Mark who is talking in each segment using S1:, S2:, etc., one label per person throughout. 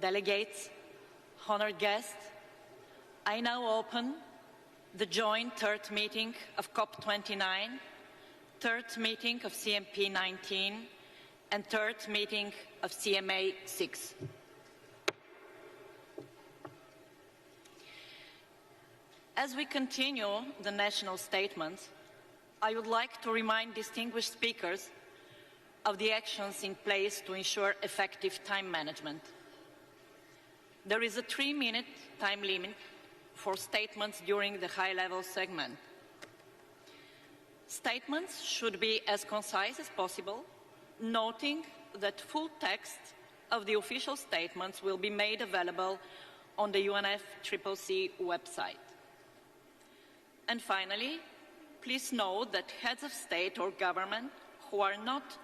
S1: Delegates, honored guests, I now open the joint third meeting of COP29, third meeting of CMP19, and third meeting of CMA6. As we continue the national statements, I would like to remind distinguished speakers of the actions in place to ensure effective time management. There is a 3-minute time limit for statements during the high-level segment. Statements should be as concise as possible, noting that full text of the official statements will be made available on the UNFCCC website. And finally, please note that heads of state or government who are not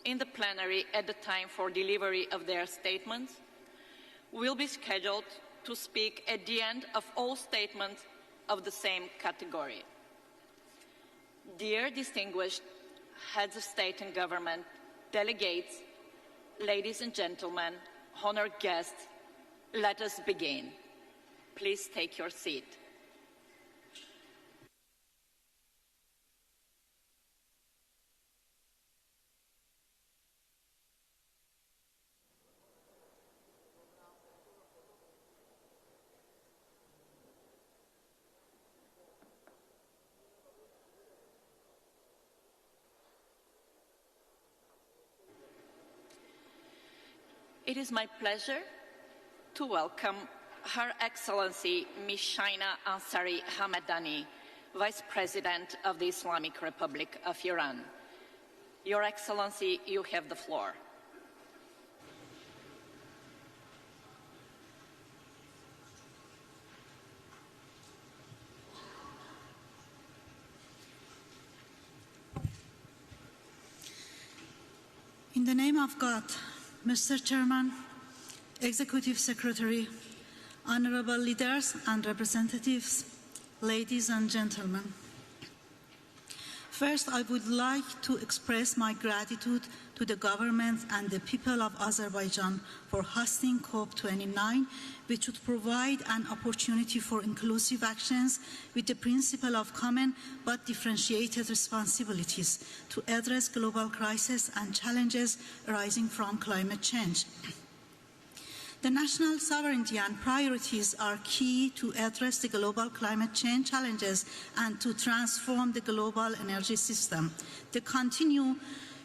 S1: in the plenary at the time for delivery of their statements will be scheduled to speak at the end of all statements of the same category. Dear distinguished heads of state and government, delegates, ladies and gentlemen, honored guests, let us begin. Please take your seat. It is my pleasure to welcome Her Excellency Ms. Shaina Ansari Hamadani, Vice President of the Islamic Republic of Iran. Your Excellency, you have the floor.
S2: In the name of God, Mr. Chairman, Executive Secretary, honorable leaders and representatives, ladies and gentlemen. First, I would like to express my gratitude to the government and the people of Azerbaijan for hosting COP29, which would provide an opportunity for inclusive actions with the principle of common but differentiated responsibilities to address global crises and challenges arising from climate change. The national sovereignty and priorities are key to address the global climate change challenges and to transform the global energy system. The continent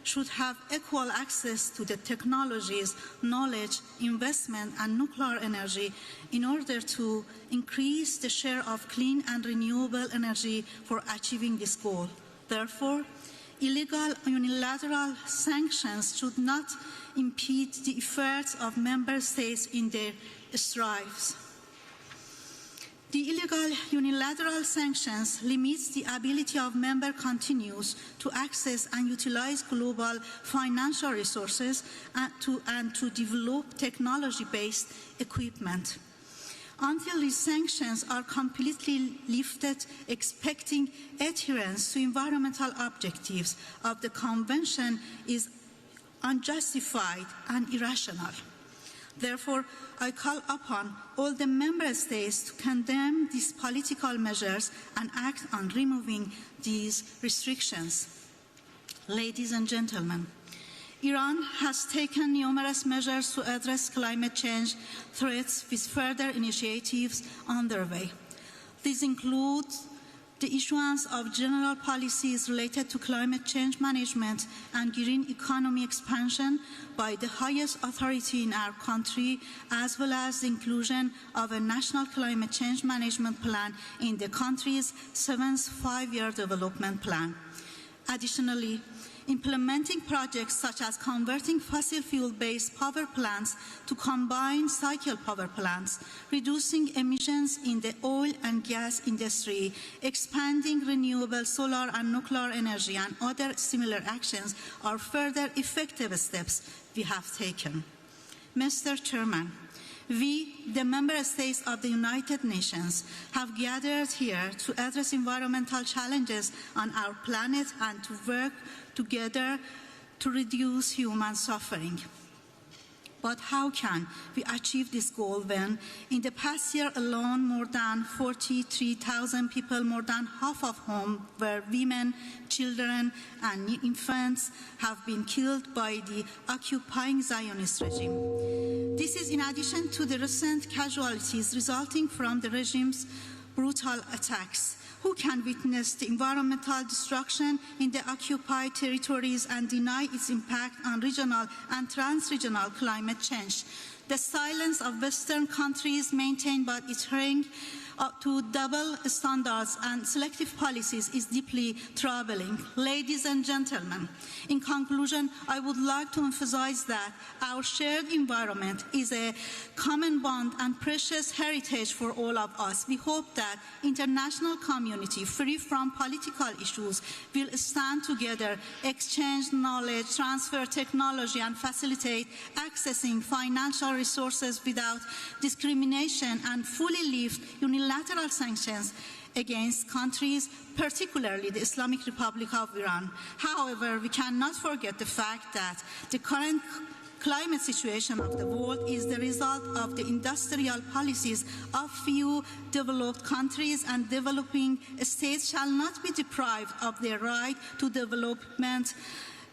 S2: should have equal access to the technologies, knowledge, investment, and nuclear energy in order to increase the share of clean and renewable energy for achieving this goal. Therefore, illegal unilateral sanctions should not impede the efforts of member states in their strives. The illegal unilateral sanctions limits the ability of member countries to access and utilize global financial resources and to develop technology-based equipment. Until these sanctions are completely lifted, expecting adherence to environmental objectives of the Convention is unjustified and irrational. Therefore, I call upon all the member states to condemn these political measures and act on removing these restrictions. Ladies and gentlemen, Iran has taken numerous measures to address climate change threats with further initiatives underway. These include the issuance of general policies related to climate change management and green economy expansion by the highest authority in our country, as well as the inclusion of a national climate change management plan in the country's 7th five-year development plan. Additionally, implementing projects such as converting fossil fuel-based power plants to combined cycle power plants, reducing emissions in the oil and gas industry, expanding renewable solar and nuclear energy, and other similar actions are further effective steps we have taken. Mr. Chairman, we, the member states of the United Nations, have gathered here to address environmental challenges on our planet and to work together to reduce human suffering. But how can we achieve this goal when, in the past year alone, more than 43,000 people, more than half of whom were women, children, and infants, have been killed by the occupying Zionist regime? This is in addition to the recent casualties resulting from the regime's brutal attacks. Who can witness the environmental destruction in the occupied territories and deny its impact on regional and trans-regional climate change? The silence of Western countries maintained by adhering to double standards and selective policies is deeply troubling. Ladies and gentlemen, in conclusion, I would like to emphasize that our shared environment is a common bond and precious heritage for all of us. We hope that international community, free from political issues, will stand together, exchange knowledge, transfer technology, and facilitate accessing financial resources without discrimination, and fully lift unilateral sanctions against countries, particularly the Islamic Republic of Iran. However, we cannot forget the fact that the current climate situation of the world is the result of the industrial policies of few developed countries, and developing states shall not be deprived of their right to development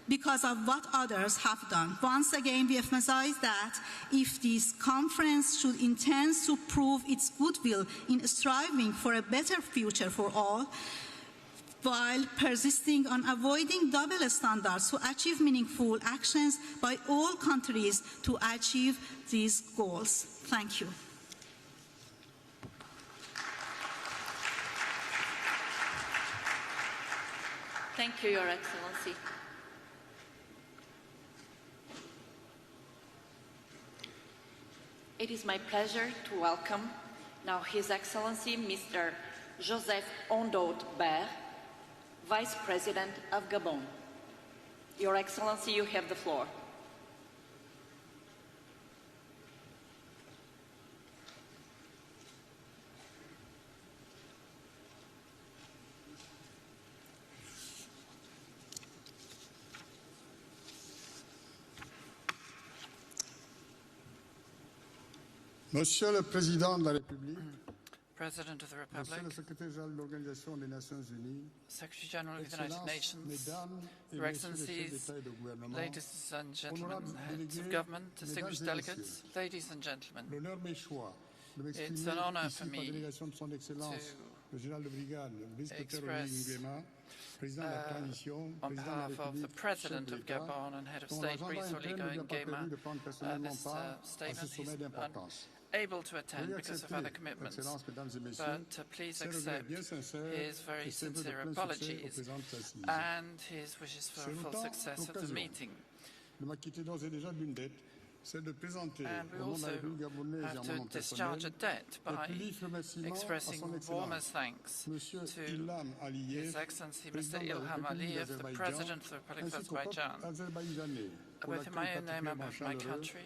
S2: because of what others have done. Once again, we emphasize that if this conference should intend to prove its goodwill in striving for a better future for all, while persisting on avoiding double standards to achieve meaningful actions by all countries to achieve these goals. Thank you.
S1: Thank you, Your Excellency. It is my pleasure to welcome now His Excellency Mr. Joseph Ondaut-Ber, Vice President of Gabon. Your Excellency, you have the floor.
S3: Monsieur le Président de la République,
S4: President of the
S3: Monsieur le
S4: Republic,
S3: Secrétaire général de l'Organisation des Nations Unies,
S4: Secretary General of the United
S3: Excellences,
S4: Nations,
S3: Mesdames et
S4: Your
S3: Messieurs les chefs
S4: Excellencies,
S3: d'État et de gouvernement,
S4: ladies and gentlemen,
S3: honorables
S4: heads of
S3: délégués,
S4: government,
S3: mesdames
S4: distinguished
S3: et
S4: delegates,
S3: messieurs,
S4: ladies and gentlemen,
S3: l'honneur m'échoit de
S4: It's
S3: m'exprimer
S4: an honor
S3: ici
S4: for
S3: par
S4: me
S3: délégation de son Excellence, le général de brigade, le vice-secrétaire
S4: express,
S3: Nguema, président de la transition,
S4: on
S3: président de la
S4: behalf of the
S3: République, chef
S4: President
S3: de
S4: of
S3: l'État,
S4: Gabon and Head of
S3: dont
S4: State,
S3: l'agenda
S4: Brice
S3: interne
S4: Oligui
S3: ne lui a pas
S4: Nguema,
S3: permis de prendre personnellement
S4: this
S3: part à ce
S4: statement
S3: sommet
S4: he's
S3: d'importance.
S4: able to attend
S3: Veuillez
S4: because of
S3: accepter,
S4: other commitments,
S3: Excellences, Mesdames et Messieurs,
S4: but please
S3: ces regrets
S4: accept
S3: bien sincères
S4: his very
S3: et ses vœux de
S4: sincere
S3: plein succès aux
S4: apologies
S3: présentes assises.
S4: and his wishes for
S3: C'est
S4: full
S3: longtemps
S4: success of the
S3: l'occasion
S4: meeting.
S3: de m'acquitter d'ores et déjà d'une dette, c'est de présenter
S4: And we
S3: au nom de la
S4: also
S3: République gabonaise et
S4: have
S3: en
S4: to
S3: mon nom
S4: discharge a
S3: personnel
S4: debt
S3: les
S4: by
S3: plus vifs remerciements à
S4: expressing
S3: son
S4: warmest
S3: Excellence,
S4: thanks
S3: Monsieur
S4: to
S3: Ilham
S4: His
S3: Aliyev,
S4: Excellency
S3: président
S4: Mr.
S3: de la
S4: Ilham
S3: République
S4: Aliyev, the
S3: d'Azerbaïdjan,
S4: President of the Republic of
S3: ainsi qu'au peuple
S4: Azerbaijan,
S3: azerbaïdjanais pour
S4: both in my
S3: l'accueil
S4: own name and
S3: particulièrement
S4: of my
S3: chaleureux
S4: country,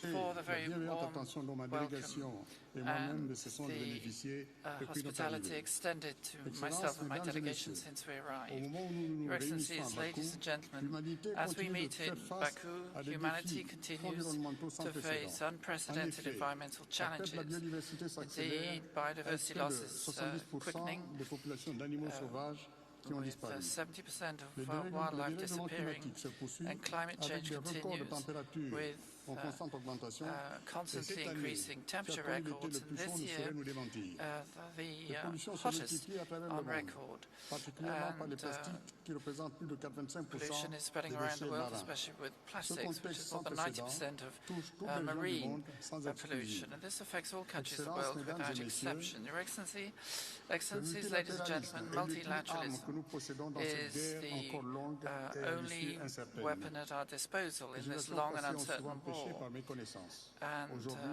S3: et
S4: for the
S3: la
S4: very
S3: bienveillante
S4: warm
S3: attention dont ma
S4: welcome
S3: délégation et moi-même ne
S4: and
S3: cessons de
S4: the
S3: bénéficier depuis notre
S4: hospitality
S3: arrivée.
S4: extended to
S3: Excellences,
S4: myself and my
S3: Mesdames et
S4: delegation
S3: Messieurs,
S4: since we
S3: au
S4: arrived.
S3: moment où nous nous
S4: Your
S3: réunissons
S4: Excellencies,
S3: à
S4: ladies
S3: Bakou,
S4: and gentlemen,
S3: l'humanité
S4: as we
S3: continue de
S4: meet
S3: faire
S4: in
S3: face
S4: Baku,
S3: à des
S4: humanity
S3: défis
S4: continues
S3: environnementaux sans
S4: to
S3: précédent.
S4: face unprecedented
S3: En effet,
S4: environmental
S3: la perte de la
S4: challenges.
S3: biodiversité s'accélère
S4: Indeed, biodiversity
S3: avec près de
S4: loss is
S3: 70%
S4: quickening,
S3: des populations d'animaux sauvages qui ont
S4: with
S3: disparu.
S4: 70%
S3: Le
S4: of wildlife
S3: dérèglement
S4: disappearing,
S3: climatique se poursuit
S4: and climate
S3: avec
S4: change
S3: des records de
S4: continues
S3: température
S4: with
S3: en constante augmentation. Et
S4: constantly
S3: cette année,
S4: increasing
S3: qui a
S4: temperature
S3: connu l'été
S4: records,
S3: le
S4: and
S3: plus chaud,
S4: this
S3: ne
S4: year
S3: saurait nous démentir.
S4: the
S3: Les pollutions se
S4: hottest
S3: multiplient à travers le
S4: on
S3: monde,
S4: record.
S3: particulièrement par les
S4: And,
S3: plastiques qui représentent plus de 25%
S4: Pollution is spreading
S3: des
S4: around the
S3: déchets
S4: world,
S3: marins.
S4: especially with
S3: Ce
S4: plastics, which
S3: contexte
S4: is
S3: sans
S4: over
S3: précédent
S4: 90% of
S3: touche toutes les régions du
S4: marine
S3: monde sans exclusion.
S4: pollution, and this affects all countries of the
S3: Excellences,
S4: world
S3: Mesdames
S4: without
S3: et Messieurs,
S4: exception. Your
S3: le
S4: Excellencies, ladies and gentlemen,
S3: multilatéralisme est l'ultime arme que
S4: multilateralism
S3: nous possédons dans cette
S4: is
S3: guerre
S4: the
S3: encore longue et à
S4: only
S3: l'issue incertaine.
S4: weapon at our disposal
S3: Les
S4: in this
S3: générations
S4: long and
S3: passées ont souvent
S4: uncertain
S3: péché
S4: war.
S3: par méconnaissance.
S4: And
S3: Aujourd'hui,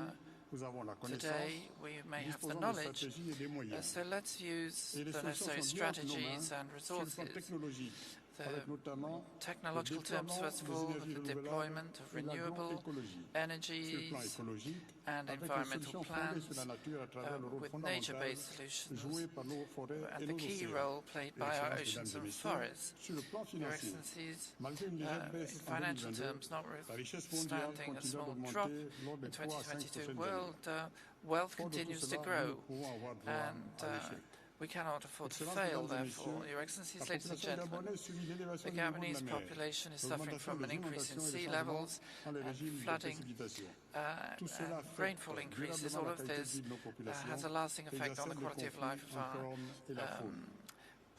S3: nous avons la connaissance,
S4: today we may have the
S3: disposons des
S4: knowledge,
S3: stratégies et des moyens.
S4: so let's use
S3: Et les
S4: the
S3: solutions
S4: necessary
S3: sont bien entre nos mains
S4: strategies and
S3: sur le plan
S4: resources
S3: technologique,
S4: technological terms, first of all, the deployment of renewable energies and environmental plans with nature-based solutions, and the key role played by our oceans and forests. Your Excellencies, in financial terms, notwithstanding a small drop in 2022, world wealth continues to grow, and we cannot afford to fail, therefore. Your Excellencies, ladies and gentlemen, the Gabonese population is suffering from an increase in sea levels and flooding and rainfall increases. All of this has a lasting effect on the quality of life of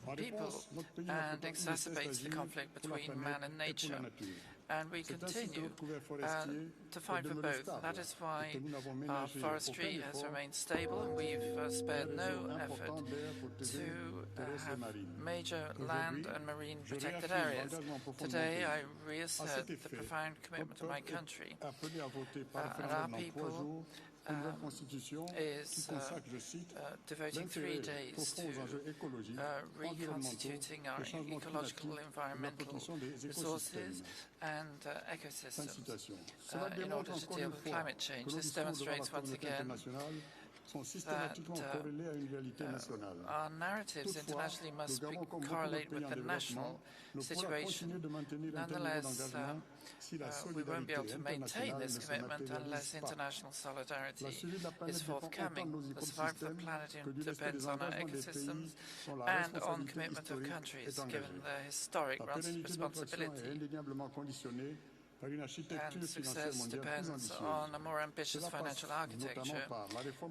S4: our people and exacerbates the conflict between man and nature. And we continue to fight for both. That is why our forestry has remained stable, and we've spared no effort to have major land and marine protected areas. Today, I reassert the profound commitment of my country, and our people is devoting 3 days to reconstituting our ecological environmental resources and ecosystems in order to deal with climate change. This demonstrates once again that our narratives internationally must correlate with the national situation. Nonetheless, we won't be able to maintain this commitment unless international solidarity is forthcoming. The survival of the planet depends on our ecosystems and on commitment of countries, given their historic responsibility. And success depends on a more ambitious financial architecture,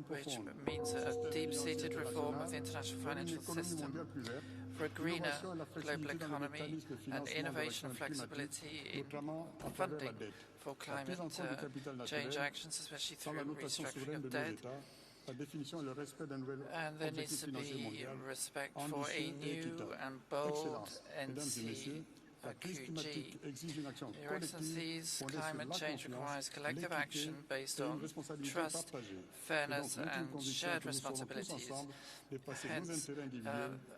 S4: which means a deep-seated reform of the international financial system for a greener global economy and innovation and flexibility in funding for climate change actions, especially through restructuring of debt. And there needs to be respect for a new and bold NCQG. Your Excellencies, climate change requires collective action based on trust, fairness and shared responsibilities. Hence,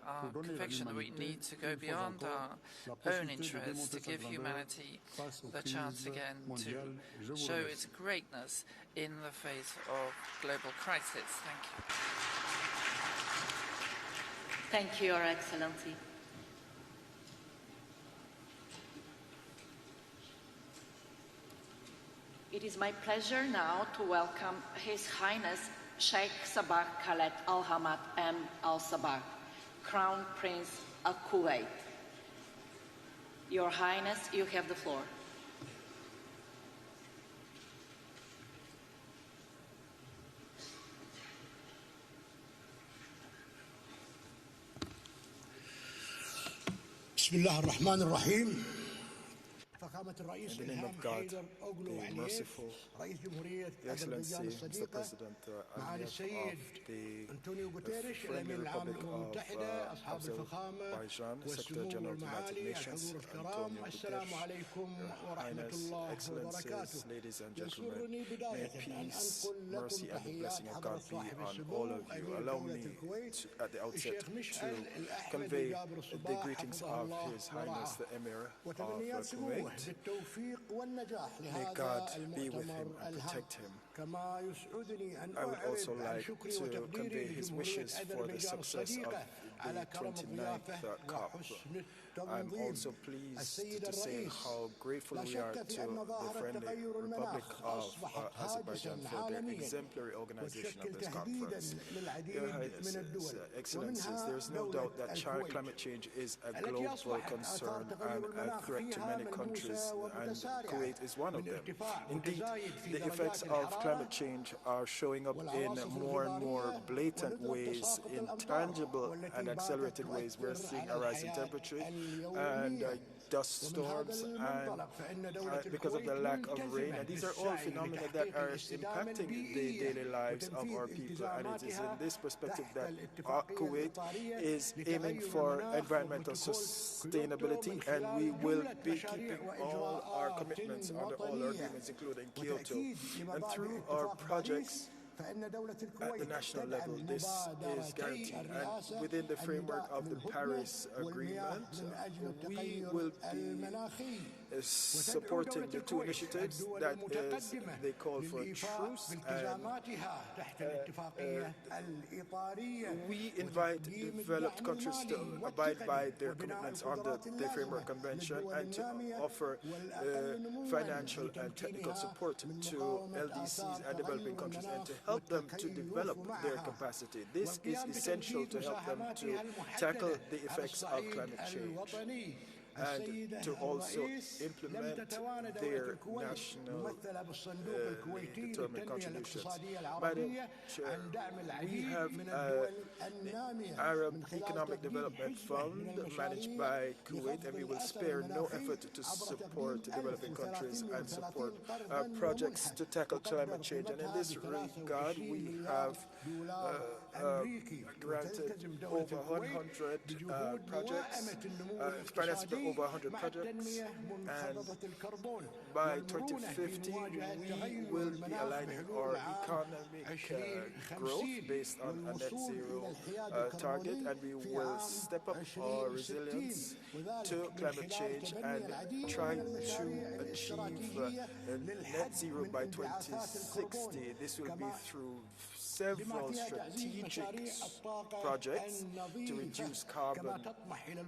S4: our conviction that we need to go beyond our own interests to give humanity the chance again to show its greatness in the face of global crisis. Thank you.
S1: Thank you, Your Excellency. It is my pleasure now to welcome His Highness Sheikh Sabah Khaled Al Hamad M. Al Sabah, Crown Prince of Kuwait. Your Highness, you have the floor.
S5: بسم الله الرحمن الرحيم.
S6: In the name of God, the merciful, the Excellency, Mr. President Amir of the Friendly Republic of Azerbaijan, Secretary General of the United Nations, Antonio Guterres, Your Highness, Excellencies, ladies and gentlemen, may peace, mercy, and the blessing of God be on all of you. Allow me at the outset to convey the greetings of His Highness the Emir of Kuwait. May God be with him and protect him. I would also like to convey his wishes for the success of the 29th COP. I'm also pleased to say how grateful we are to the Friendly Republic of Azerbaijan for their exemplary organization of this conference. Your Highnesses, Excellencies, there is no doubt that climate change is a global concern and a threat to many countries, and Kuwait is one of them. Indeed, the effects of climate change are showing up in more and more blatant ways, in tangible and accelerated ways. We're seeing a rise in temperature and dust storms, and because of the lack of rain. And these are all phenomena that are impacting the daily lives of our people. And it is in this perspective that Kuwait is aiming for environmental sustainability, and we will be keeping all our commitments under all our agreements, including Kyoto. And through our projects, at the national level. This is guaranteed. And within the framework of the Paris Agreement, we will be supporting the two initiatives that is, they call for a truce, and we invite developed countries to abide by their commitments under the Framework Convention and to offer financial and technical support to LDCs and developing countries and to help them to develop their capacity. This is essential to help them to tackle the effects of climate change and to also implement their national determined contributions. Madam Chair, we have an Arab Economic Development Fund managed by Kuwait, and we will spare no effort to support developing countries and support projects to tackle climate change. And in this regard, we have granted over 100 projects, financed over 100 projects, and by 2050 we will be aligning our economic growth based on a net zero target, and we will step up our resilience to climate change and try to achieve net zero by 2060. This will be through several strategic projects to reduce carbon in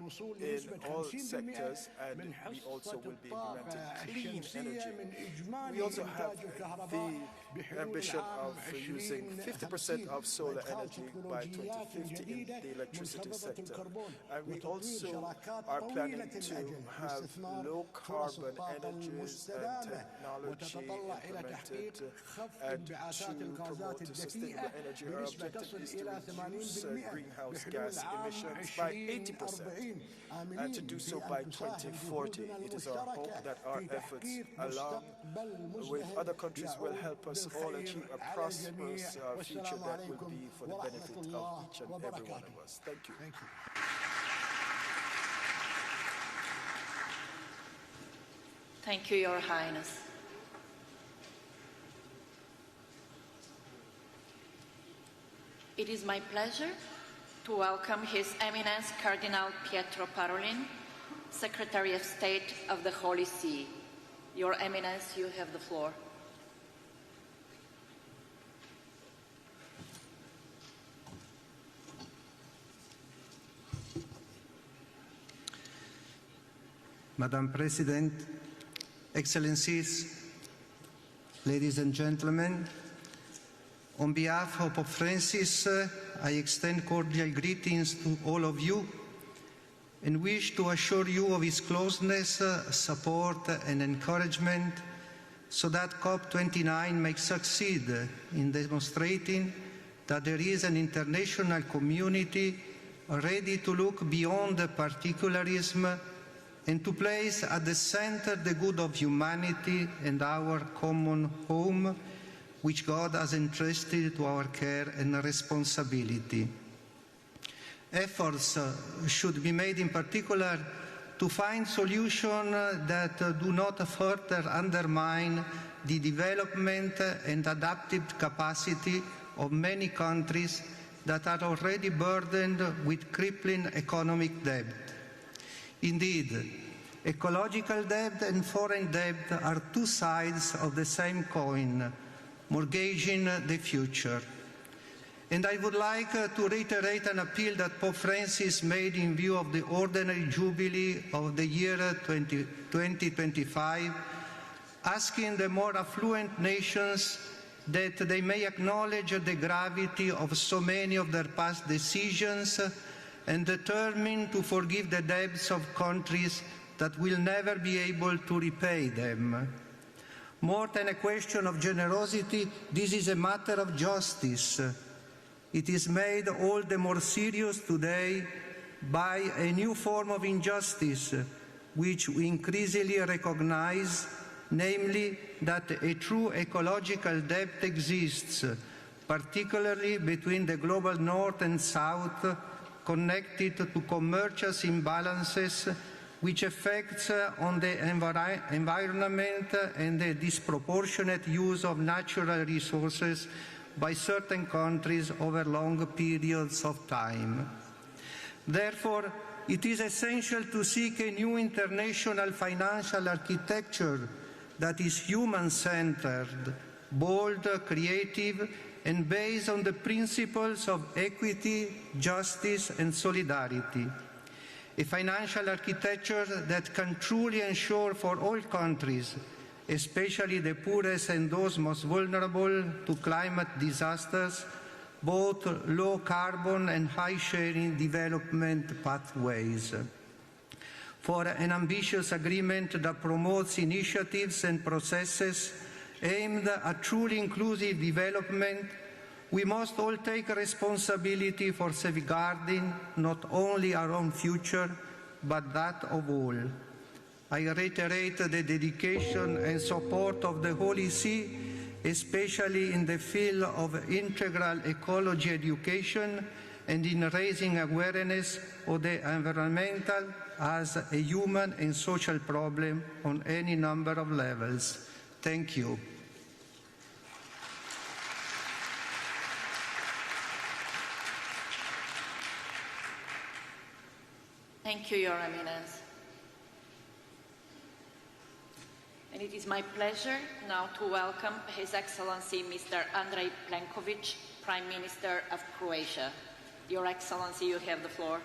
S6: all sectors, and we also will be implementing clean energy. We also have the ambition of using 50% of solar energy by 2050 in the electricity sector. And we also are planning to have low carbon energies and technology implemented and to promote sustainable energy. Our objective is to reduce greenhouse gas emissions by 80% and to do so by 2040. It is our hope that our efforts, along with other countries, will help us all achieve a prosperous future that will be for the benefit of each and every one of us. Thank you. Thank you.
S1: Thank you, Your Highness. It is my pleasure to welcome His Eminence Cardinal Pietro Parolin, Secretary of State of the Holy See. Your Eminence, you have the floor.
S7: Madam President, Excellencies, ladies and gentlemen, on behalf of Pope Francis, I extend cordial greetings to all of you and wish to assure you of his closeness, support and encouragement so that COP29 may succeed in demonstrating that there is an international community ready to look beyond the particularism and to place at the center the good of humanity and our common home, which God has entrusted to our care and responsibility. Efforts should be made in particular to find solutions that do not further undermine the development and adaptive capacity of many countries that are already burdened with crippling economic debt. Indeed, ecological debt and foreign debt are two sides of the same coin, mortgaging the future. And I would like to reiterate an appeal that Pope Francis made in view of the ordinary jubilee of the year 2025, asking the more affluent nations that they may acknowledge the gravity of so many of their past decisions and determined to forgive the debts of countries that will never be able to repay them. More than a question of generosity, this is a matter of justice. It is made all the more serious today by a new form of injustice, which we increasingly recognize, namely that a true ecological debt exists, particularly between the global north and south, connected to commercial imbalances which affects on the environment and the disproportionate use of natural resources by certain countries over long periods of time. Therefore, it is essential to seek a new international financial architecture that is human-centered, bold, creative, and based on the principles of equity, justice, and solidarity. A financial architecture that can truly ensure for all countries, especially the poorest and those most vulnerable to climate disasters, both low carbon and high sharing development pathways. For an ambitious agreement that promotes initiatives and processes aimed at truly inclusive development, we must all take responsibility for safeguarding not only our own future, but that of all. I reiterate the dedication and support of the Holy See, especially in the field of integral ecology education and in raising awareness of the environmental as a human and social problem on any number of levels. Thank you.
S1: Thank you, Your Eminence. And it is my pleasure now to welcome His Excellency Mr. Andrej Plenković, Prime Minister of Croatia. Your Excellency, you have the floor.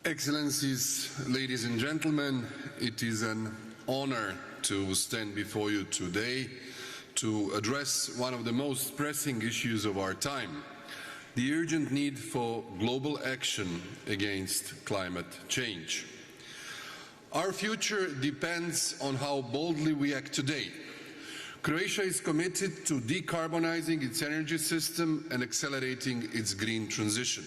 S8: Excellencies, ladies and gentlemen, it is an honor to stand before you today to address one of the most pressing issues of our time, the urgent need for global action against climate change. Our future depends on how boldly we act today. Croatia is committed to decarbonizing its energy system and accelerating its green transition.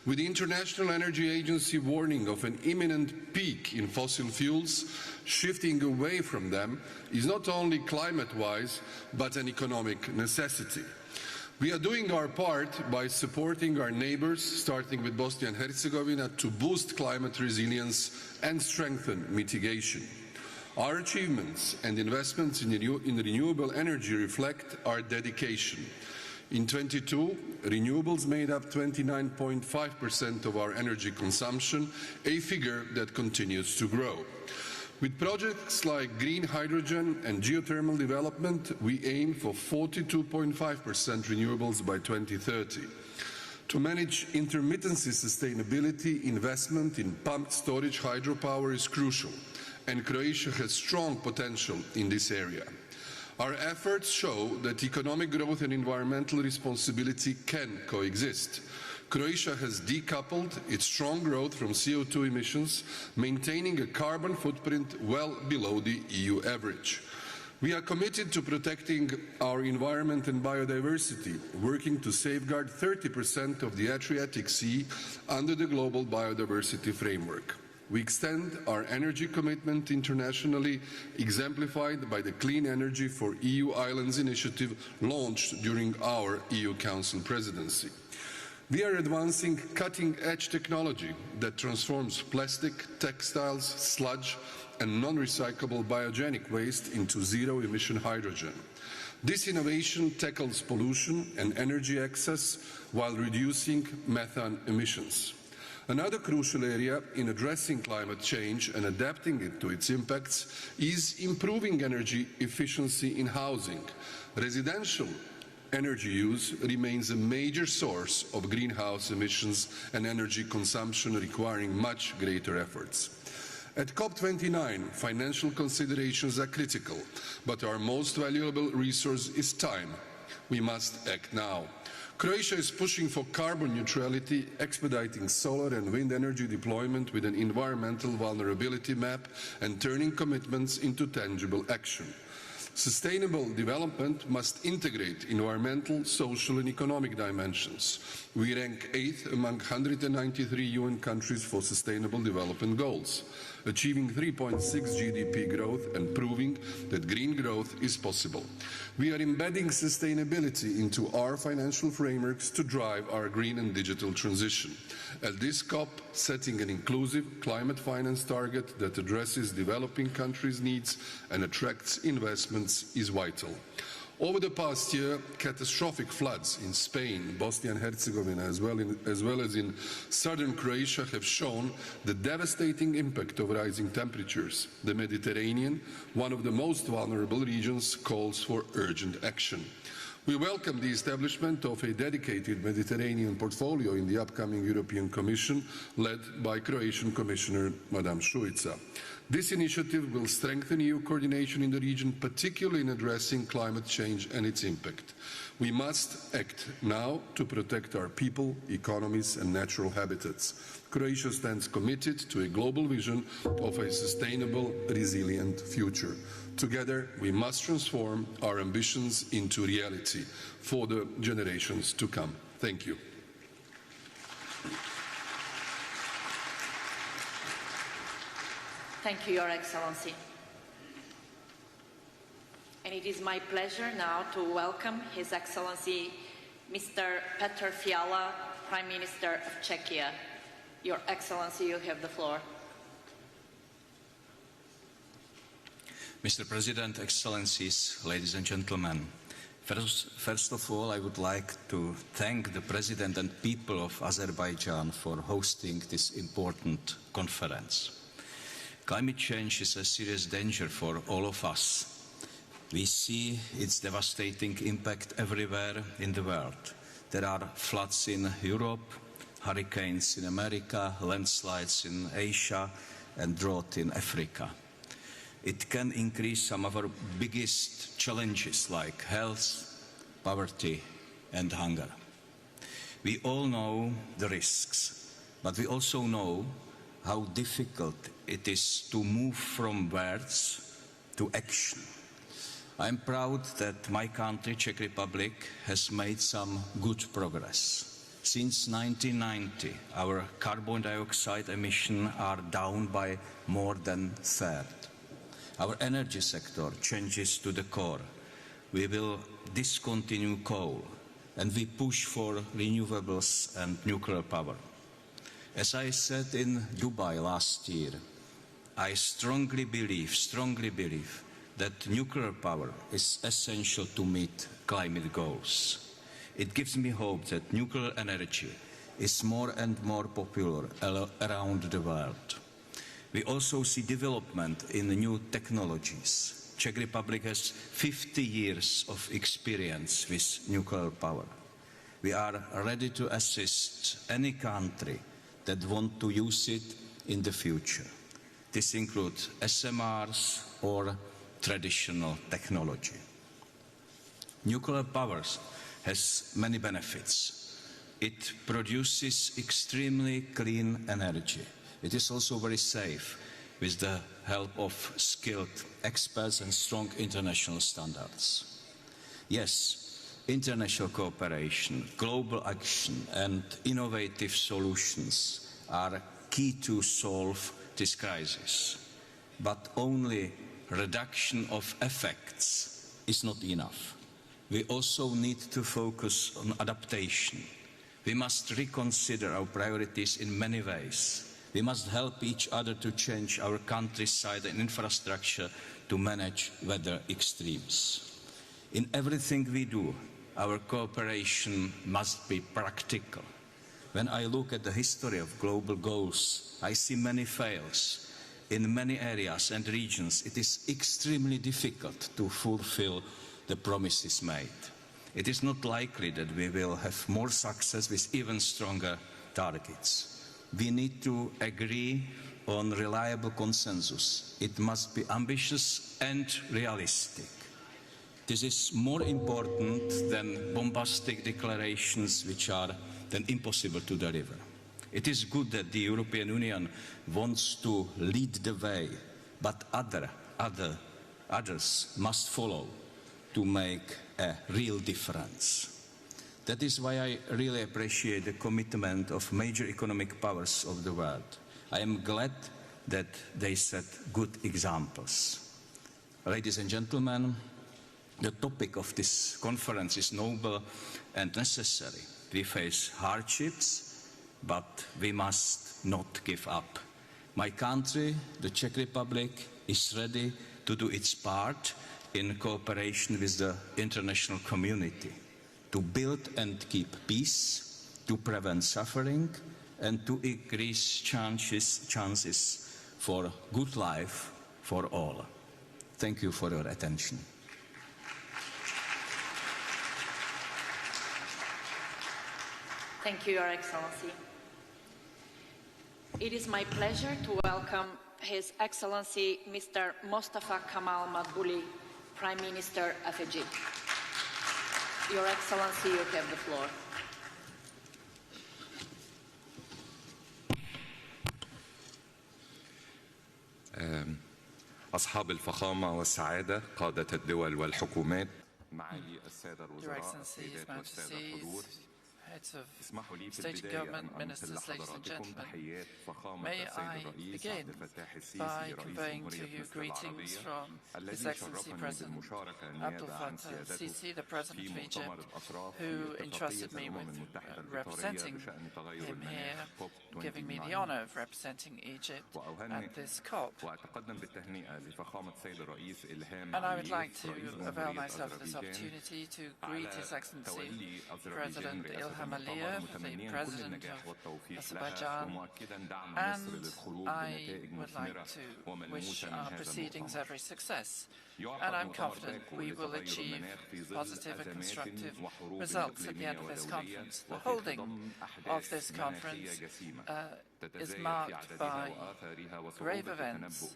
S8: With the International Energy Agency warning of an imminent peak in fossil fuels, shifting away from them is not only climate-wise, but an economic necessity. We are doing our part by supporting our neighbors, starting with Bosnia and Herzegovina, to boost climate resilience and strengthen mitigation. Our achievements and investments in renewable energy reflect our dedication. In 2022, renewables made up 29.5% of our energy consumption, a figure that continues to grow. With projects like green hydrogen and geothermal development, we aim for 42.5% renewables by 2030. To manage intermittency sustainability, investment in pumped storage hydropower is crucial, and Croatia has strong potential in this area. Our efforts show that economic growth and environmental responsibility can coexist. Croatia has decoupled its strong growth from CO2 emissions, maintaining a carbon footprint well below the EU average. We are committed to protecting our environment and biodiversity, working to safeguard 30% of the Adriatic Sea under the Global Biodiversity Framework. We extend our energy commitment internationally, exemplified by the Clean Energy for EU Islands initiative launched during our EU Council presidency. We are advancing cutting-edge technology that transforms plastic, textiles, sludge, and non-recyclable biogenic waste into zero-emission hydrogen. This innovation tackles pollution and energy excess while reducing methane emissions. Another crucial area in addressing climate change and adapting it to its impacts is improving energy efficiency in housing. Residential energy use remains a major source of greenhouse emissions and energy consumption, requiring much greater efforts. At COP29, financial considerations are critical, but our most valuable resource is time. We must act now. Croatia is pushing for carbon neutrality, expediting solar and wind energy deployment with an environmental vulnerability map, and turning commitments into tangible action. Sustainable development must integrate environmental, social and economic dimensions. We rank 8th among 193 UN countries for sustainable development goals. achieving 3.6 GDP growth and proving that green growth is possible. We are embedding sustainability into our financial frameworks to drive our green and digital transition. At this COP, setting an inclusive climate finance target that addresses developing countries' needs and attracts investments is vital. Over the past year, catastrophic floods in Spain, Bosnia and Herzegovina, as well as in southern Croatia, have shown the devastating impact of rising temperatures. The Mediterranean, one of the most vulnerable regions, calls for urgent action. We welcome the establishment of a dedicated Mediterranean portfolio in the upcoming European Commission, led by Croatian Commissioner Madame Šuica. This initiative will strengthen EU coordination in the region, particularly in addressing climate change and its impact. We must act now to protect our people, economies and natural habitats. Croatia stands committed to a global vision of a sustainable, resilient future. Together, we must transform our ambitions into reality for the generations to come. Thank you.
S1: Thank you, Your Excellency. And it is my pleasure now to welcome His Excellency Mr. Petr Fiala, Prime Minister of Czechia. Your Excellency, you have the floor.
S9: Mr. President, Excellencies, ladies and gentlemen, first of all, I would like to thank the President and people of Azerbaijan for hosting this important conference. Climate change is a serious danger for all of us. We see its devastating impact everywhere in the world. There are floods in Europe, hurricanes in America, landslides in Asia, and drought in Africa. It can increase some of our biggest challenges like health, poverty, and hunger. We all know the risks, but we also know how difficult it is to move from words to action. I'm proud that my country, Czech Republic, has made some good progress. Since 1990, our carbon dioxide emissions are down by more than a third. Our energy sector changes to the core. We will discontinue coal, and we push for renewables and nuclear power. As I said in Dubai last year, I strongly believe that nuclear power is essential to meet climate goals. It gives me hope that nuclear energy is more and more popular around the world. We also see development in new technologies. Czech Republic has 50 years of experience with nuclear power. We are ready to assist any country that wants to use it in the future. This includes SMRs or traditional technology. Nuclear power has many benefits. It produces extremely clean energy. It is also very safe with the help of skilled experts and strong international standards. Yes, international cooperation, global action and innovative solutions are key to solve this crisis. But only reduction of effects is not enough. We also need to focus on adaptation. We must reconsider our priorities in many ways. We must help each other to change our countryside and infrastructure to manage weather extremes. In everything we do, our cooperation must be practical. When I look at the history of global goals, I see many fails. In many areas and regions, it is extremely difficult to fulfill the promises made. It is not likely that we will have more success with even stronger targets. We need to agree on reliable consensus. It must be ambitious and realistic. This is more important than bombastic declarations which are then impossible to deliver. It is good that the European Union wants to lead the way, but others must follow to make a real difference. That is why I really appreciate the commitment of major economic powers of the world. I am glad that they set good examples. Ladies and gentlemen, the topic of this conference is noble and necessary. We face hardships, but we must not give up. My country, the Czech Republic, is ready to do its part in cooperation with the international community to build and keep peace, to prevent suffering, and to increase chances for good life for all. Thank you for your attention.
S1: Thank you, Your Excellency. It is my pleasure to welcome His Excellency Mr. Mostafa Kamal Madbouli, Prime Minister of Egypt. Your Excellency, you have the floor.
S10: أصحاب الفخامة والسعادة قادة الدول والحكومات معالي السادة الوزراء السيدات والسادة الحضور
S4: Heads of state and government, ministers, ladies and gentlemen, may I begin by conveying to you greetings from His Excellency President Abdel Fattah al-Sisi, the President of Egypt, who entrusted me with representing him here, giving me the honor of representing Egypt at this COP. And I would like to avail myself of this opportunity to greet His Excellency President Ilham Aliyev, the President of Azerbaijan, and I would like to wish our proceedings every success. And I'm confident we will achieve positive and constructive results at the end of this conference. The holding of this conference is marked by grave events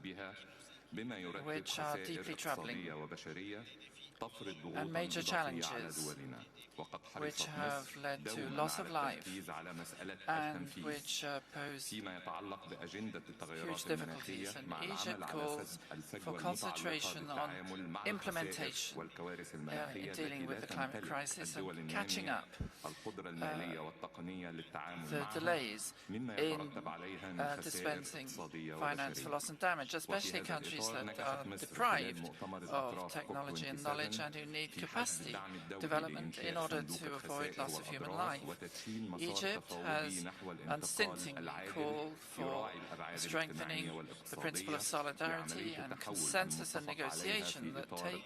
S4: which are deeply troubling and major challenges which have led to loss of life and which pose huge difficulties. And Egypt calls for concentration on implementation in dealing with the climate crisis and catching up the delays in dispensing finance for loss and damage, especially countries that are deprived of technology and knowledge and who need capacity development in order to avoid loss of human life. Egypt has unstintingly called for strengthening the principle of solidarity and consensus and negotiation that take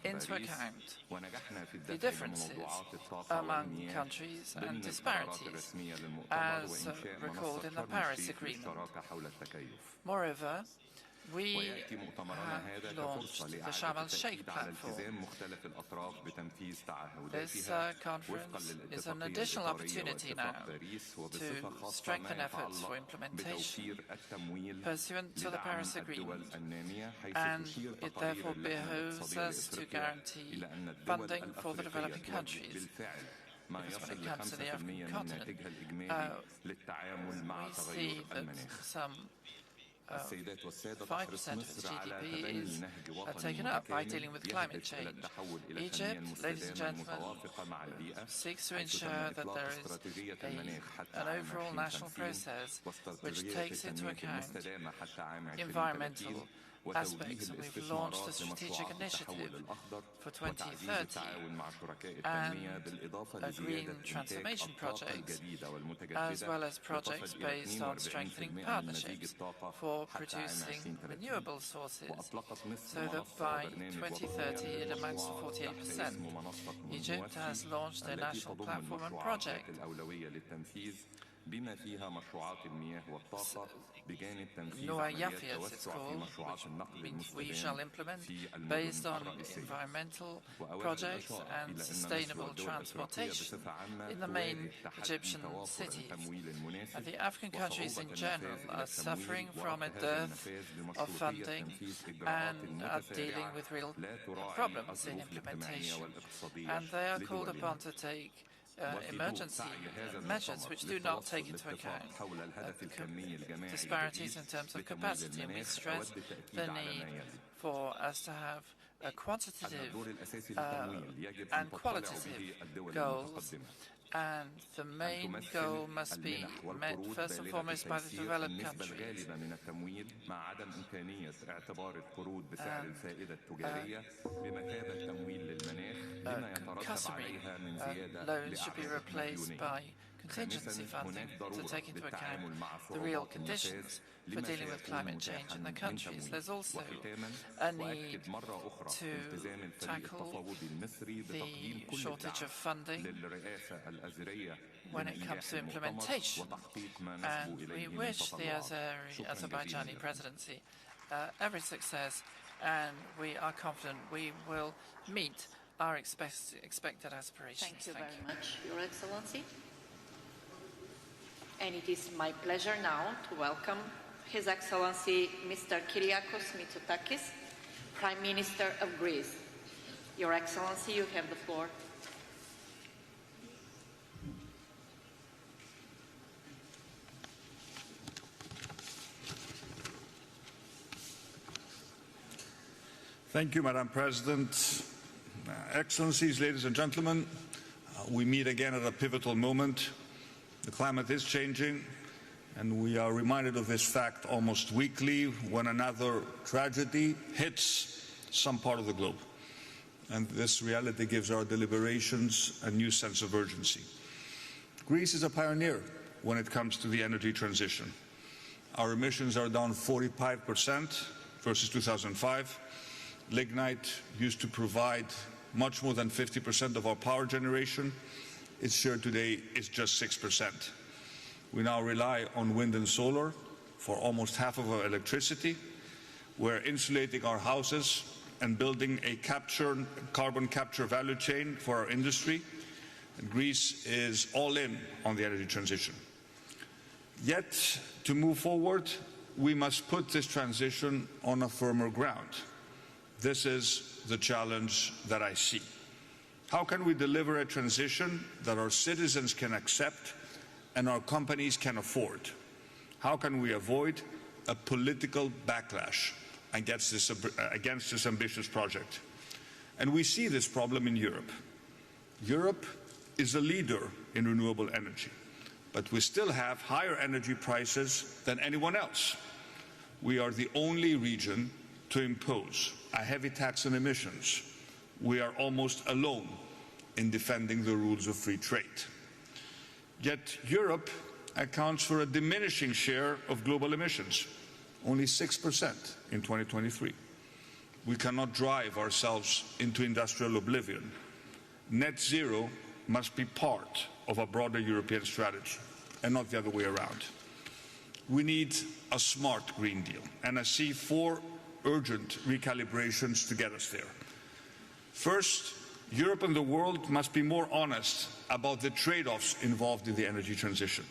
S4: into account the differences among countries and disparities, as recalled in the Paris Agreement. Moreover, we have launched the Sharm el-Sheikh platform. This conference is an additional opportunity now to strengthen efforts for implementation pursuant to the Paris Agreement, and it therefore behoves us to guarantee funding for the developing countries. Because when it comes to the African continent, we see that some 5% of its GDP is taken up by dealing with climate change. Egypt, ladies and gentlemen, seeks to ensure that there is an overall national process which takes into account environmental aspects, and we've launched a strategic initiative for 2030 and a green transformation project, as well as projects based on strengthening partnerships for producing renewable sources, so that by 2030 it amounts to 48%. Egypt has launched a national platform and project it's called, which we shall implement based on environmental projects and sustainable transportation in the main Egyptian cities. And the African countries in general are suffering from a dearth of funding and are dealing with real problems in implementation. And they are called upon to take emergency measures which do not take into account disparities in terms of capacity, and we stress the need for us to have quantitative and qualitative goals, and the main goal must be met first and foremost by the developed countries. Customary loans should be replaced by contingency funding to take into account the real conditions for dealing with climate change in the countries. There's also a need to tackle the shortage of funding when it comes to implementation. And we wish the Azerbaijani presidency every success, and we are confident we will meet our expected aspirations.
S1: Thank you very much, Your Excellency. And it is my pleasure now to welcome His Excellency Mr. Kyriakos Mitsotakis, Prime Minister of Greece. Your Excellency, you have the floor.
S11: Thank you, Madam President. Excellencies, ladies and gentlemen, we meet again at a pivotal moment. The climate is changing, and we are reminded of this fact almost weekly when another tragedy hits some part of the globe. And this reality gives our deliberations a new sense of urgency. Greece is a pioneer when it comes to the energy transition. Our emissions are down 45% versus 2005. Lignite used to provide much more than 50% of our power generation. Its share today is just 6%. We now rely on wind and solar for almost half of our electricity. We're insulating our houses and building a carbon capture value chain for our industry. And Greece is all in on the energy transition. Yet, to move forward, we must put this transition on a firmer ground. This is the challenge that I see. How can we deliver a transition that our citizens can accept and our companies can afford? How can we avoid a political backlash against this ambitious project? And we see this problem in Europe. Europe is a leader in renewable energy, but we still have higher energy prices than anyone else. We are the only region to impose a heavy tax on emissions. We are almost alone in defending the rules of free trade. Yet Europe accounts for a diminishing share of global emissions, only 6% in 2023. We cannot drive ourselves into industrial oblivion. Net zero must be part of a broader European strategy and not the other way around. We need a smart Green Deal, and I see 4 urgent recalibrations to get us there. First, Europe and the world must be more honest about the trade-offs involved in the energy transition.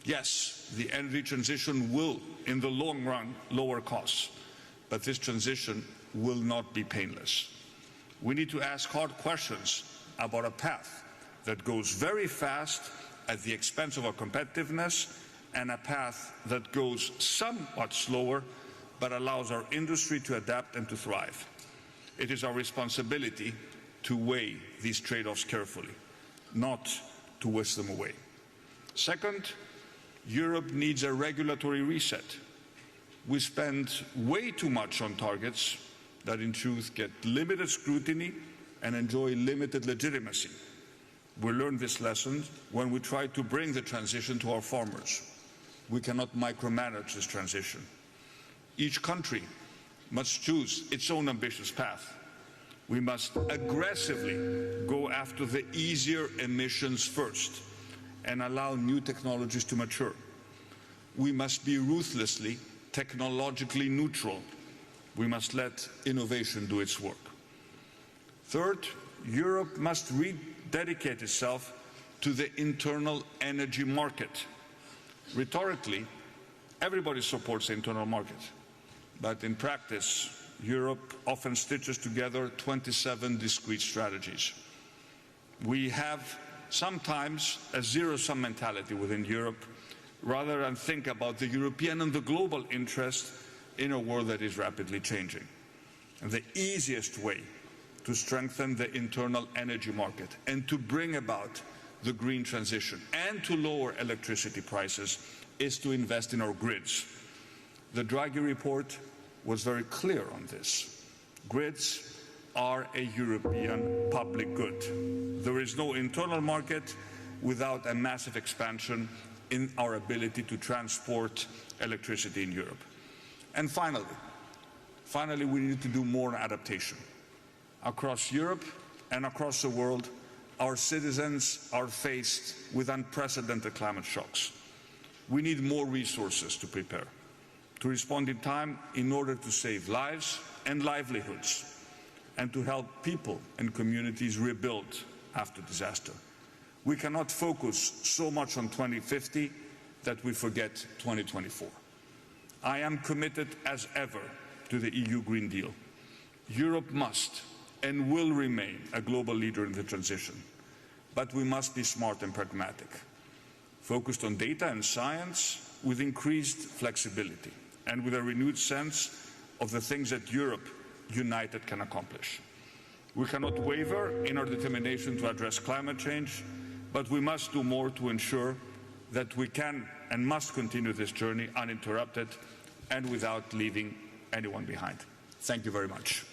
S11: Yes, the energy transition will, in the long run, lower costs, but this transition will not be painless. We need to ask hard questions about a path that goes very fast at the expense of our competitiveness and a path that goes somewhat slower but allows our industry to adapt and to thrive. It is our responsibility to weigh these trade-offs carefully, not to whisk them away. Second, Europe needs a regulatory reset. We spend way too much on targets that in truth get limited scrutiny and enjoy limited legitimacy. We learned this lesson when we tried to bring the transition to our farmers. We cannot micromanage this transition. Each country must choose its own ambitious path. We must aggressively go after the easier emissions first and allow new technologies to mature. We must be ruthlessly technologically neutral. We must let innovation do its work. Third, Europe must rededicate itself to the internal energy market. Rhetorically, everybody supports the internal market. But in practice, Europe often stitches together 27 discrete strategies. We have sometimes a zero-sum mentality within Europe, rather than think about the European and the global interest in a world that is rapidly changing. the easiest way to strengthen the internal energy market and to bring about the green transition and to lower electricity prices is to invest in our grids. The Draghi report was very clear on this. Grids are a European public good. There is no internal market without a massive expansion in our ability to transport electricity in Europe. And finally, we need to do more adaptation. Across Europe and across the world, our citizens are faced with unprecedented climate shocks. We need more resources to prepare, to respond in time in order to save lives and livelihoods, and to help people and communities rebuild after disaster. We cannot focus so much on 2050 that we forget 2024. I am committed as ever to the EU Green Deal. Europe must and will remain a global leader in the transition, but we must be smart and pragmatic, focused on data and science with increased flexibility and with a renewed sense of the things that Europe united can accomplish. We cannot waver in our determination to address climate change, but we must do more to ensure that we can and must continue this journey uninterrupted and without leaving anyone behind. Thank you very much.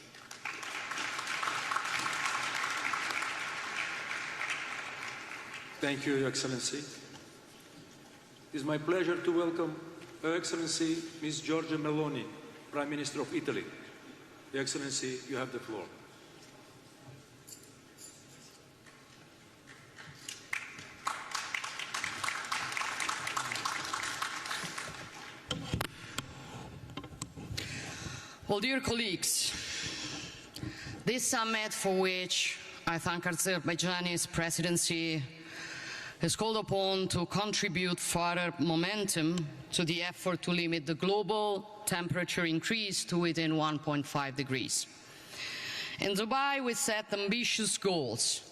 S12: Thank you, Your Excellency. It is my pleasure to welcome Her Excellency Ms. Giorgia Meloni, Prime Minister of Italy. Your Excellency, you have the floor.
S13: Well, dear colleagues, this summit, for which I thank Azerbaijani's presidency, is called upon to contribute further momentum to the effort to limit the global temperature increase to within 1.5 degrees. In Dubai, we set ambitious goals,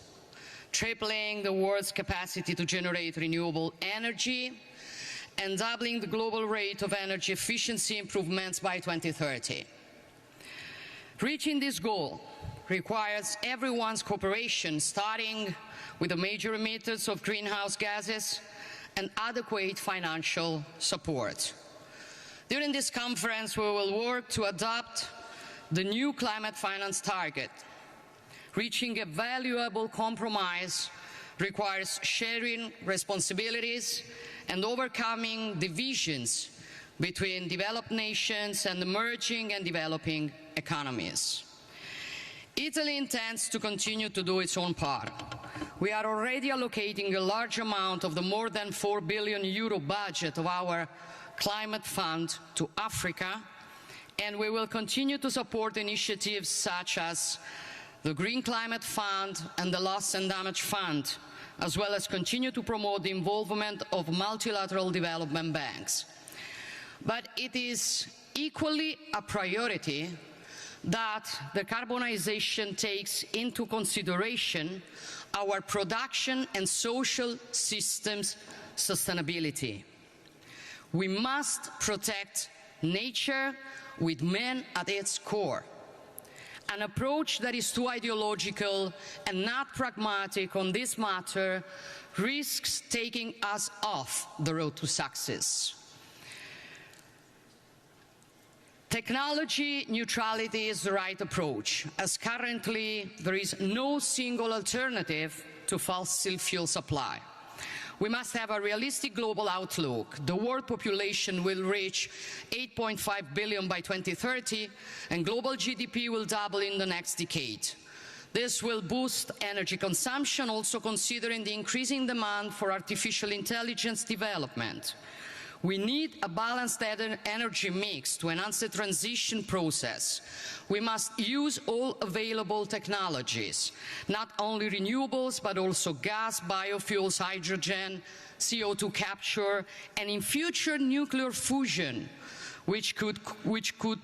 S13: tripling the world's capacity to generate renewable energy and doubling the global rate of energy efficiency improvements by 2030. Reaching this goal requires everyone's cooperation, starting with the major emitters of greenhouse gases and adequate financial support. During this conference, we will work to adopt the new climate finance target. Reaching a valuable compromise requires sharing responsibilities and overcoming divisions between developed nations and emerging and developing economies. Italy intends to continue to do its own part. We are already allocating a large amount of the more than €4 billion budget of our climate fund to Africa, and we will continue to support initiatives such as the Green Climate Fund and the Loss and Damage Fund, as well as continue to promote the involvement of multilateral development banks. But it is equally a priority that the decarbonization takes into consideration our production and social systems sustainability. We must protect nature with man at its core. An approach that is too ideological and not pragmatic on this matter risks taking us off the road to success. Technology neutrality is the right approach, as currently there is no single alternative to fossil fuel supply. We must have a realistic global outlook. The world population will reach 8.5 billion by 2030, and global GDP will double in the next decade. This will boost energy consumption, also considering the increasing demand for artificial intelligence development. We need a balanced energy mix to enhance the transition process. We must use all available technologies, not only renewables, but also gas, biofuels, hydrogen, CO2 capture, and in future nuclear fusion, which could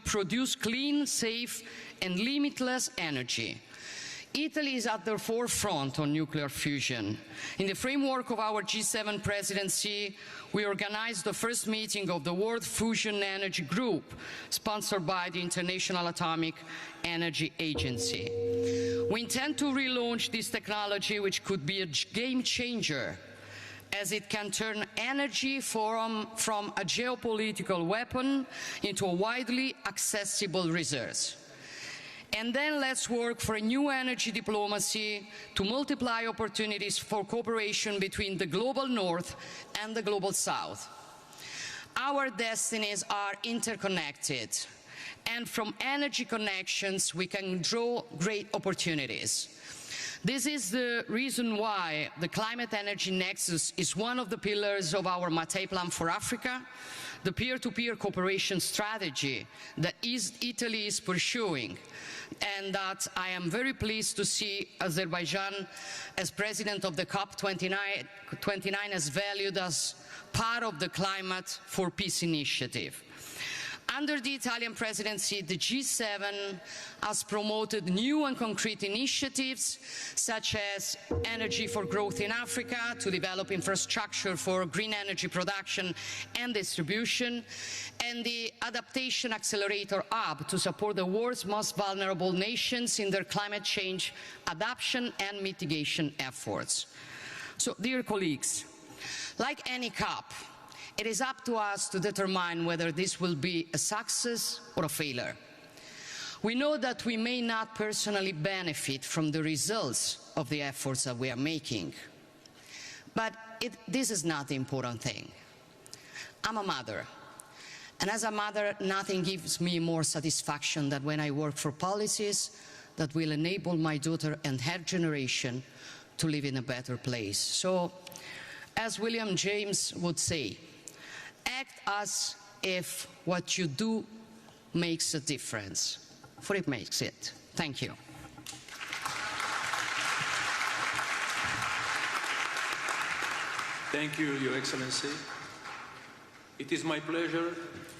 S13: produce clean, safe, and limitless energy. Italy is at the forefront on nuclear fusion. In the framework of our G7 presidency, we organized the first meeting of the World Fusion Energy Group, sponsored by the International Atomic Energy Agency. We intend to relaunch this technology, which could be a game changer, as it can turn energy from a geopolitical weapon into a widely accessible resource. And then let's work for a new energy diplomacy to multiply opportunities for cooperation between the global north and the global south. Our destinies are interconnected, and from energy connections we can draw great opportunities. This is the reason why the Climate Energy Nexus is one of the pillars of our Mattei Plan for Africa, the peer-to-peer cooperation strategy that Italy is pursuing, and that I am very pleased to see Azerbaijan, as president of the COP29, has valued as part of the Climate for Peace initiative. Under the Italian presidency, the G7 has promoted new and concrete initiatives, such as Energy for Growth in Africa, to develop infrastructure for green energy production and distribution, and the Adaptation Accelerator Hub to support the world's most vulnerable nations in their climate change adaptation and mitigation efforts. So, dear colleagues, like any COP, it is up to us to determine whether this will be a success or a failure. We know that we may not personally benefit from the results of the efforts that we are making, but this is not the important thing. I'm a mother, and as a mother, nothing gives me more satisfaction than when I work for policies that will enable my daughter and her generation to live in a better place. So, as William James would say, act as if what you do makes a difference, for it makes it. Thank you.
S12: Thank you, Your Excellency. It is my pleasure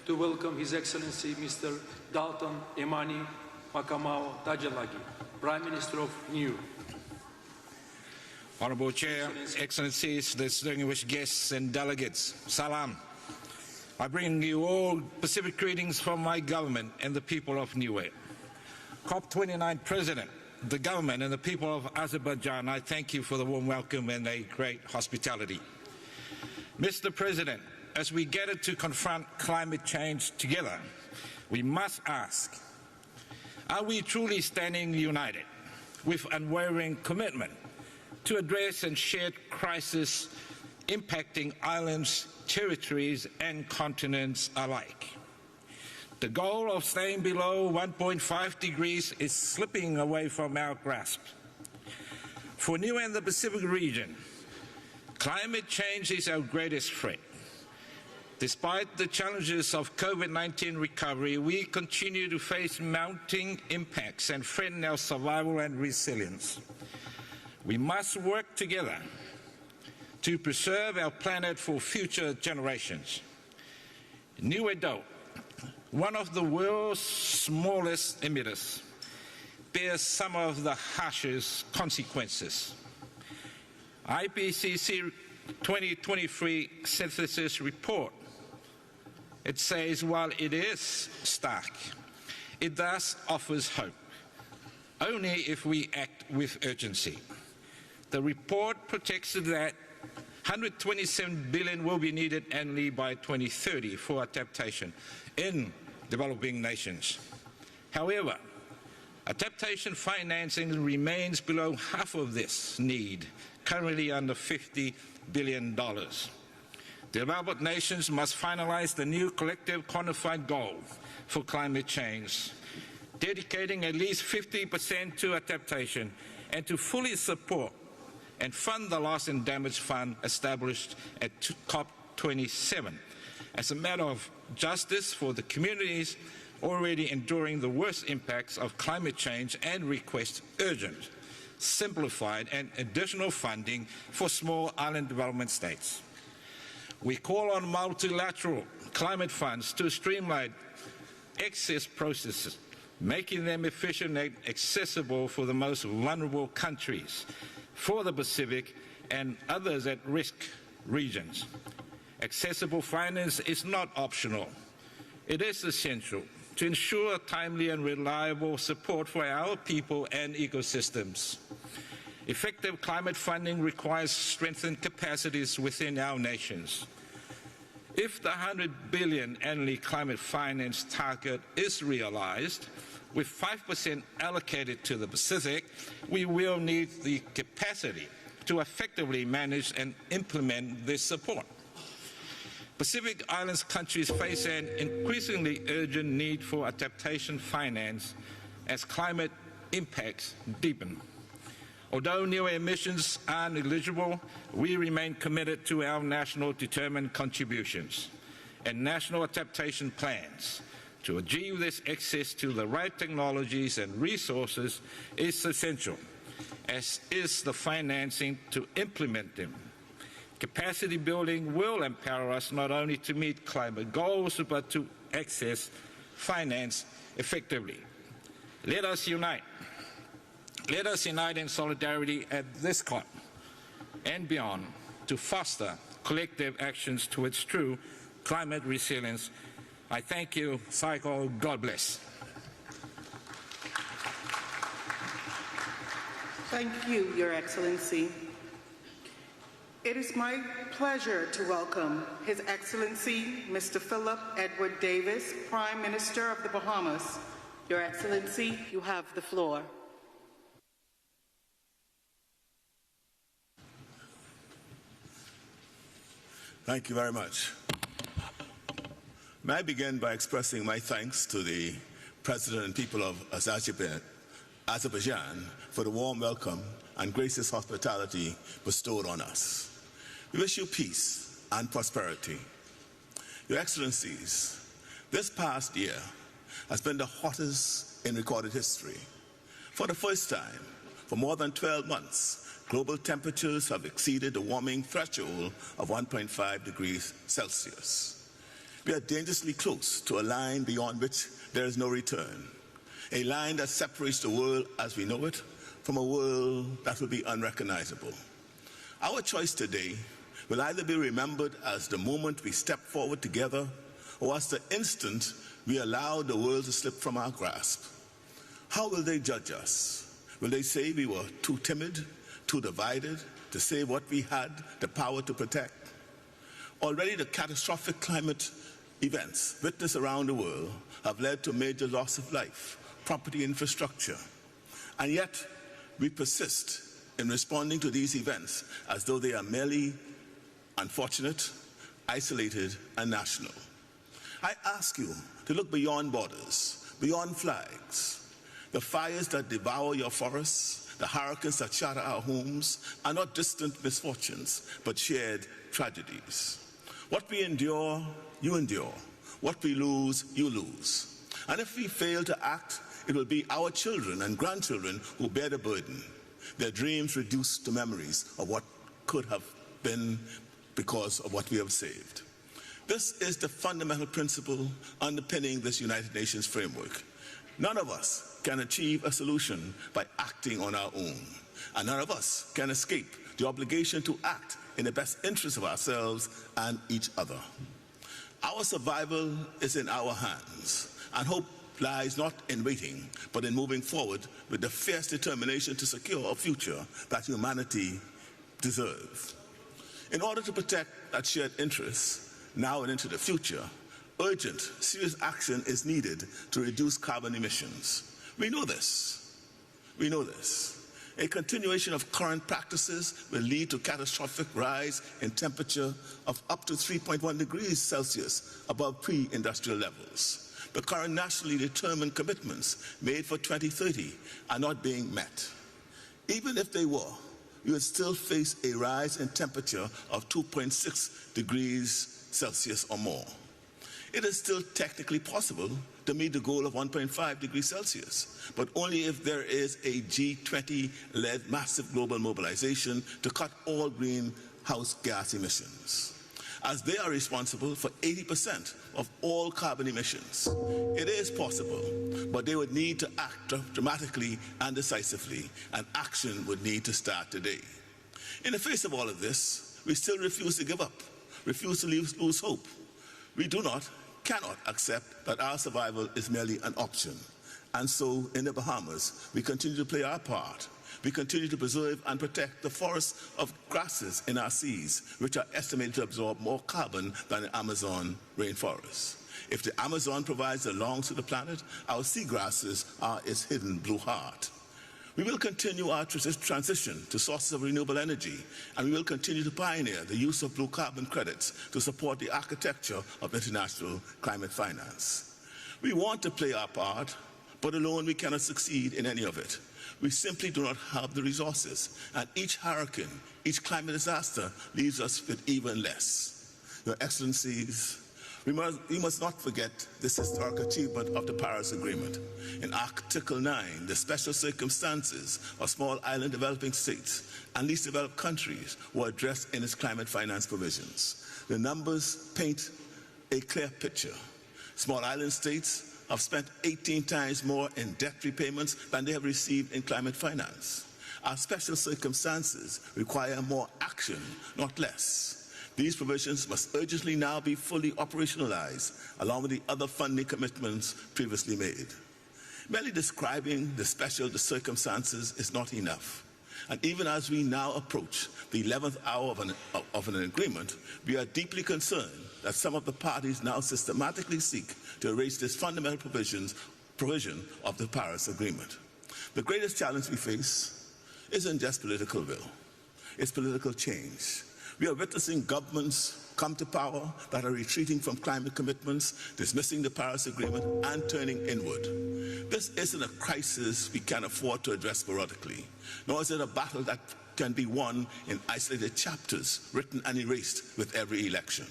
S12: to welcome His Excellency Mr. Dalton Emani Makamau Tajalagi, Prime Minister of NIU.
S14: Honourable Chair, Excellencies, distinguished guests and delegates, salam. I bring you all Pacific greetings from my government and the people of Niue. COP29 President, the government and the people of Azerbaijan, I thank you for the warm welcome and a great hospitality. Mr. President, as we gather to confront climate change together, we must ask, are we truly standing united with unwavering commitment to address and shared crisis impacting islands, territories and continents alike? The goal of staying below 1.5 degrees is slipping away from our grasp. For Niue and the Pacific region, climate change is our greatest threat. Despite the challenges of COVID-19 recovery, we continue to face mounting impacts and threaten our survival and resilience. We must work together to preserve our planet for future generations. Niue-do, one of the world's smallest emitters, bears some of the harshest consequences. IPCC 2023 synthesis report, it says while it is stark, it thus offers hope, only if we act with urgency. The report projects that 127 billion will be needed annually by 2030 for adaptation in developing nations. However, adaptation financing remains below half of this need, currently under $50 billion. Developed nations must finalize the new collective quantified goal for climate change, dedicating at least 50% to adaptation and to fully support and fund the Loss and Damage Fund established at COP27 as a matter of justice for the communities already enduring the worst impacts of climate change, and request urgent, simplified and additional funding for small island development states. We call on multilateral climate funds to streamline access processes making them efficient and accessible for the most vulnerable countries, for the Pacific and others at risk regions. Accessible finance is not optional. It is essential to ensure timely and reliable support for our people and ecosystems. Effective climate funding requires strengthened capacities within our nations. If the $100 billion annually climate finance target is realized, with 5% allocated to the Pacific, we will need the capacity to effectively manage and implement this support. Pacific Islands countries face an increasingly urgent need for adaptation finance as climate impacts deepen. Although new emissions are negligible, we remain committed to our national determined contributions and national adaptation plans. To achieve this, access to the right technologies and resources is essential, as is the financing to implement them. Capacity building will empower us not only to meet climate goals, but to access finance effectively. Let us unite. Let us unite in solidarity at this COP and beyond to foster collective actions towards true climate resilience. I thank you. Psycho, God bless.
S15: Thank you, Your Excellency. It is my pleasure to welcome His Excellency, Mr. Philip Edward Davis, Prime Minister of the Bahamas. Your Excellency, you have the floor.
S16: Thank you very much. May I begin by expressing my thanks to the President and people of Azerbaijan for the warm welcome and gracious hospitality bestowed on us. We wish you peace and prosperity. Your Excellencies, this past year has been the hottest in recorded history. For the first time, for more than 12 months, global temperatures have exceeded the warming threshold of 1.5 degrees Celsius. We are dangerously close to a line beyond which there is no return, a line that separates the world as we know it from a world that will be unrecognizable. Our choice today will either be remembered as the moment we step forward together or as the instant we allow the world to slip from our grasp. How will they judge us? Will they say we were too timid, too divided to say what we had the power to protect? Already the catastrophic climate events witnessed around the world have led to major loss of life, property, infrastructure. And yet we persist in responding to these events as though they are merely unfortunate, isolated, and national. I ask you to look beyond borders, beyond flags. The fires that devour your forests, the hurricanes that shatter our homes are not distant misfortunes, but shared tragedies. What we endure, you endure. What we lose, you lose. And if we fail to act, it will be our children and grandchildren who bear the burden, their dreams reduced to memories of what could have been because of what we have saved. This is the fundamental principle underpinning this United Nations framework. None of us can achieve a solution by acting on our own, and none of us can escape the obligation to act in the best interest of ourselves and each other. Our survival is in our hands, and hope lies not in waiting, but in moving forward with the fierce determination to secure a future that humanity deserves. In order to protect that shared interest, now and into the future, urgent, serious action is needed to reduce carbon emissions. We know this. We know this. A continuation of current practices will lead to catastrophic rise in temperature of up to 3.1 degrees Celsius above pre-industrial levels. The current nationally determined commitments made for 2030 are not being met. Even if they were, we would still face a rise in temperature of 2.6 degrees Celsius or more. It is still technically possible to meet the goal of 1.5 degrees Celsius, but only if there is a G20-led massive global mobilization to cut all greenhouse gas emissions. as they are responsible for 80% of all carbon emissions. It is possible, but they would need to act dramatically and decisively, and action would need to start today. In the face of all of this, we still refuse to give up, refuse to lose hope. We cannot accept that our survival is merely an option. And so, in the Bahamas, we continue to play our part. We continue to preserve and protect the forests of grasses in our seas, which are estimated to absorb more carbon than the Amazon rainforest. If the Amazon provides the lungs to the planet, our seagrasses are its hidden blue heart. We will continue our transition to sources of renewable energy, and we will continue to pioneer the use of blue carbon credits to support the architecture of international climate finance. We want to play our part, but alone we cannot succeed in any of it. We simply do not have the resources, and each hurricane, each climate disaster leaves us with even less. Your Excellencies, we must not forget this historic achievement of the Paris Agreement. In Article 9, the special circumstances of small island developing states and least developed countries were addressed in its climate finance provisions. The numbers paint a clear picture. Small island states have spent 18 times more in debt repayments than they have received in climate finance. Our special circumstances require more action, not less. These provisions must urgently now be fully operationalized, along with the other funding commitments previously made. Merely describing the circumstances is not enough. And even as we now approach the 11th hour of an agreement, we are deeply concerned that some of the parties now systematically seek to erase this fundamental provision of the Paris Agreement. The greatest challenge we face isn't just political will, it's political change. We are witnessing governments come to power that are retreating from climate commitments, dismissing the Paris Agreement, and turning inward. This isn't a crisis we can afford to address sporadically, nor is it a battle that can be won in isolated chapters, written and erased with every election.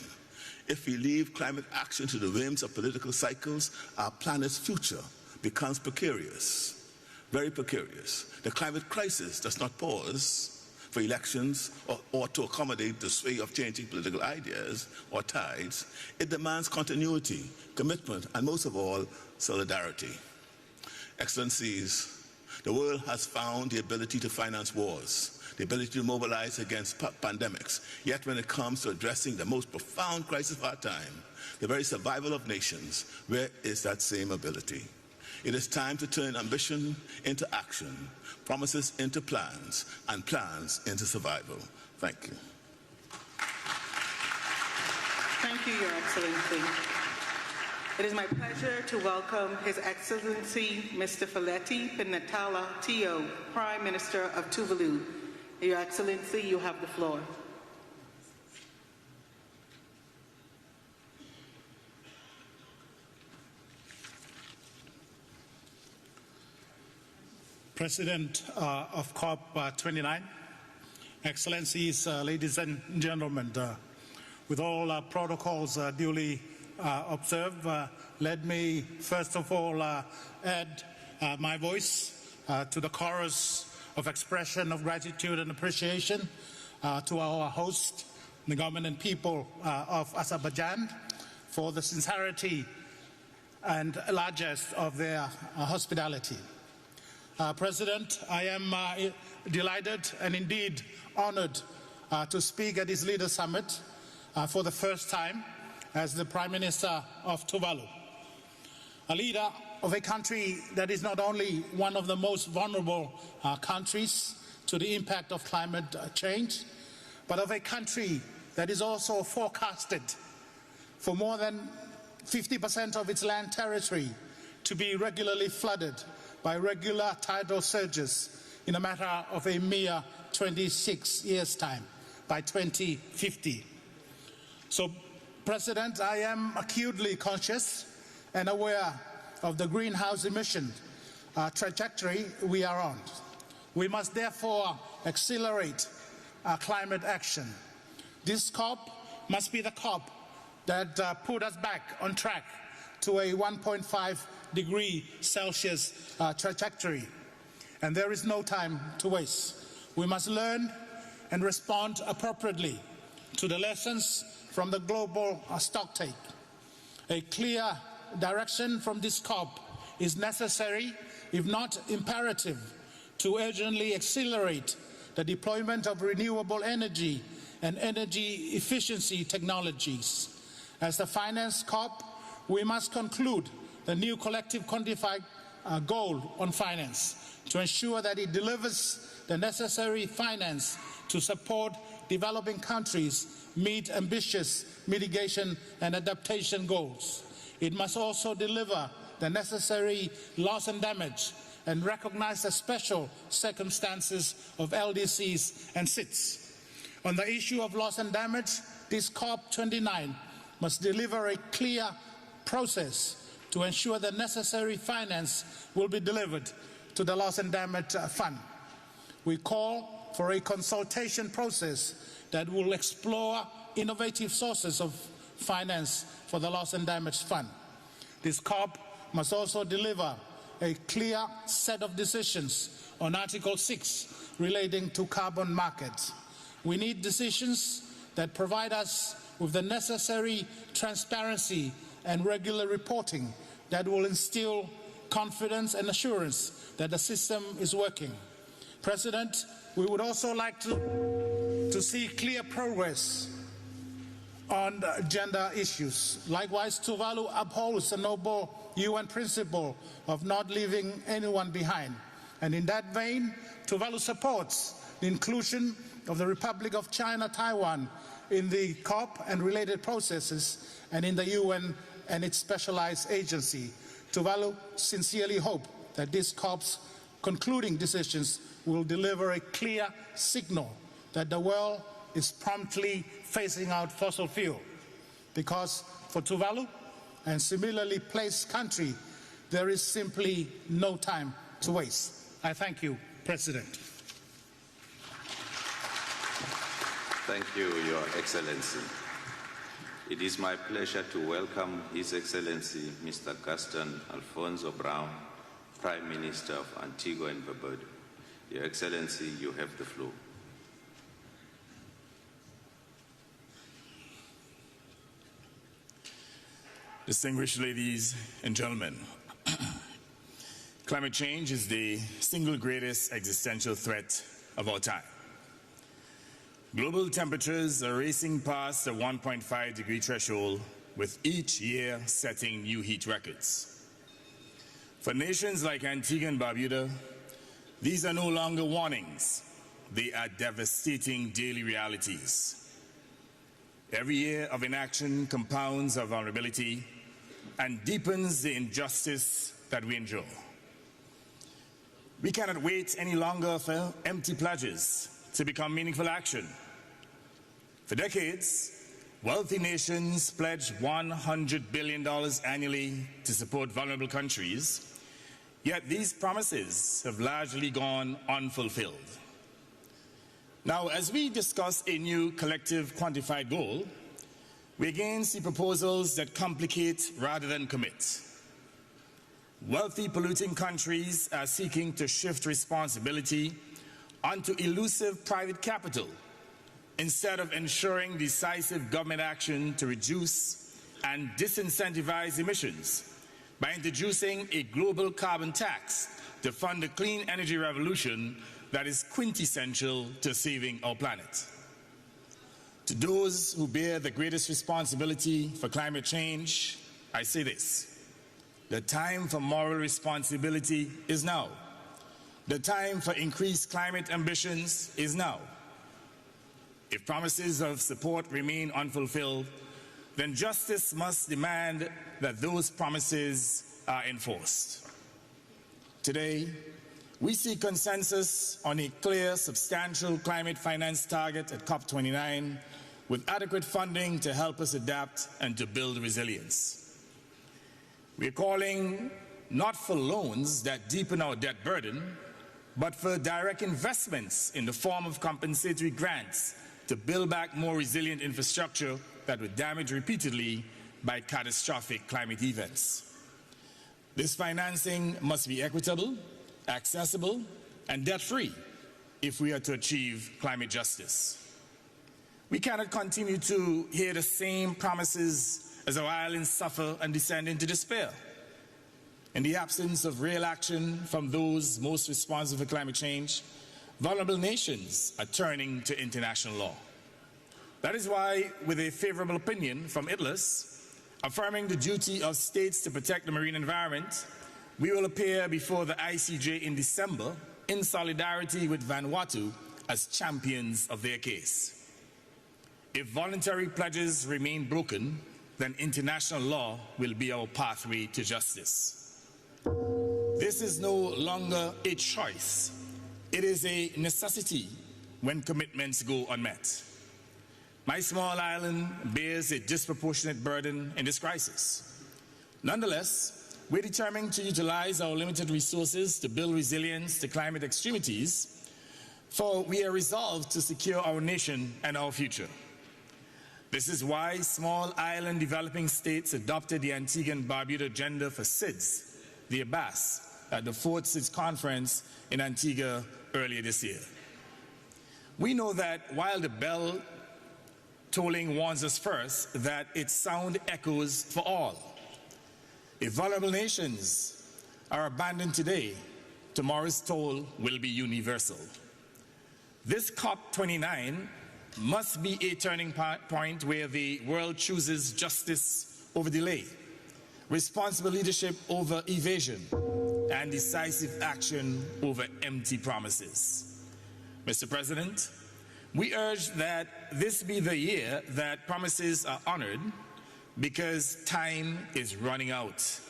S16: If we leave climate action to the whims of political cycles, our planet's future becomes precarious, very precarious. The climate crisis does not pause for elections or to accommodate the sway of changing political ideas or tides. It demands continuity, commitment, and most of all, solidarity. Excellencies, the world has found the ability to finance wars, the ability to mobilize against pandemics. Yet when it comes to addressing the most profound crisis of our time, the very survival of nations, where is that same ability? It is time to turn ambition into action, promises into plans, and plans into survival. Thank you.
S15: Thank you, Your Excellency. It is my pleasure to welcome His Excellency Mr. Feleti Pinatala Tio, Prime Minister of Tuvalu. Your Excellency, you have the floor.
S17: President of COP29, Excellencies, ladies and gentlemen, with all protocols duly observed, let me first of all add my voice to the chorus of expression of gratitude and appreciation to our host, the government and people of Azerbaijan, for the sincerity and largesse of their hospitality. President, I am delighted and indeed honored to speak at this Leaders Summit for the first time as the Prime Minister of Tuvalu, a leader of a country that is not only one of the most vulnerable countries to the impact of climate change, but of a country that is also forecasted for more than 50% of its land territory to be regularly flooded by regular tidal surges in a matter of a mere 26 years' time, by 2050. So, President, I am acutely conscious and aware of the greenhouse emission trajectory we are on. We must therefore accelerate our climate action. This COP must be the COP that put us back on track to a 1.5 degree Celsius trajectory. And there is no time to waste. We must learn and respond appropriately to the lessons from the global stocktake. A clear direction from this COP is necessary, if not imperative, to urgently accelerate the deployment of renewable energy and energy efficiency technologies. As the finance COP, we must conclude the new collective quantified goal on finance to ensure that it delivers the necessary finance to support developing countries meet ambitious mitigation and adaptation goals. It must also deliver the necessary loss and damage and recognize the special circumstances of LDCs and SITs. On the issue of loss and damage, this COP29 must deliver a clear process to ensure the necessary finance will be delivered to the loss and damage fund. We call for a consultation process that will explore innovative sources of finance for the loss and damage fund. This COP must also deliver a clear set of decisions on Article 6 relating to carbon markets. We need decisions that provide us with the necessary transparency and regular reporting that will instill confidence and assurance that the system is working. President, we would also like to see clear progress on gender issues. Likewise, Tuvalu upholds the noble UN principle of not leaving anyone behind. And in that vein, Tuvalu supports the inclusion of the Republic of China, Taiwan in the COP and related processes and in the UN and its specialized agency. Tuvalu sincerely hope that this COP's concluding decisions will deliver a clear signal that the world is promptly phasing out fossil fuel. Because for Tuvalu and similarly placed country, there is simply no time to waste. I thank you, President.
S18: Thank you, Your Excellency. It is my pleasure to welcome His Excellency Mr. Gaston Alfonso Brown, Prime Minister of Antigua and Barbuda. Your Excellency, you have the floor.
S19: Distinguished ladies and gentlemen, climate change is the single greatest existential threat of our time. Global temperatures are racing past the 1.5 degree threshold, with each year setting new heat records. For nations like Antigua and Barbuda, these are no longer warnings, they are devastating daily realities. Every year of inaction compounds our vulnerability and deepens the injustice that we endure. We cannot wait any longer for empty pledges to become meaningful action. For decades, wealthy nations pledged $100 billion annually to support vulnerable countries, yet these promises have largely gone unfulfilled. Now, as we discuss a new collective quantified goal, we again see proposals that complicate rather than commit. Wealthy polluting countries are seeking to shift responsibility onto elusive private capital instead of ensuring decisive government action to reduce and disincentivize emissions by introducing a global carbon tax to fund the clean energy revolution that is quintessential to saving our planet. To those who bear the greatest responsibility for climate change, I say this: the time for moral responsibility is now. The time for increased climate ambitions is now. If promises of support remain unfulfilled, then justice must demand that those promises are enforced. Today, we see consensus on a clear, substantial climate finance target at COP29 with adequate funding to help us adapt and to build resilience. We're calling not for loans that deepen our debt burden, but for direct investments in the form of compensatory grants to build back more resilient infrastructure that were damaged repeatedly by catastrophic climate events. This financing must be equitable, accessible, and debt-free if we are to achieve climate justice. We cannot continue to hear the same promises as our islands suffer and descend into despair. In the absence of real action from those most responsible for climate change, vulnerable nations are turning to international law. That is why, with a favorable opinion from ITLAS, affirming the duty of states to protect the marine environment, we will appear before the ICJ in December in solidarity with Vanuatu as champions of their case. If voluntary pledges remain broken, then international law will be our pathway to justice. This is no longer a choice. It is a necessity when commitments go unmet. My small island bears a disproportionate burden in this crisis. Nonetheless, we're determined to utilize our limited resources to build resilience to climate extremities, for we are resolved to secure our nation and our future. This is why small island developing states adopted the Antigua and Barbuda agenda for SIDS, the ABAS, at the fourth SIDS conference in Antigua earlier this year. We know that while the bell tolling warns us first, that its sound echoes for all. If vulnerable nations are abandoned today, tomorrow's toll will be universal. This COP29 must be a turning point where the world chooses justice over delay, responsible leadership over evasion, and decisive action over empty promises. Mr. President, we urge that this be the year that promises are honored, because time is running out.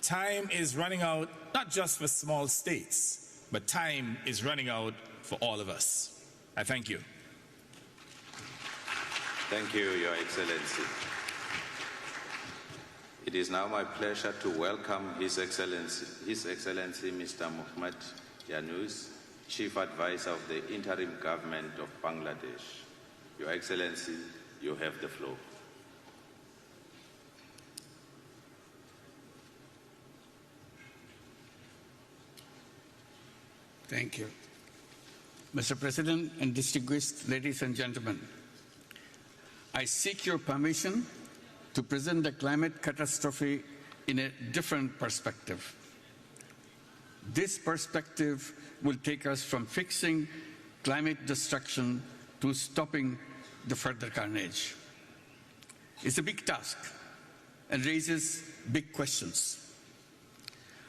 S19: Time is running out not just for small states, but time is running out for all of us. I thank you.
S18: Thank you, Your Excellency. It is now my pleasure to welcome His Excellency Mr. Mohammad Yunus, Chief Advisor of the Interim Government of Bangladesh. Your Excellency, you have the floor.
S20: Thank you. Mr. President and distinguished ladies and gentlemen, I seek your permission to present the climate catastrophe in a different perspective. This perspective will take us from fixing climate destruction to stopping the further carnage. It's a big task and raises big questions.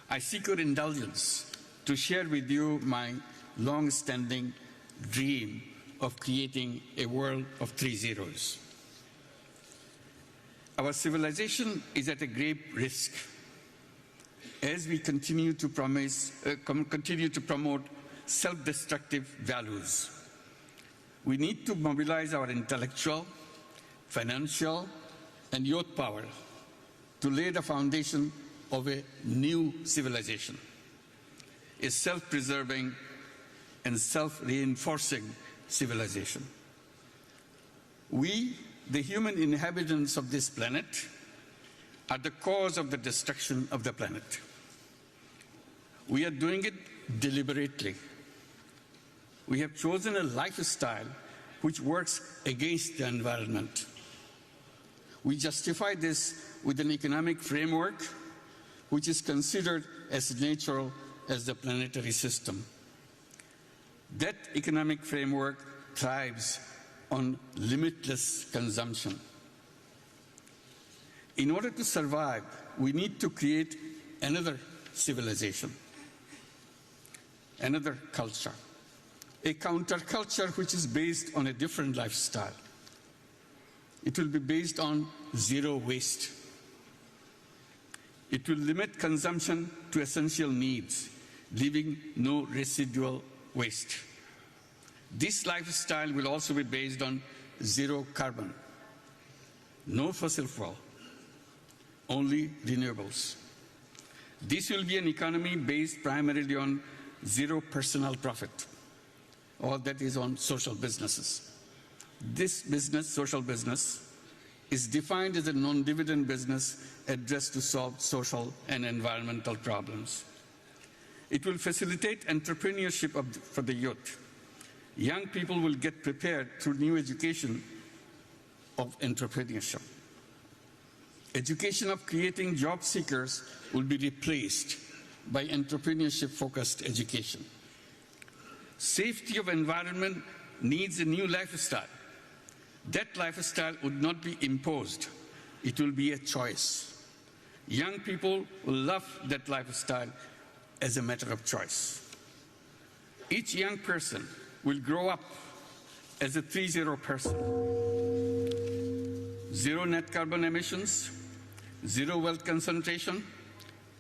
S20: I seek your indulgence to share with you my long-standing dream of creating a world of 3 zeros. Our civilization is at a grave risk as we continue to promote self-destructive values. We need to mobilize our intellectual, financial, and youth power to lay the foundation of a new civilization, a self-preserving and self-reinforcing civilization. We, the human inhabitants of this planet, are the cause of the destruction of the planet. We are doing it deliberately. We have chosen a lifestyle which works against the environment. We justify this with an economic framework which is considered as natural as the planetary system. That economic framework thrives on limitless consumption. In order to survive, we need to create another civilization, another culture, a counterculture which is based on a different lifestyle. It will be based on zero waste. It will limit consumption to essential needs, leaving no residual waste. This lifestyle will also be based on zero carbon, no fossil fuel, only renewables. This will be an economy based primarily on zero personal profit, or that is on social businesses. This business, social business, is defined as a non-dividend business addressed to solve social and environmental problems. It will facilitate entrepreneurship for the youth. Young people will get prepared through new education of entrepreneurship. Education of creating job seekers will be replaced by entrepreneurship-focused education. Safety of environment needs a new lifestyle. That lifestyle would not be imposed. It will be a choice. Young people will love that lifestyle as a matter of choice. Each young person will grow up as a 3-0 person. 0 net carbon emissions, 0 wealth concentration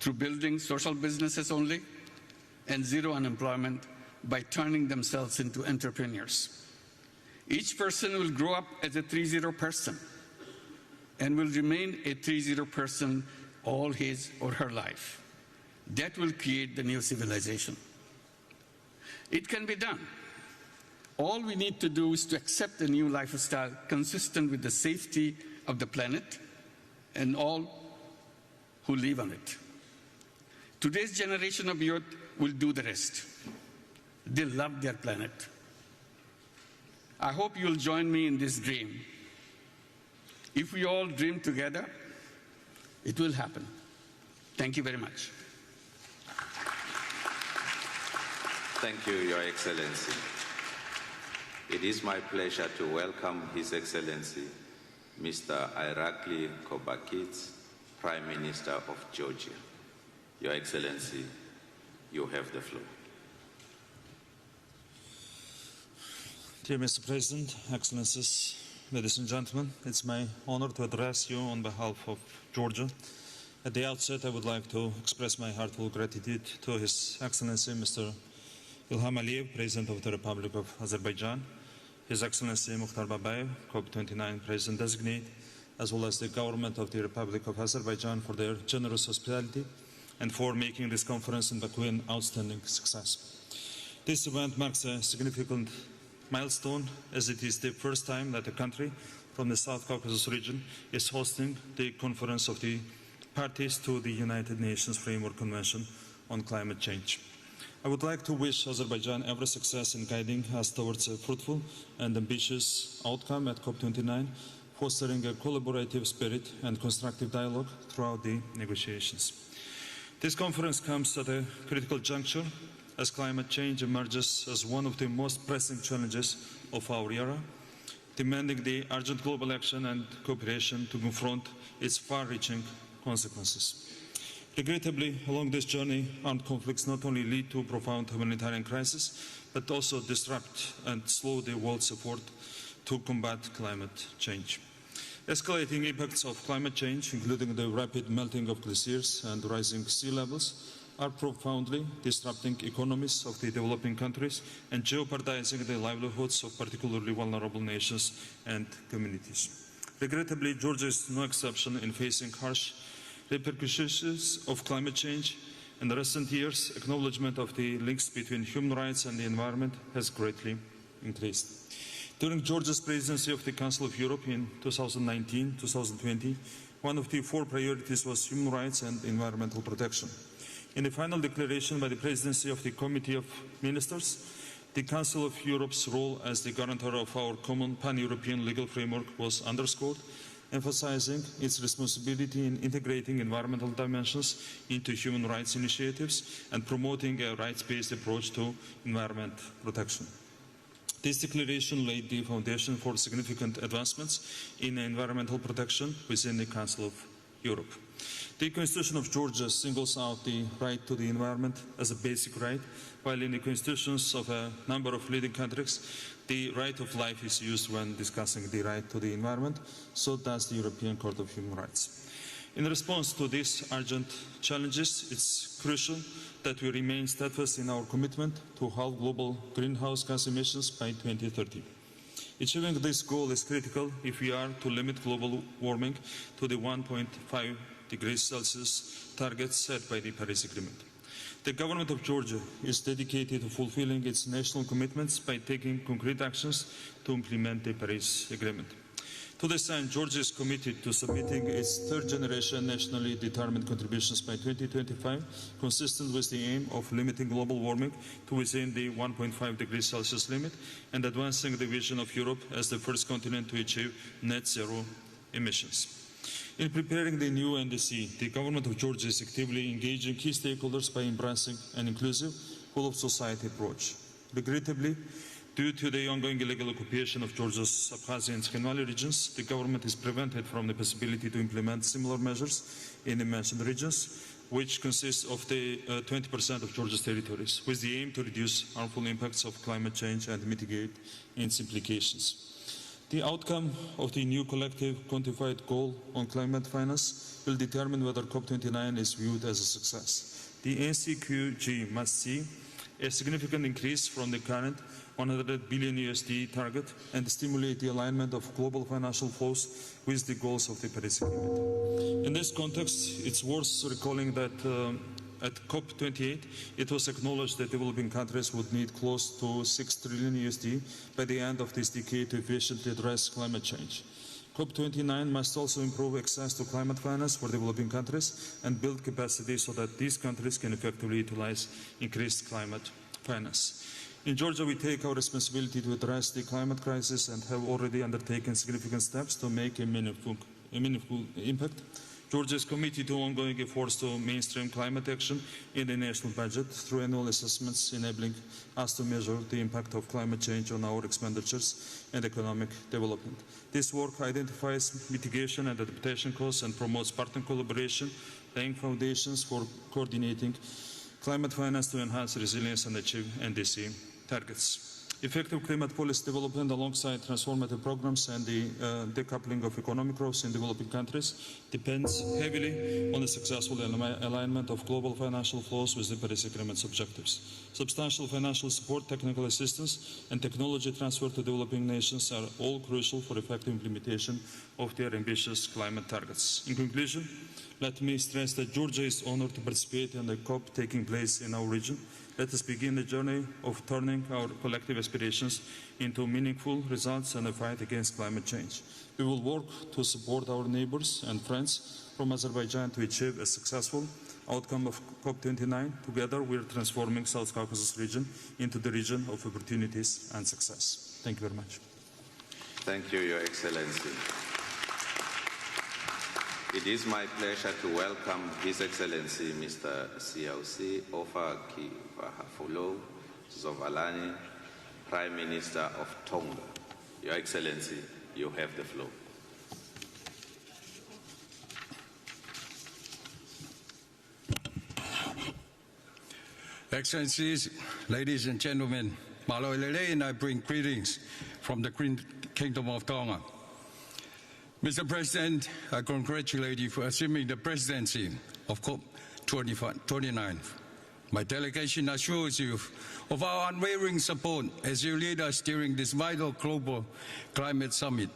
S20: through building social businesses only, and 0 unemployment by turning themselves into entrepreneurs. Each person will grow up as a 3-0 person and will remain a 3-0 person all his or her life. That will create the new civilization. It can be done. All we need to do is to accept a new lifestyle consistent with the safety of the planet and all who live on it. Today's generation of youth will do the rest. They love their planet. I hope you'll join me in this dream. If we all dream together, it will happen. Thank you very much.
S18: Thank you, Your Excellency. It is my pleasure to welcome His Excellency, Mr. Irakli Kobakidze, Prime Minister of Georgia. Your Excellency, you have the floor.
S11: Dear Mr. President, Excellencies, ladies and gentlemen, it's my honor to address you on behalf of Georgia. At the outset, I would like to express my heartfelt gratitude to His Excellency, Mr. Ilham Aliyev, President of the Republic of Azerbaijan, His Excellency Mukhtar Babayev, COP29 President-designate, as well as the government of the Republic of Azerbaijan for their generous hospitality and for making this conference in Baku an outstanding success. This event marks a significant milestone, as it is the first time that a country from the South Caucasus region is hosting the conference of the parties to the United Nations Framework Convention on Climate Change. I would like to wish Azerbaijan every success in guiding us towards a fruitful and ambitious outcome at COP29, fostering a collaborative spirit and constructive dialogue throughout the negotiations. This conference comes at a critical juncture as climate change emerges as one of the most pressing challenges of our era, demanding the urgent global action and cooperation to confront its far-reaching consequences. Regrettably, along this journey, armed conflicts not only lead to profound humanitarian crisis, but also disrupt and slow the world's effort to combat climate change. Escalating impacts of climate change, including the rapid melting of glaciers and rising sea levels, are profoundly disrupting economies of the developing countries and jeopardizing the livelihoods of particularly vulnerable nations and communities. Regrettably, Georgia is no exception in facing harsh repercussions of climate change. In the recent years, acknowledgement of the links between human rights and the environment has greatly increased. During Georgia's presidency of the Council of Europe in 2019-2020, one of the 4 priorities was human rights and environmental protection. In the final declaration by the presidency of the Committee of Ministers, the Council of Europe's role as the guarantor of our common pan-European legal framework was underscored, emphasizing its responsibility in integrating environmental dimensions into human rights initiatives and promoting a rights-based approach to environment protection. This declaration laid the foundation for significant advancements in environmental protection within the Council of Europe. The Constitution of Georgia singles out the right to the environment as a basic right, while in the constitutions of a number of leading countries, the right of life is used when discussing the right to the environment. So does the European Court of Human Rights. In response to these urgent challenges, it's crucial that we remain steadfast in our commitment to halve global greenhouse gas emissions by 2030. Achieving this goal is critical if we are to limit global warming to the 1.5 degrees Celsius target set by the Paris Agreement. The government of Georgia is dedicated to fulfilling its national commitments by taking concrete actions to implement the Paris Agreement. To this end, Georgia is committed to submitting its third-generation nationally determined contributions by 2025, consistent with the aim of limiting global warming to within the 1.5 degrees Celsius limit and advancing the vision of Europe as the first continent to achieve net zero emissions. In preparing the new NDC, the government of Georgia is actively engaging key stakeholders by embracing an inclusive, whole-of-society approach. Regrettably, due to the ongoing illegal occupation of Georgia's Abkhazia and Sakhalin Valley regions, the government is prevented from the possibility to implement similar measures in the mentioned regions, which consist of the 20% of Georgia's territories, with the aim to reduce harmful impacts of climate change and mitigate its implications. The outcome of the new collective quantified goal on climate finance will determine whether COP29 is viewed as a success. The NCQG must see a significant increase from the current $100 billion USD target and stimulate the alignment of global financial flows with the goals of the Paris Agreement. In this context, it's worth recalling that at COP28, it was acknowledged that developing countries would need close to 6 trillion USD by the end of this decade to efficiently address climate change. COP29 must also improve access to climate finance for developing countries and build capacity so that these countries can effectively utilize increased climate finance. In Georgia, we take our responsibility to address the climate crisis and have already undertaken significant steps to make a meaningful impact. Georgia is committed to ongoing efforts to mainstream climate action in the national budget through annual assessments, enabling us to measure the impact of climate change on our expenditures and economic development. This work identifies mitigation and adaptation costs and promotes partner collaboration, laying foundations for coordinating climate finance to enhance resilience and achieve NDC targets. Effective climate policy development alongside transformative programs and the decoupling of economic growth in developing countries depends heavily on the successful alignment of global financial flows with the Paris Agreement's objectives. Substantial financial support, technical assistance, and technology transfer to developing nations are all crucial for effective implementation of their ambitious climate targets. In conclusion, let me stress that Georgia is honored to participate in the COP taking place in our region. Let us begin the journey of turning our collective aspirations into meaningful results and a fight against climate change. We will work to support our neighbors and friends from Azerbaijan to achieve a successful outcome of COP29. Together, we are transforming South Caucasus region into the region of opportunities and success. Thank you very much.
S18: Thank you, Your Excellency. It is my pleasure to welcome His Excellency Mr. Siausi Ofa Kivahafulo Zovalani, Prime Minister of Tonga. Your Excellency, you have the floor.
S21: Excellencies, ladies and gentlemen, Maloilele, and I bring greetings from the Kingdom of Tonga. Mr. President, I congratulate you for assuming the presidency of COP29. My delegation assures you of our unwavering support as you lead us during this vital global climate summit.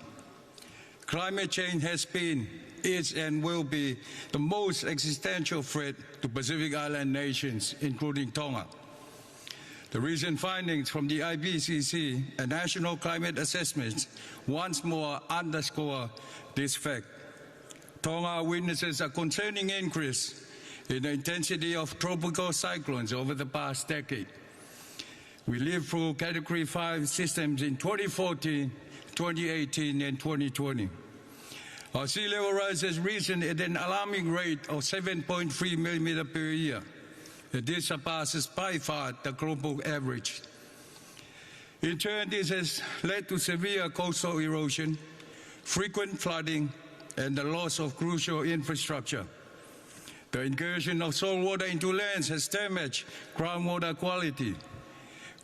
S21: Climate change has been, is, and will be the most existential threat to Pacific Island nations, including Tonga. The recent findings from the IPCC and national climate assessments once more underscore this fact. Tonga witnesses a concerning increase in the intensity of tropical cyclones over the past decade. We lived through Category 5 systems in 2014, 2018, and 2020. Our sea level rise has risen at an alarming rate of 7.3 millimeters per year. This surpasses by far the global average. In turn, this has led to severe coastal erosion, frequent flooding, and the loss of crucial infrastructure. The incursion of salt water into lands has damaged groundwater quality.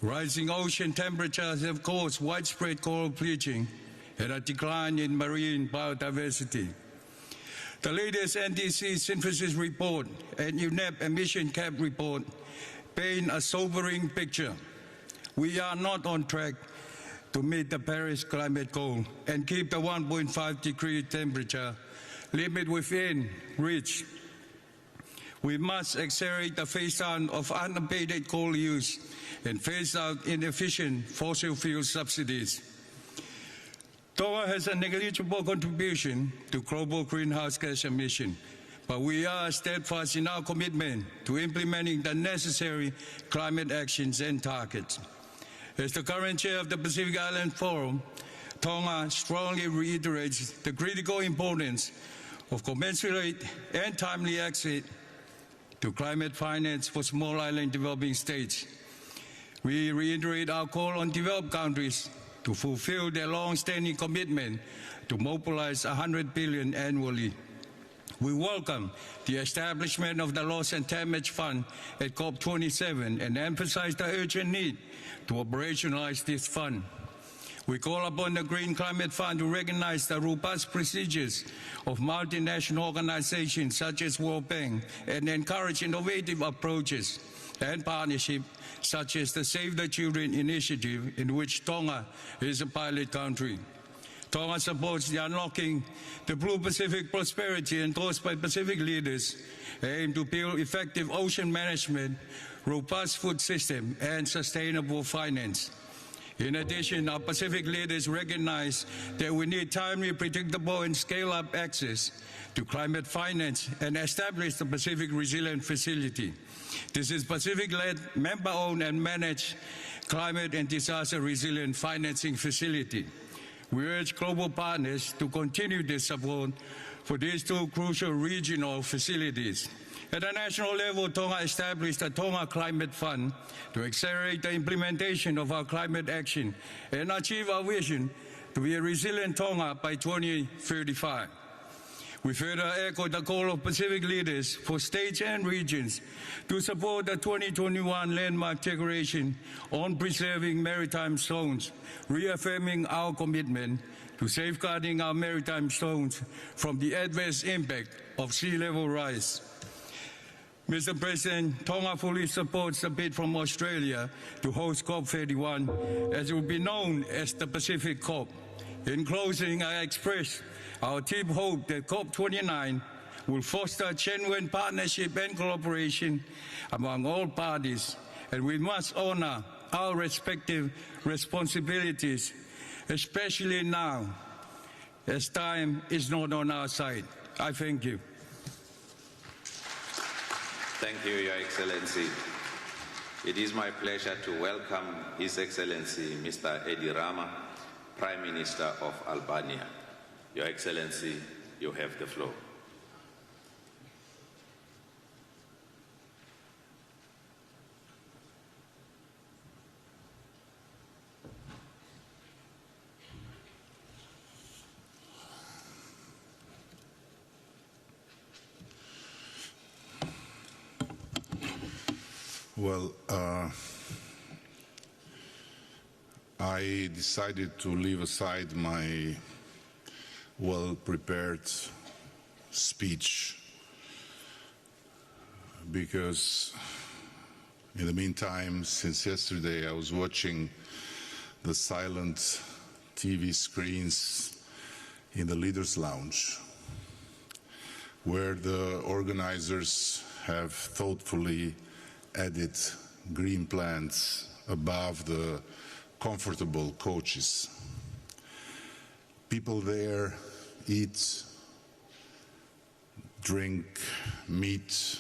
S21: Rising ocean temperatures have caused widespread coral bleaching and a decline in marine biodiversity. The latest NDC synthesis report and UNEP emission cap report paint a sobering picture. We are not on track to meet the Paris climate goal and keep the 1.5 degree temperature limit within reach. We must accelerate the phase-down of unabated coal use and phase out inefficient fossil fuel subsidies. Tonga has a negligible contribution to global greenhouse gas emission, but we are steadfast in our commitment to implementing the necessary climate actions and targets. As the current chair of the Pacific Island Forum, Tonga strongly reiterates the critical importance of commensurate and timely access to climate finance for small island developing states. We reiterate our call on developed countries to fulfill their long-standing commitment to mobilize $100 billion annually. We welcome the establishment of the Loss and Damage Fund at COP27 and emphasize the urgent need to operationalize this fund. We call upon the Green Climate Fund to recognize the robust procedures of multinational organizations such as World Bank and encourage innovative approaches and partnerships such as the Save the Children initiative, in which Tonga is a pilot country. Tonga supports the Unlocking the Blue Pacific Prosperity endorsed by Pacific leaders, aimed to build effective ocean management, robust food system, and sustainable finance. In addition, our Pacific leaders recognize that we need timely, predictable, and scale-up access to climate finance and establish the Pacific Resilient Facility. This is Pacific-led, member-owned and managed climate and disaster resilient financing facility. We urge global partners to continue this support for these two crucial regional facilities. At a national level, Tonga established the Tonga Climate Fund to accelerate the implementation of our climate action and achieve our vision to be a resilient Tonga by 2035. We further echo the call of Pacific leaders for states and regions to support the 2021 landmark declaration on preserving maritime zones, reaffirming our commitment to safeguarding our maritime zones from the adverse impact of sea level rise. Mr. President, Tonga fully supports the bid from Australia to host COP31, as it will be known as the Pacific COP. In closing, I express our deep hope that COP29 will foster genuine partnership and cooperation among all parties, and we must honor our respective responsibilities, especially now, as time is not on our side. I thank you.
S18: Thank you, Your Excellency. It is my pleasure to welcome His Excellency Mr. Edi Rama, Prime Minister of Albania. Your Excellency, you have the floor.
S2: Well, I decided to leave aside my well-prepared speech because in the meantime, since yesterday, I was watching the silent TV screens in the Leaders' Lounge, where the organizers have thoughtfully added green plants above the comfortable couches. People there eat, drink meat,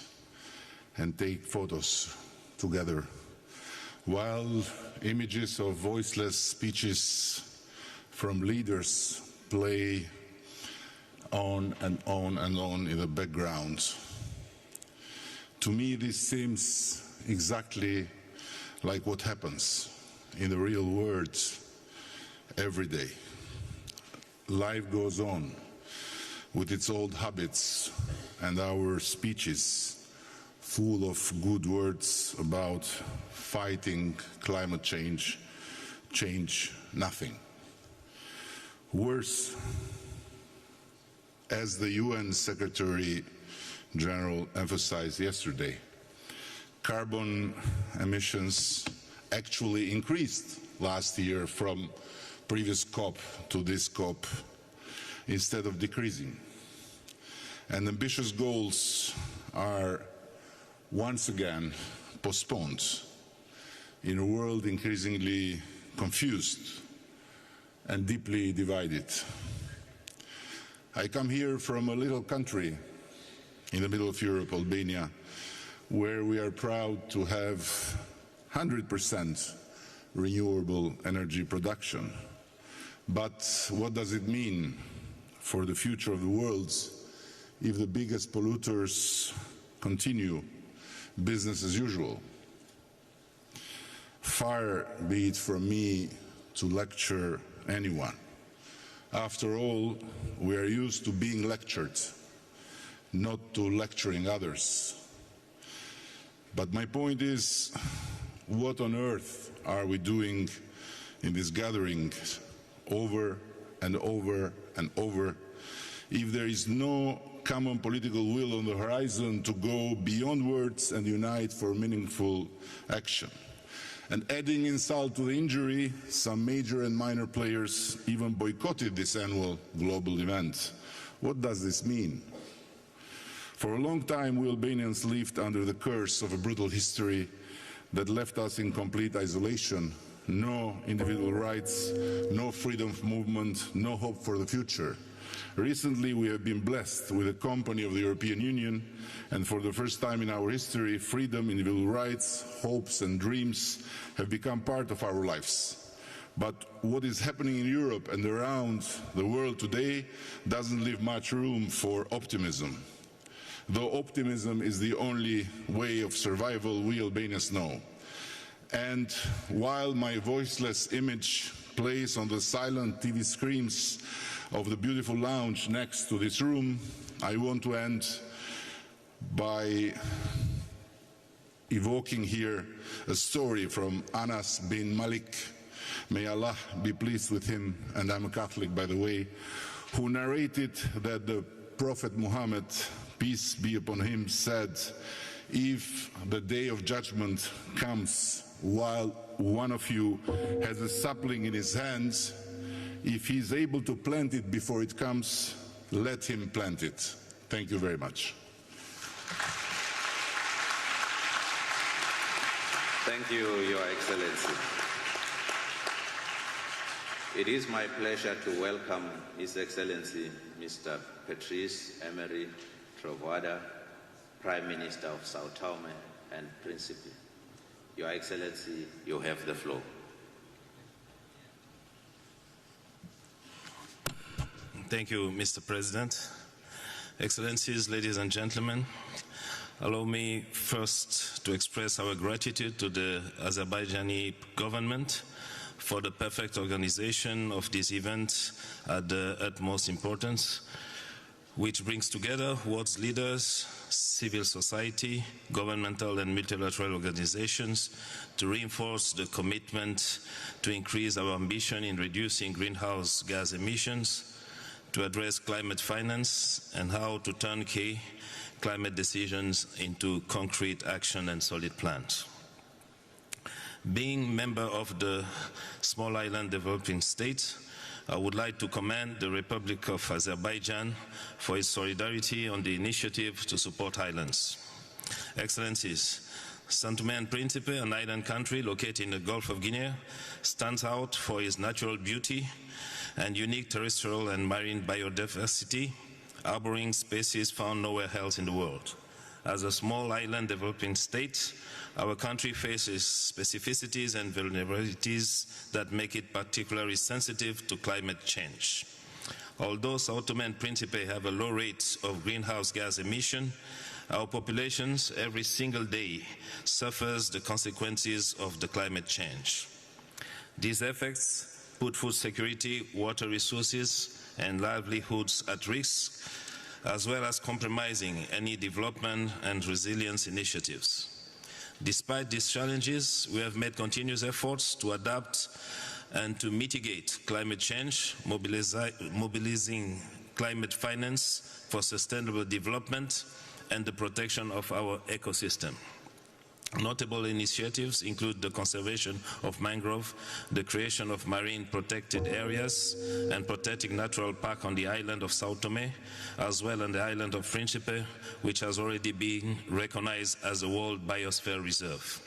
S2: and take photos together, while images of voiceless speeches from leaders play on and on and on in the background. To me, this seems exactly like what happens in the real world every day. Life goes on with its old habits, and our speeches full of good words about fighting climate change change nothing. Worse, as the UN Secretary General emphasized yesterday, carbon emissions actually increased last year from previous COP to this COP instead of decreasing. And ambitious goals are once again postponed in a world increasingly confused and deeply divided. I come here from a little country in the middle of Europe, Albania, where we are proud to have 100% renewable energy production. But what does it mean for the future of the world if the biggest polluters continue business as usual? Far be it from me to lecture anyone. After all, we are used to being lectured, not to lecturing others. But my point is, what on earth are we doing in this gathering over and over and over if there is no common political will on the horizon to go beyond words and unite for meaningful action? And adding insult to the injury, some major and minor players even boycotted this annual global event. What does this mean? For a long time, we Albanians lived under the curse of a brutal history that left us in complete isolation. No individual rights, no freedom of movement, no hope for the future. Recently, we have been blessed with the company of the European Union, and for the first time in our history, freedom, individual rights, hopes and dreams have become part of our lives. But what is happening in Europe and around the world today doesn't leave much room for optimism. Though optimism is the only way of survival we Albanians know. And while my voiceless image plays on the silent TV screens of the beautiful lounge next to this room, I want to end by evoking here a story from Anas bin Malik, may Allah be pleased with him, and I'm a Catholic by the way, who narrated that the Prophet Muhammad, peace be upon him, said, if the day of judgment comes while one of you has a sapling in his hands, if he is able to plant it before it comes, let him plant it. Thank you very much.
S18: Thank you, Your Excellency. It is my pleasure to welcome His Excellency Mr. Patrice Emery Trovoada, Prime Minister of Sao Tome and Principe. Your Excellency, you have the floor.
S3: Thank you, Mr. President. Excellencies, ladies and gentlemen, allow me first to express our gratitude to the Azerbaijani government for the perfect organization of this event at the utmost importance, which brings together world's leaders, civil society, governmental and multilateral organizations to reinforce the commitment to increase our ambition in reducing greenhouse gas emissions, to address climate finance, and how to turn key climate decisions into concrete action and solid plans. Being member of the small island developing state, I would like to commend the Republic of Azerbaijan for its solidarity on the initiative to support islands. Excellencies, Sao Tome and Principe, an island country located in the Gulf of Guinea, stands out for its natural beauty and unique terrestrial and marine biodiversity, harboring species found nowhere else in the world. As a small island developing state, our country faces specificities and vulnerabilities that make it particularly sensitive to climate change. Although Sao Tome and Principe have a low rate of greenhouse gas emission, our populations every single day suffers the consequences of the climate change. These effects put food security, water resources, and livelihoods at risk, as well as compromising any development and resilience initiatives. Despite these challenges, we have made continuous efforts to adapt and to mitigate climate change, mobilizing climate finance for sustainable development and the protection of our ecosystem. Notable initiatives include the conservation of mangrove, the creation of marine protected areas, and protecting natural park on the island of Sao Tome, as well on the island of Principe, which has already been recognized as a World Biosphere Reserve.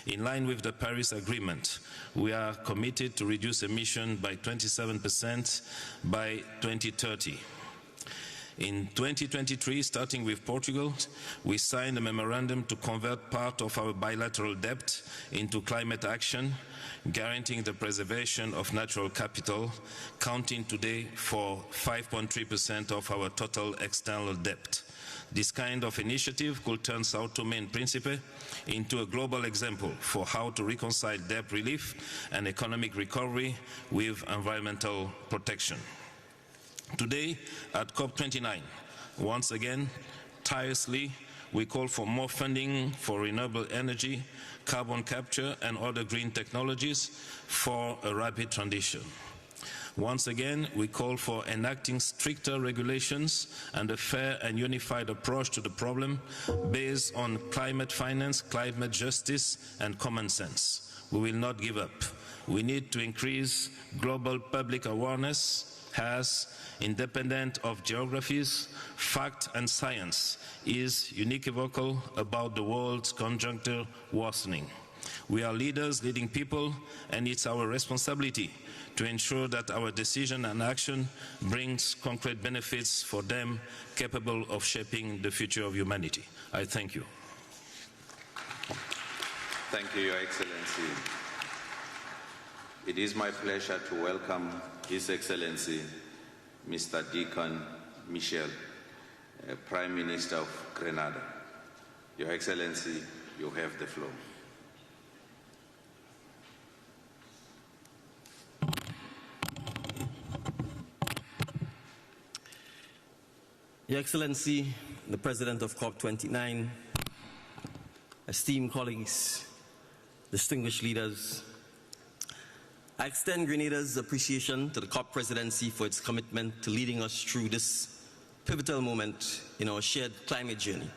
S3: In line with the Paris Agreement, we are committed to reduce emissions by 27% by 2030. In 2023, starting with Portugal, we signed a memorandum to convert part of our bilateral debt into climate action, guaranteeing the preservation of natural capital, counting today for 5.3% of our total external debt. This kind of initiative could turn Sao Tome and Principe into a global example for how to reconcile debt relief and economic recovery with environmental protection. Today, at COP29, once again, tirelessly, we call for more funding for renewable energy, carbon capture, and other green technologies for a rapid transition. Once again, we call for enacting stricter regulations and a fair and unified approach to the problem based on climate finance, climate justice, and common sense. We will not give up. We need to increase global public awareness as, independent of geographies, fact and science is unequivocal about the world's conjuncture worsening. We are leaders leading people, and it's our responsibility to ensure that our decision and action brings concrete benefits for them capable of shaping the future of humanity. I thank you.
S18: Thank you, Your Excellency. It is my pleasure to welcome His Excellency Mr. Deacon Michel, Prime Minister of Grenada. Your Excellency, you have the floor.
S5: Your Excellency, the President of COP29, esteemed colleagues, distinguished leaders, I extend Grenada's appreciation to the COP presidency for its commitment to leading us through this pivotal moment in our shared climate journey.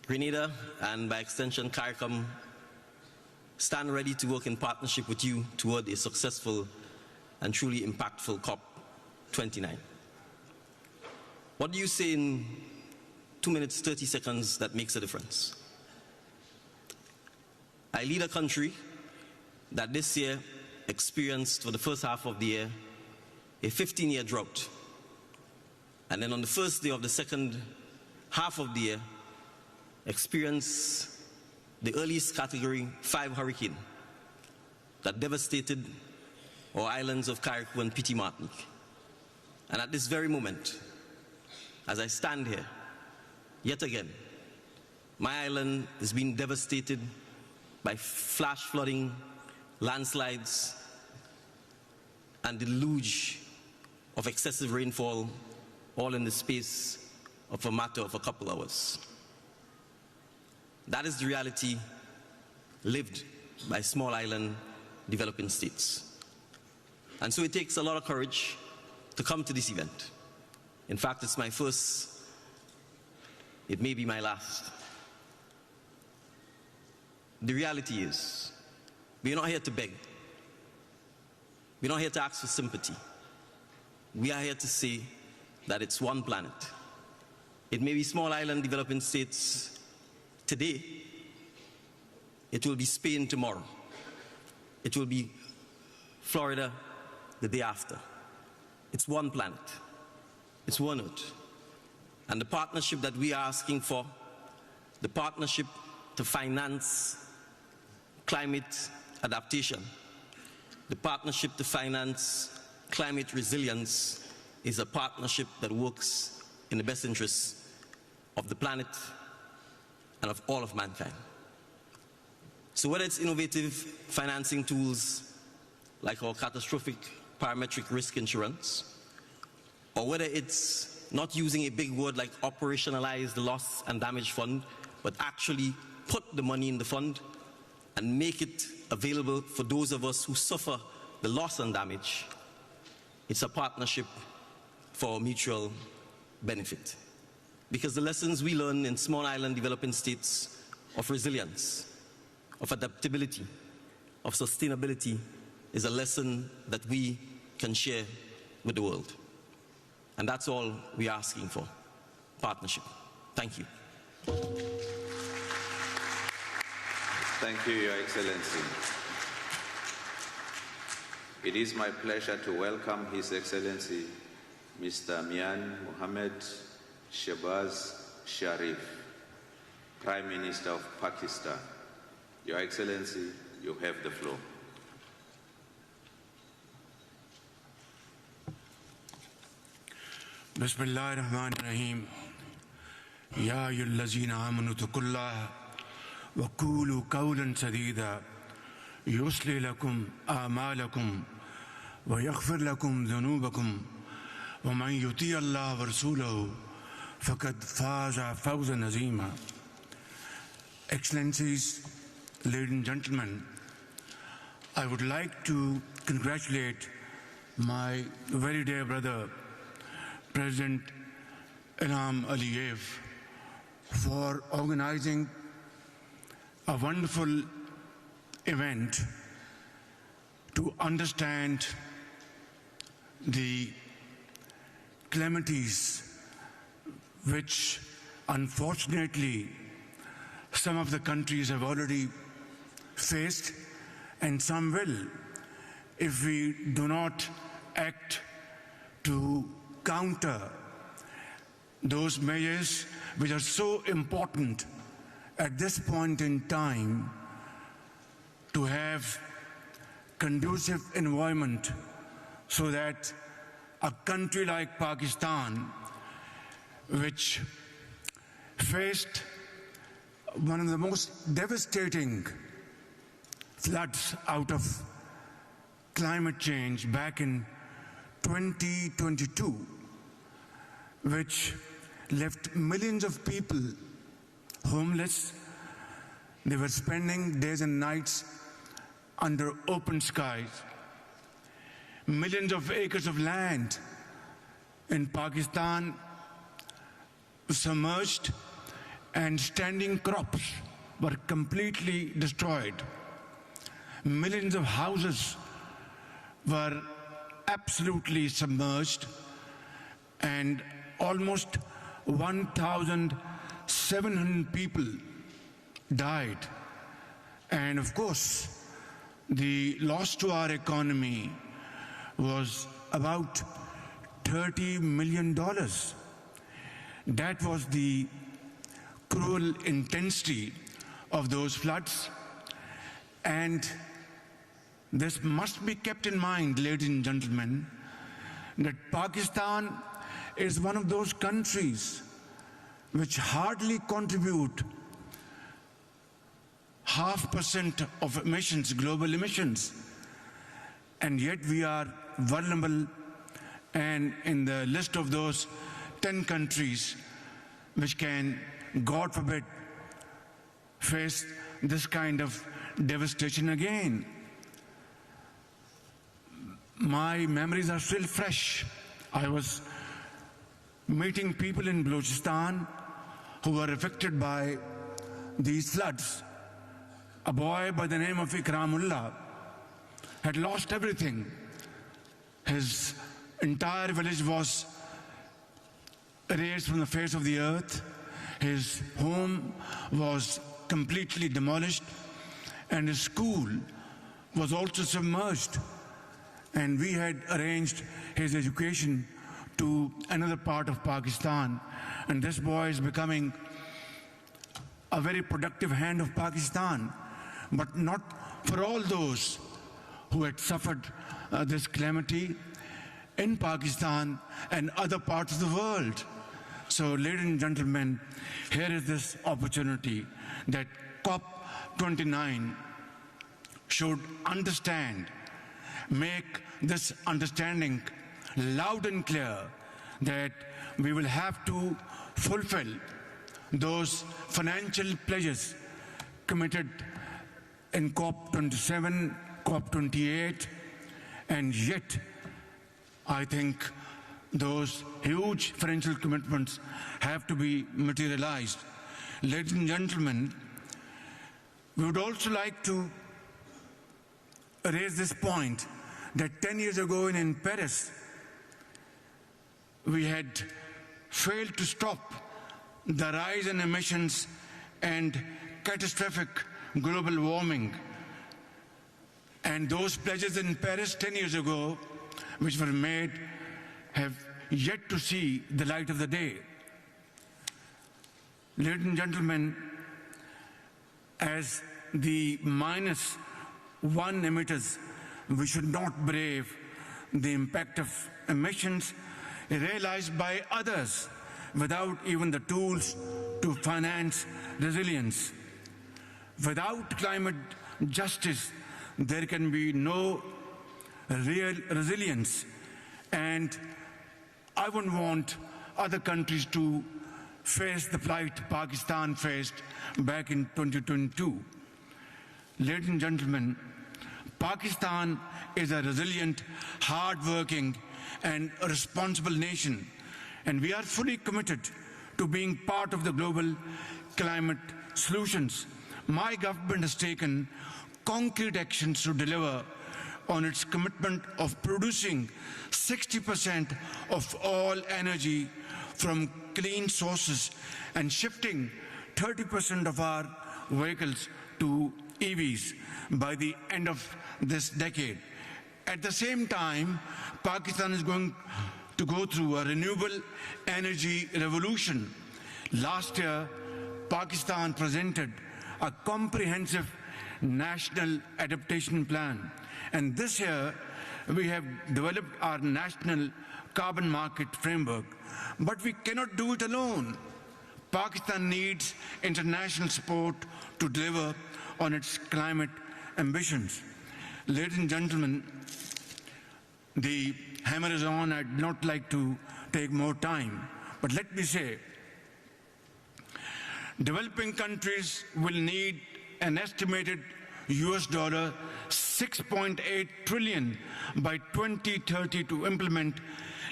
S5: Grenada, and by extension CARICOM, stand ready to work in partnership with you toward a successful and truly impactful COP29. What do you say in 2 minutes, 30 seconds that makes a difference? I lead a country that this year experienced, for the first half of the year, a 15-year drought. And then on the first day of the second half of the year, experienced the earliest Category 5 hurricane that devastated our islands of Carriacou and Petit Martinique. And at this very moment, as I stand here, yet again, my island is being devastated by flash flooding, landslides, and deluge of excessive rainfall, all in the space of a matter of a couple hours. That is the reality lived by small island developing states. And so it takes a lot of courage to come to this event. In fact, it's my first, it may be my last. The reality is, we're not here to beg. We're not here to ask for sympathy. We are here to say that it's one planet. It may be small island developing states today. It will be Spain tomorrow. It will be Florida the day after. It's one planet. It's one Earth. And the partnership that we are asking for, the partnership to finance climate adaptation, the partnership to finance climate resilience, is a partnership that works in the best interests of the planet and of all of mankind. So whether it's innovative financing tools like our catastrophic parametric risk insurance, or whether it's not using a big word like operationalize the loss and damage fund, but actually put the money in the fund and make it available for those of us who suffer the loss and damage, it's a partnership for mutual benefit. Because the lessons we learn in small island developing states of resilience, of adaptability, of sustainability is a lesson that we can share with the world. And that's all we're asking for, partnership. Thank you.
S18: Thank you, Your Excellency. It is my pleasure to welcome His Excellency Mr. Mian Mohammed Shehbaz Sharif, Prime Minister of Pakistan. Your Excellency, you have the floor.
S6: Bismillahirrahmanirrahim. Ya ayyuhallazina amanu taqullaha wa qulu qawlan sadida yuslih lakum a'malakum wa yaghfir lakum dhunubakum wa man yuti' Allah wa rasulahu faqad faza fawzan azima. Excellencies, ladies and gentlemen, I would like to congratulate my very dear brother, President Ilham Aliyev, for organizing a wonderful event to understand the calamities which unfortunately some of the countries have already faced, and some will if we do not act to counter those measures which are so important at this point in time to have conducive environment so that a country like Pakistan, which faced one of the most devastating floods out of climate change back in 2022, which left millions of people homeless. They were spending days and nights under open skies. Millions of acres of land in Pakistan submerged, and standing crops were completely destroyed. Millions of houses were absolutely submerged, and almost 1,700 people died. And of course, the loss to our economy was about $30 million. That was the cruel intensity of those floods. And this must be kept in mind, ladies and gentlemen, that Pakistan is one of those countries which hardly contribute 0.5% of emissions, global emissions. And yet we are vulnerable and in the list of those 10 countries which can, God forbid, face this kind of devastation again. My memories are still fresh. I was meeting people in Balochistan who were affected by these floods. A boy by the name of Ikramullah had lost everything. His entire village was erased from the face of the earth. His home was completely demolished, and his school was also submerged. And we had arranged his education to another part of Pakistan. And this boy is becoming a very productive hand of Pakistan. But not for all those who had suffered this calamity in Pakistan and other parts of the world. So, ladies and gentlemen, here is this opportunity that COP29 should understand, make this understanding loud and clear that we will have to fulfill those financial pledges committed in COP27, COP28, and yet I think those huge financial commitments have to be materialized. Ladies and gentlemen, we would also like to raise this point that 10 years ago in Paris, we had failed to stop the rise in emissions and catastrophic global warming. And those pledges in Paris 10 years ago, which were made, have yet to see the light of the day. Ladies and gentlemen, as the -1 emitters, we should not brave the impact of emissions realized by others without even the tools to finance resilience. Without climate justice, there can be no real resilience, and I wouldn't want other countries to face the plight Pakistan faced back in 2022. Ladies and gentlemen, Pakistan is a resilient, hard-working and responsible nation, and we are fully committed to being part of the global climate solutions. My government has taken concrete actions to deliver on its commitment of producing 60% of all energy from clean sources and shifting 30% of our vehicles to EVs by the end of this decade. At the same time, Pakistan is going to go through a renewable energy revolution. Last year, Pakistan presented a comprehensive national adaptation plan. And this year, we have developed our national carbon market framework. But we cannot do it alone. Pakistan needs international support to deliver on its climate ambitions. Ladies and gentlemen, the hammer is on. I'd not like to take more time, but let me say, developing countries will need an estimated $6.8 trillion by 2030 to implement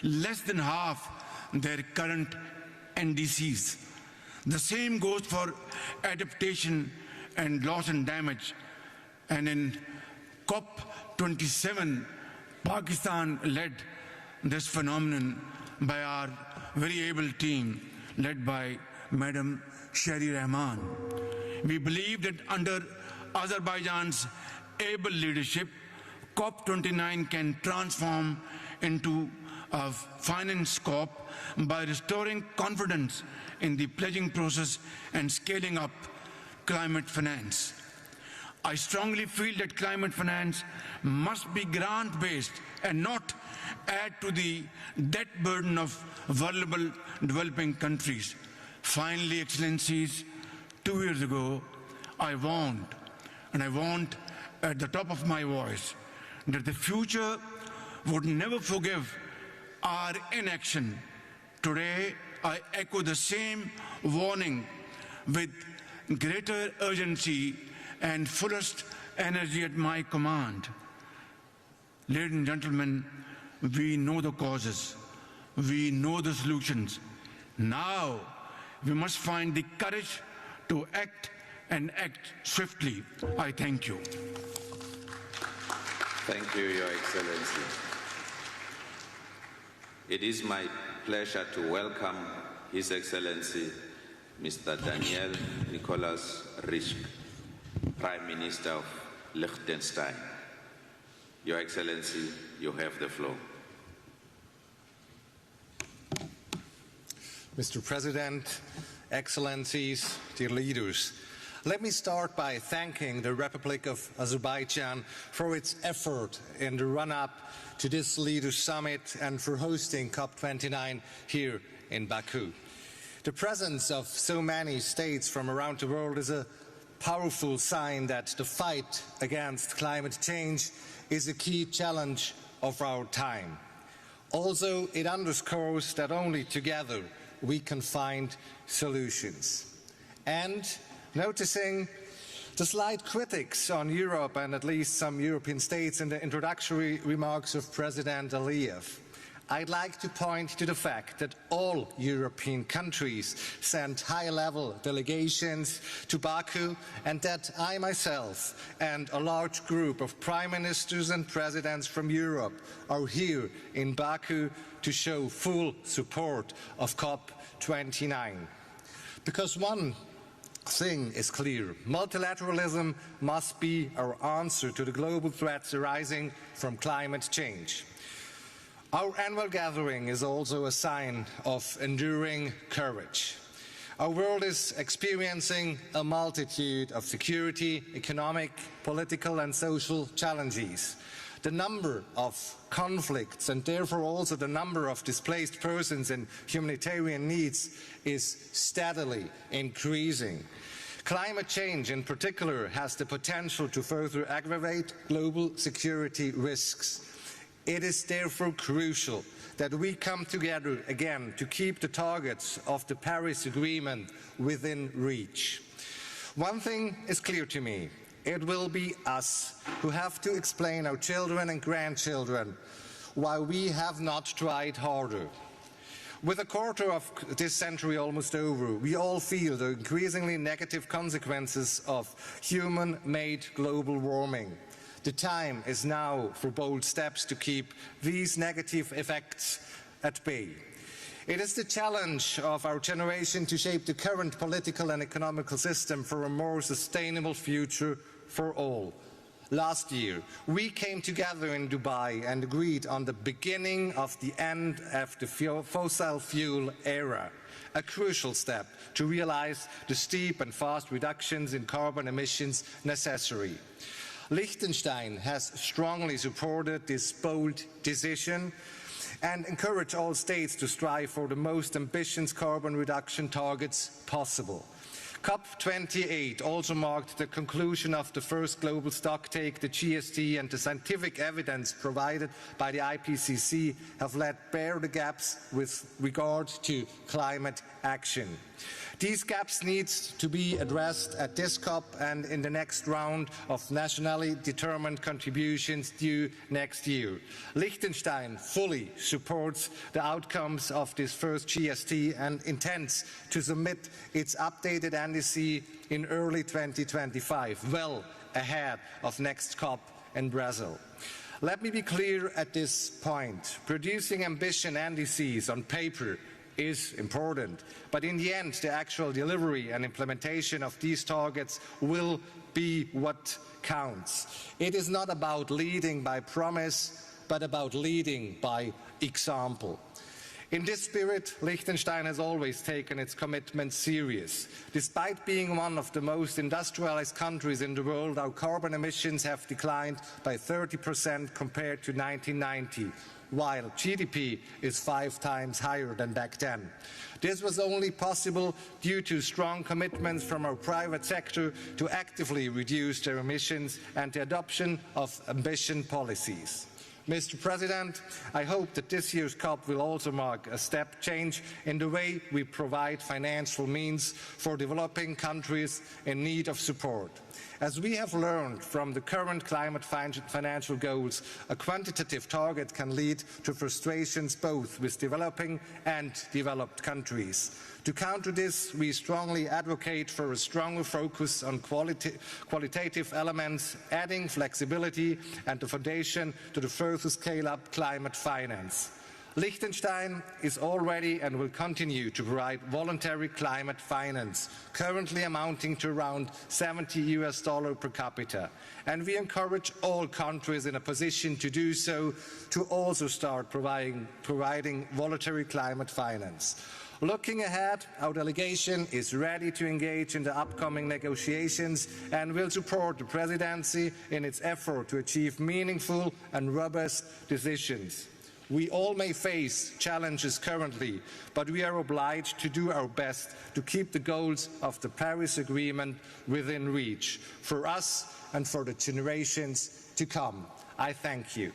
S6: less than half their current NDCs. The same goes for adaptation and loss and damage. And in COP27, Pakistan led this phenomenon by our very able team, led by Madam Shari Rahman. We believe that under Azerbaijan's able leadership, COP29 can transform into a finance COP by restoring confidence in the pledging process and scaling up climate finance. I strongly feel that climate finance must be grant-based and not add to the debt burden of vulnerable developing countries. Finally, Excellencies, 2 years ago, I warned, and I warned at the top of my voice, that the future would never forgive our inaction. Today, I echo the same warning with greater urgency and fullest energy at my command. Ladies and gentlemen, we know the causes, we know the solutions. Now, we must find the courage to act and act swiftly. I thank you.
S18: Thank you, Your Excellency. It is my pleasure to welcome His Excellency Mr. Daniel Nicolas Risch, Prime Minister of Liechtenstein. Your Excellency, you have the floor.
S7: Mr. President, Excellencies, dear leaders, let me start by thanking the Republic of Azerbaijan for its effort in the run-up to this Leaders' Summit and for hosting COP29 here in Baku. The presence of so many states from around the world is a powerful sign that the fight against climate change is a key challenge of our time. Also, it underscores that only together we can find solutions. And noticing the slight critics on Europe and at least some European states in the introductory remarks of President Aliyev, I'd like to point to the fact that all European countries sent high-level delegations to Baku, and that I myself and a large group of prime ministers and presidents from Europe are here in Baku to show full support of COP29. Because one thing is clear. Multilateralism must be our answer to the global threats arising from climate change. Our annual gathering is also a sign of enduring courage. Our world is experiencing a multitude of security, economic, political and social challenges. The number of conflicts and therefore also the number of displaced persons and humanitarian needs is steadily increasing. Climate change in particular has the potential to further aggravate global security risks. It is therefore crucial that we come together again to keep the targets of the Paris Agreement within reach. One thing is clear to me. It will be us who have to explain our children and grandchildren why we have not tried harder. With a quarter of this century almost over, we all feel the increasingly negative consequences of human-made global warming. The time is now for bold steps to keep these negative effects at bay. It is the challenge of our generation to shape the current political and economical system for a more sustainable future for all. Last year, we came together in Dubai and agreed on the beginning of the end of the fossil fuel era, a crucial step to realize the steep and fast reductions in carbon emissions necessary. Liechtenstein has strongly supported this bold decision and encouraged all states to strive for the most ambitious carbon reduction targets possible. COP28 also marked the conclusion of the first global stocktake. The GST and the scientific evidence provided by the IPCC have laid bare the gaps with regard to climate action. These gaps need to be addressed at this COP and in the next round of nationally determined contributions due next year. Liechtenstein fully supports the outcomes of this first GST and intends to submit its updated NDC in early 2025, well ahead of next COP in Brazil. Let me be clear at this point. Producing ambition NDCs on paper is important, but in the end, the actual delivery and implementation of these targets will be what counts. It is not about leading by promise, but about leading by example. In this spirit, Liechtenstein has always taken its commitment serious. Despite being one of the most industrialized countries in the world, our carbon emissions have declined by 30% compared to 1990. While GDP is 5 times higher than back then. This was only possible due to strong commitments from our private sector to actively reduce their emissions and the adoption of ambitious policies. Mr. President, I hope that this year's COP will also mark a step change in the way we provide financial means for developing countries in need of support. As we have learned from the current climate financial goals, a quantitative target can lead to frustrations both with developing and developed countries. To counter this, we strongly advocate for a stronger focus on qualitative elements, adding flexibility and the foundation to the further scale-up climate finance. Liechtenstein is already and will continue to provide voluntary climate finance, currently amounting to around $70 per capita. And we encourage all countries in a position to do so to also start providing voluntary climate finance. Looking ahead, our delegation is ready to engage in the upcoming negotiations and will support the presidency in its effort to achieve meaningful and robust decisions. We all may face challenges currently, but we are obliged to do our best to keep the goals of the Paris Agreement within reach, for us and for the generations to come. I thank you.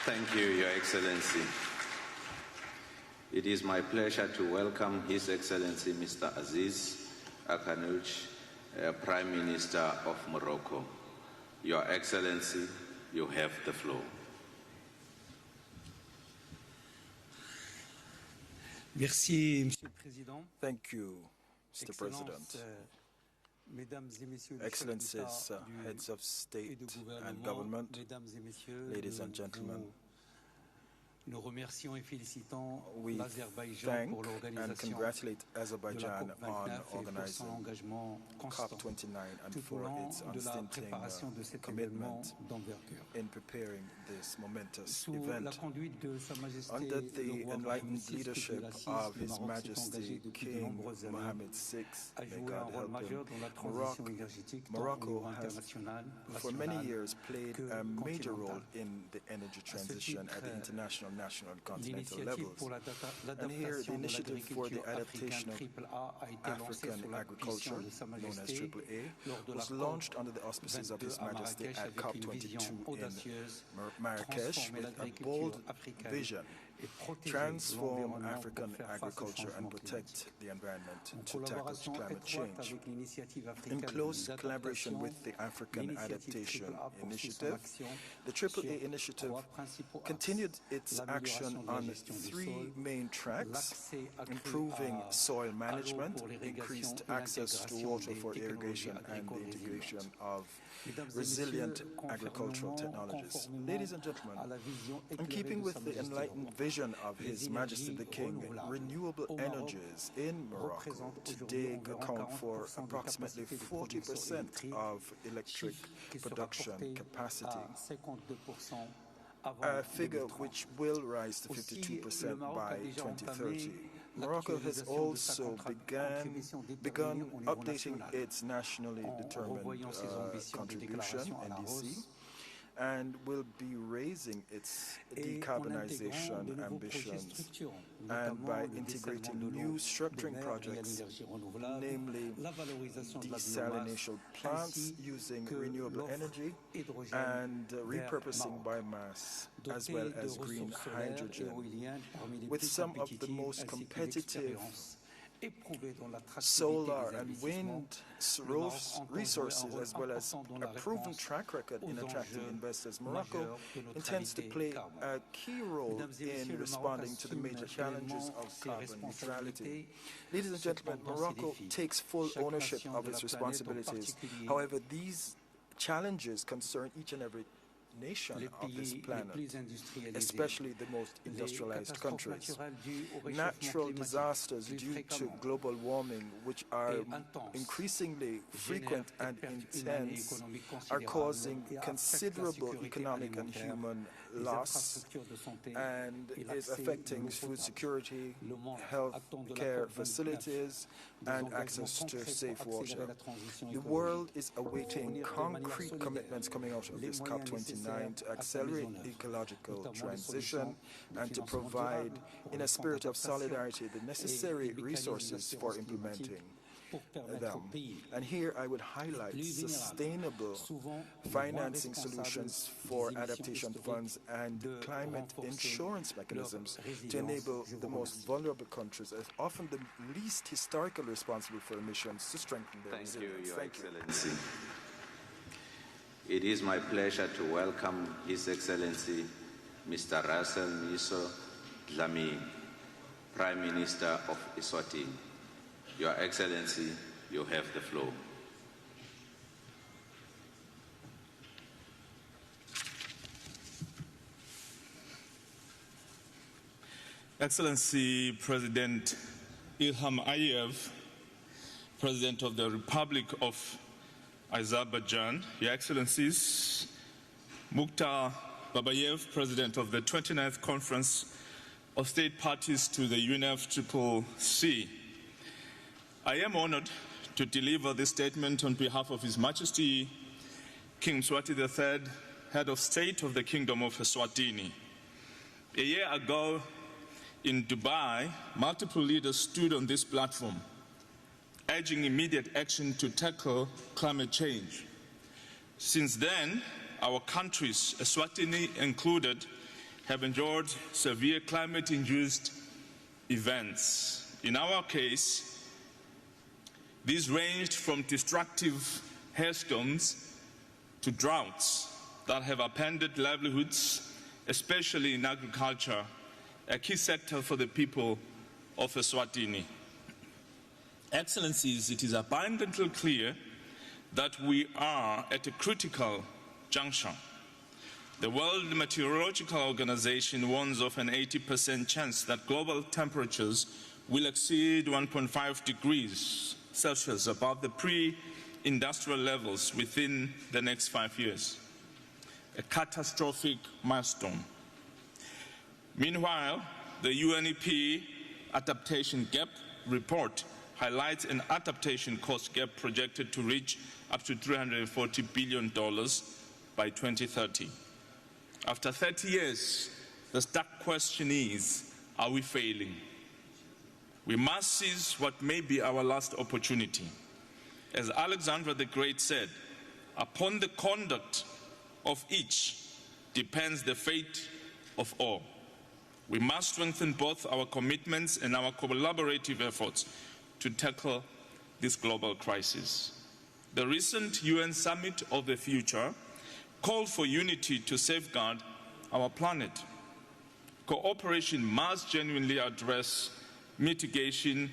S18: Thank you, Your Excellency. It is my pleasure to welcome His Excellency Mr. Aziz Akanouch, Prime Minister of Morocco. Your Excellency, you have the floor.
S8: Merci, Monsieur le Président. Thank you, Mr. President. Excellencies, heads of state and government, ladies and gentlemen, We thank and congratulate Azerbaijan on organizing COP29 and for its unstinting commitment in preparing this momentous event. Under the enlightened leadership of His Majesty King Mohammed VI, may God help him, Morocco has for many years played a major role in the energy transition at the international, national and continental levels. And here the initiative for the adaptation of African agriculture, known as AAA, was launched under the auspices of His Majesty at COP22 in Marrakesh with a bold vision: transform African agriculture and protect the environment to tackle climate change. In close collaboration with the African Adaptation Initiative, the AAA initiative continued its action on 3 main tracks: improving soil management, increased access to water for irrigation, and the integration of resilient agricultural technologies. Ladies and gentlemen, in keeping with the enlightened vision of His Majesty the King, renewable energies in Morocco today account for approximately 40% of electric production capacity, a figure which will rise to 52% by 2030. Morocco has also begun updating its nationally determined contribution, NDC, and will be raising its decarbonization ambitions, and by integrating new structuring projects, namely desalination plants using renewable energy and repurposing biomass, as well as green hydrogen, with some of the most competitive solar and wind resources, as well as a proven track record in attracting investors. Morocco intends to play a key role in responding to the major challenges of carbon neutrality. Ladies and gentlemen, Morocco takes full ownership of its responsibilities. However, these challenges concern each and every nation of this planet, especially the most industrialized countries. Natural disasters due to global warming, which are increasingly frequent and intense, are causing considerable economic and human loss, and is affecting food security, health care facilities, and access to safe water. The world is awaiting concrete commitments coming out of this COP29 to accelerate ecological transition and to provide, in a spirit of solidarity, the necessary resources for implementing them. And here I would highlight sustainable financing solutions for adaptation funds and climate insurance mechanisms to enable the most vulnerable countries, as often the least historically responsible for emissions, to strengthen their resilience.
S18: Your Excellency. It is my pleasure to welcome His Excellency Mr. Russell Miso Dlamini, Prime Minister of Eswatini. Your Excellency, you have the floor.
S9: Excellency President Ilham Aliyev, President of the Republic of Azerbaijan, Your Excellencies, Mukhtar Babayev, President of the 29th Conference of State Parties to the UNFCCC, I am honored to deliver this statement on behalf of His Majesty King Mswati III, Head of State of the Kingdom of Eswatini. A year ago in Dubai, multiple leaders stood on this platform, urging immediate action to tackle climate change. Since then, our countries, Eswatini included, have endured severe climate-induced events. In our case, these ranged from destructive hailstorms to droughts that have upended livelihoods, especially in agriculture, a key sector for the people of Eswatini. Excellencies, it is abundantly clear that we are at a critical juncture. The World Meteorological Organization warns of an 80% chance that global temperatures will exceed 1.5 degrees Celsius above the pre-industrial levels within the next 5 years. A catastrophic milestone. Meanwhile, the UNEP Adaptation Gap report highlights an adaptation cost gap projected to reach up to $340 billion by 2030. After 30 years, the stark question is, are we failing? We must seize what may be our last opportunity. As Alexander the Great said, upon the conduct of each depends the fate of all. We must strengthen both our commitments and our collaborative efforts to tackle this global crisis. The recent UN Summit of the Future called for unity to safeguard our planet. Cooperation must genuinely address mitigation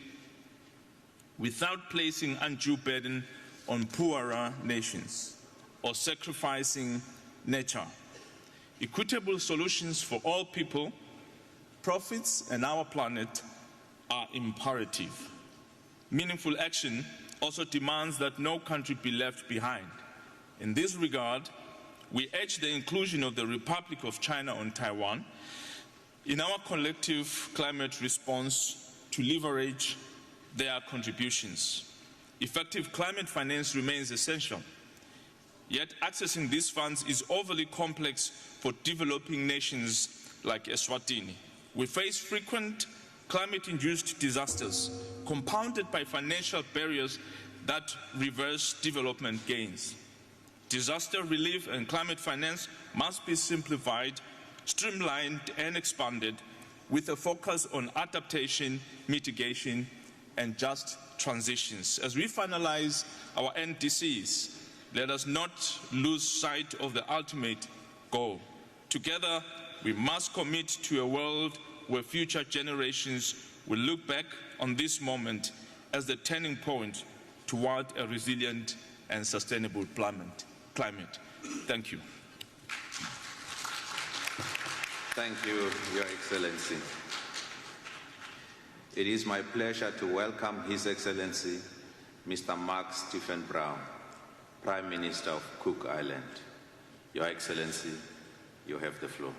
S9: without placing undue burden on poorer nations or sacrificing nature. Equitable solutions for all people, profits, and our planet are imperative. Meaningful action also demands that no country be left behind. In this regard, we urge the inclusion of the Republic of China on Taiwan in our collective climate response to leverage their contributions. Effective climate finance remains essential. Yet accessing these funds is overly complex for developing nations like Eswatini. We face frequent climate-induced disasters, compounded by financial barriers that reverse development gains. Disaster relief and climate finance must be simplified, streamlined, and expanded with a focus on adaptation, mitigation, and just transitions. As we finalize our NDCs, let us not lose sight of the ultimate goal. Together, we must commit to a world where future generations will look back on this moment as the turning point toward a resilient and sustainable climate. Thank you.
S18: Thank you, Your Excellency. It is my pleasure to welcome His Excellency, Mr. Mark Stephen Brown, Prime Minister of Cook Island. Your Excellency, you have the floor.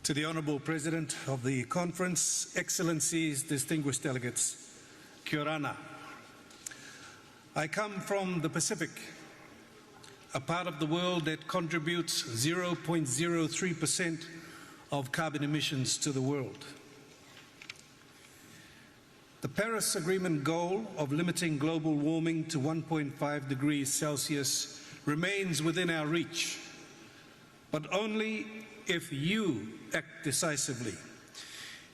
S10: To the Honourable President of the Conference, Excellencies, distinguished delegates, Kia ora. I come from the Pacific, a part of the world that contributes 0.03% of carbon emissions to the world. The Paris Agreement goal of limiting global warming to 1.5 degrees Celsius remains within our reach, but only if you act decisively.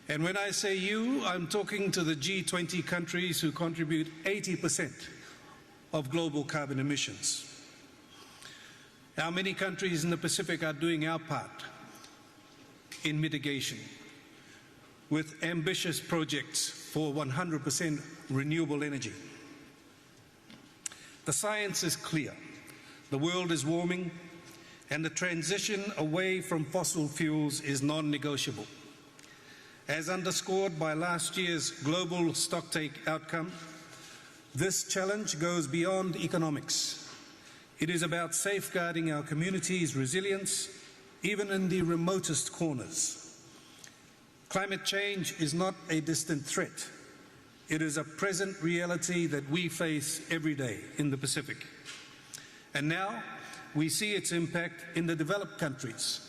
S10: And when I say you, I'm talking to the G20 countries who contribute 80% of global carbon emissions. How many countries in the Pacific are doing our part in mitigation with ambitious projects for 100% renewable energy? The science is clear. The world is warming, and the transition away from fossil fuels is non-negotiable. As underscored by last year's global stocktake outcome, this challenge goes beyond economics. It is about safeguarding our communities' resilience, even in the remotest corners. Climate change is not a distant threat. It is a present reality that we face every day in the Pacific. And now we see its impact in the developed countries,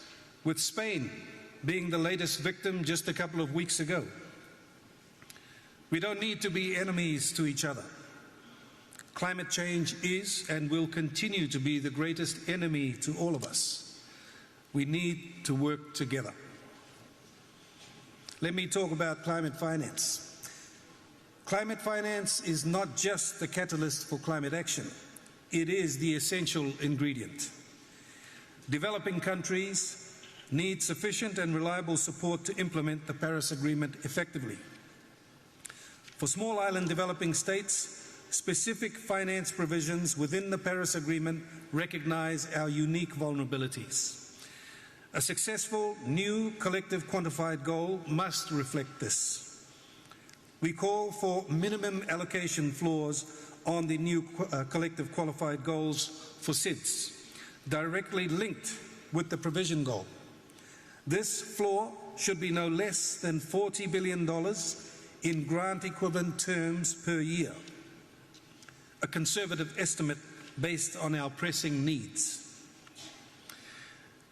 S10: with Spain being the latest victim just a couple of weeks ago. We don't need to be enemies to each other. Climate change is and will continue to be the greatest enemy to all of us. We need to work together. Let me talk about climate finance. Climate finance is not just the catalyst for climate action. It is the essential ingredient. Developing countries need sufficient and reliable support to implement the Paris Agreement effectively. For small island developing states, specific finance provisions within the Paris Agreement recognize our unique vulnerabilities. A successful new collective quantified goal must reflect this. We call for minimum allocation floors on the new collective qualified goals for SIDS, directly linked with the provision goal. This floor should be no less than $40 billion in grant equivalent terms per year, a conservative estimate based on our pressing needs.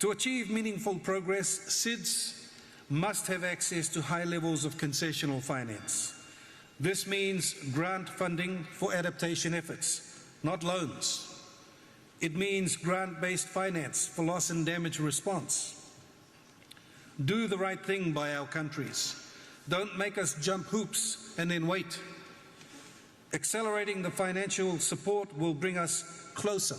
S10: To achieve meaningful progress, SIDS must have access to high levels of concessional finance. This means grant funding for adaptation efforts, not loans. It means grant-based finance for loss and damage response. Do the right thing by our countries. Don't make us jump hoops and then wait. Accelerating the financial support will bring us closer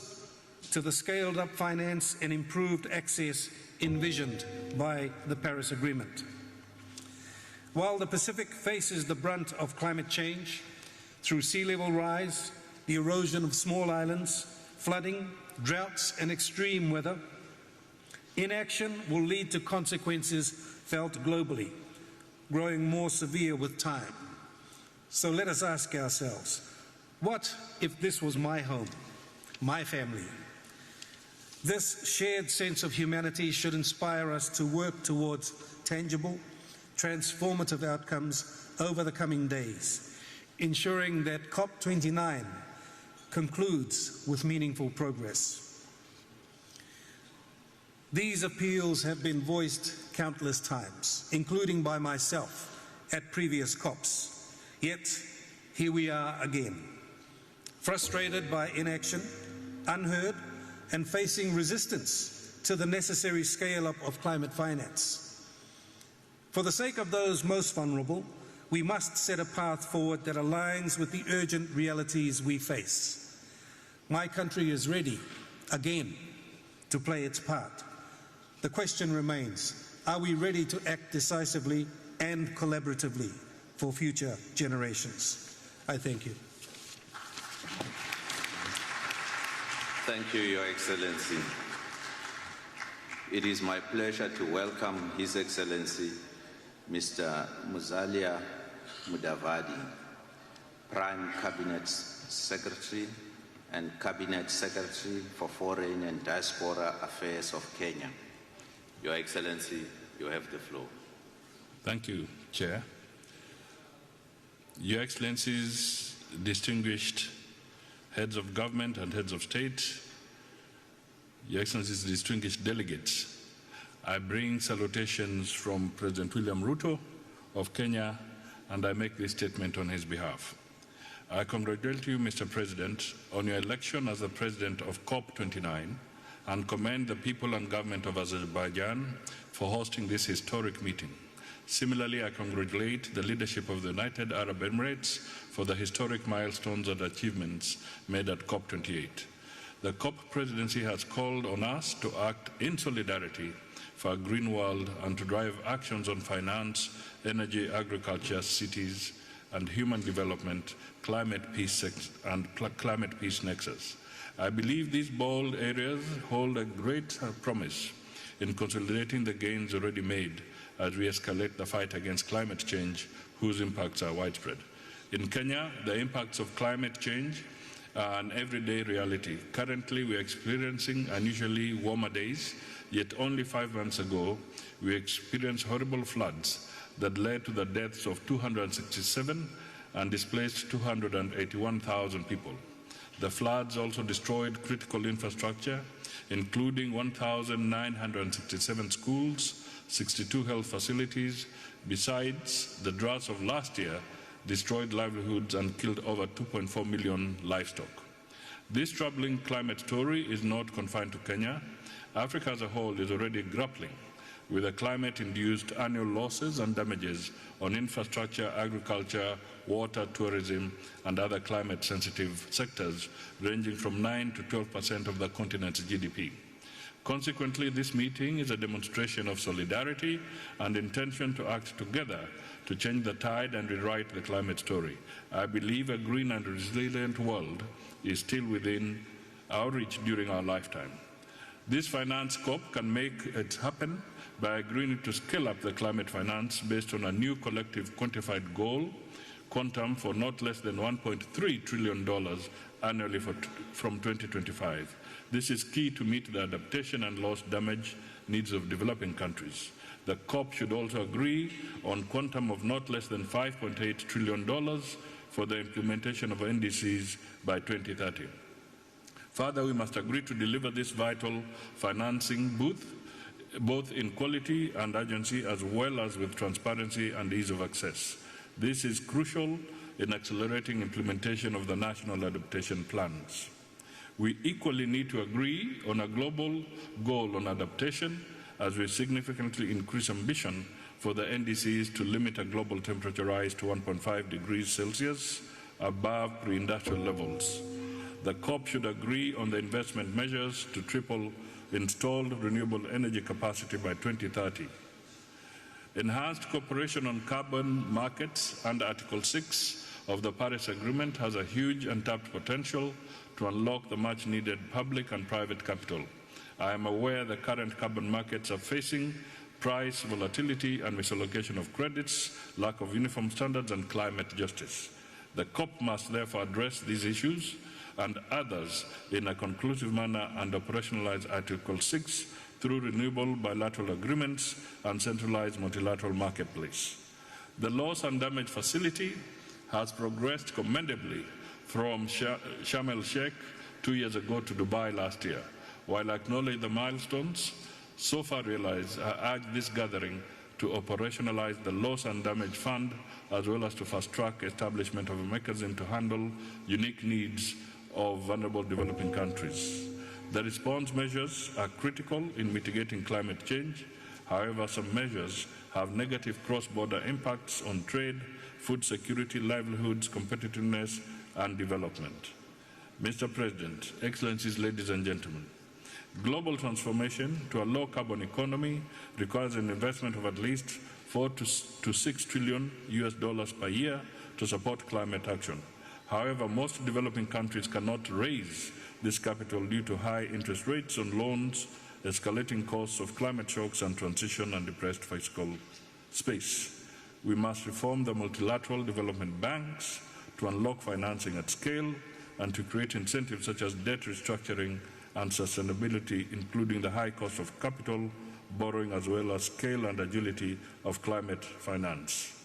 S10: to the scaled-up finance and improved access envisioned by the Paris Agreement. While the Pacific faces the brunt of climate change through sea level rise, the erosion of small islands, flooding, droughts, and extreme weather, inaction will lead to consequences felt globally, growing more severe with time. So let us ask ourselves, what if this was my home, my family? This shared sense of humanity should inspire us to work towards tangible, transformative outcomes over the coming days, ensuring that COP29 concludes with meaningful progress. These appeals have been voiced countless times, including by myself at previous COPs. Yet, here we are again, frustrated by inaction, unheard, and facing resistance to the necessary scale-up of climate finance. For the sake of those most vulnerable, we must set a path forward that aligns with the urgent realities we face. My country is ready, again, to play its part. The question remains, are we ready to act decisively and collaboratively for future generations? I thank you.
S18: Thank you, Your Excellency. It is my pleasure to welcome His Excellency Mr. Musalia Mudavadi, Prime Cabinet Secretary and Cabinet Secretary for Foreign and Diaspora Affairs of Kenya. Your Excellency, you have the floor.
S9: Thank you, Chair. Your Excellencies, distinguished heads of government and heads of state, Your Excellencies, distinguished delegates, I bring salutations from President William Ruto of Kenya, and I make this statement on his behalf. I congratulate you, Mr. President, on your election as the President of COP29 and commend the people and government of Azerbaijan for hosting this historic meeting. Similarly, I congratulate the leadership of the United Arab Emirates for the historic milestones and achievements made at COP28. The COP presidency has called on us to act in solidarity for a green world and to drive actions on finance, energy, agriculture, cities, and human development, climate peace and climate peace nexus. I believe these bold areas hold a great promise in consolidating the gains already made as we escalate the fight against climate change, whose impacts are widespread. In Kenya, the impacts of climate change are an everyday reality. Currently, we are experiencing unusually warmer days, yet only 5 months ago, we experienced horrible floods that led to the deaths of 267 and displaced 281,000 people. The floods also destroyed critical infrastructure, including 1,967 schools, 62 health facilities. Besides, the droughts of last year destroyed livelihoods and killed over 2.4 million livestock. This troubling climate story is not confined to Kenya. Africa as a whole is already grappling with the climate-induced annual losses and damages on infrastructure, agriculture, water, tourism, and other climate-sensitive sectors, ranging from 9 to 12% of the continent's GDP.
S4: Consequently, this meeting is a demonstration of solidarity and intention to act together to change the tide and rewrite the climate story. I believe a green and resilient world is still within our reach during our lifetime. This finance COP can make it happen by agreeing to scale up the climate finance based on a new collective quantified goal, quantum for not less than $1.3 trillion annually from 2025. This is key to meet the adaptation and loss damage needs of developing countries. The COP should also agree on quantum of not less than $5.8 trillion for the implementation of NDCs by 2030. Further, we must agree to deliver this vital financing both in quality and urgency, as well as with transparency and ease of access. This is crucial in accelerating implementation of the national adaptation plans. We equally need to agree on a global goal on adaptation as we significantly increase ambition for the NDCs to limit a global temperature rise to 1.5 degrees Celsius above pre-industrial levels. The COP should agree on the investment measures to triple installed renewable energy capacity by 2030. Enhanced cooperation on carbon markets under Article 6 of the Paris Agreement has a huge untapped potential to unlock the much-needed public and private capital. I am aware the current carbon markets are facing price volatility and misallocation of credits, lack of uniform standards, and climate justice. The COP must therefore address these issues and others in a conclusive manner and operationalize Article 6 through renewable bilateral agreements and centralized multilateral marketplace. The Loss and Damage Facility has progressed commendably from Sharm el-Sheikh 2 years ago to Dubai last year. While I acknowledge the milestones so far realized, I urge this gathering to operationalize the Loss and Damage Fund, as well as to fast-track establishment of a mechanism to handle unique needs of vulnerable developing countries. The response measures are critical in mitigating climate change. However, some measures have negative cross-border impacts on trade, food security, livelihoods, competitiveness, and development. Mr. President, Excellencies, ladies and gentlemen, global transformation to a low-carbon economy requires an investment of at least $4 to $6 trillion per year to support climate action. However, most developing countries cannot raise this capital due to high interest rates on loans, escalating costs of climate shocks, and transition and depressed fiscal space. We must reform the multilateral development banks to unlock financing at scale and to create incentives such as debt restructuring and sustainability, including the high cost of capital, borrowing, as well as scale and agility of climate finance.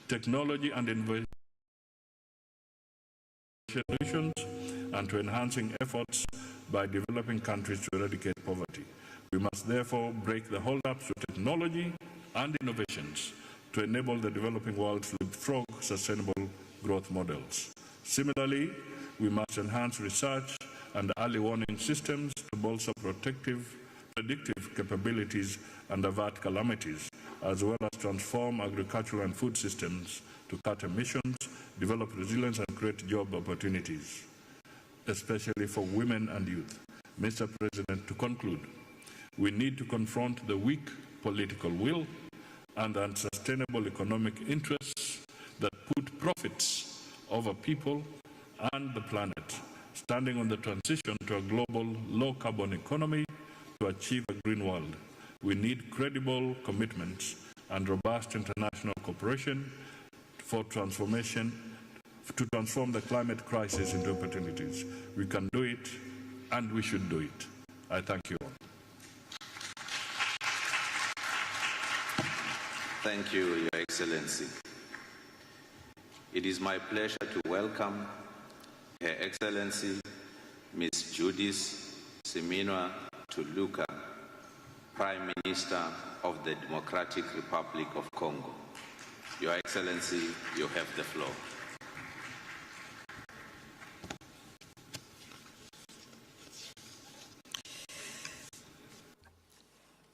S4: Technology and innovation solutions and to enhancing efforts by developing countries to eradicate poverty. We must therefore break the hold-ups to technology and innovations to enable the developing world to leapfrog sustainable growth models. Similarly, we must enhance research and early warning systems to bolster predictive capabilities and avert calamities, as well as transform agricultural and food systems to cut emissions, develop resilience, and create job opportunities, especially for women and youth. Mr. President, to conclude, we need to confront the weak political will and the unsustainable economic interests that put profits over people and the planet, standing on the transition to a global low-carbon economy to achieve a green world. We need credible commitments and robust international cooperation for transformation, to transform the climate crisis into opportunities. We can do it, and we should do it. I thank you all.
S18: Thank you, Your Excellency. It is my pleasure to welcome Her Excellency Ms. Judith Suminwa Tuluka, Prime Minister of the Democratic Republic of Congo. Your Excellency, you have the floor.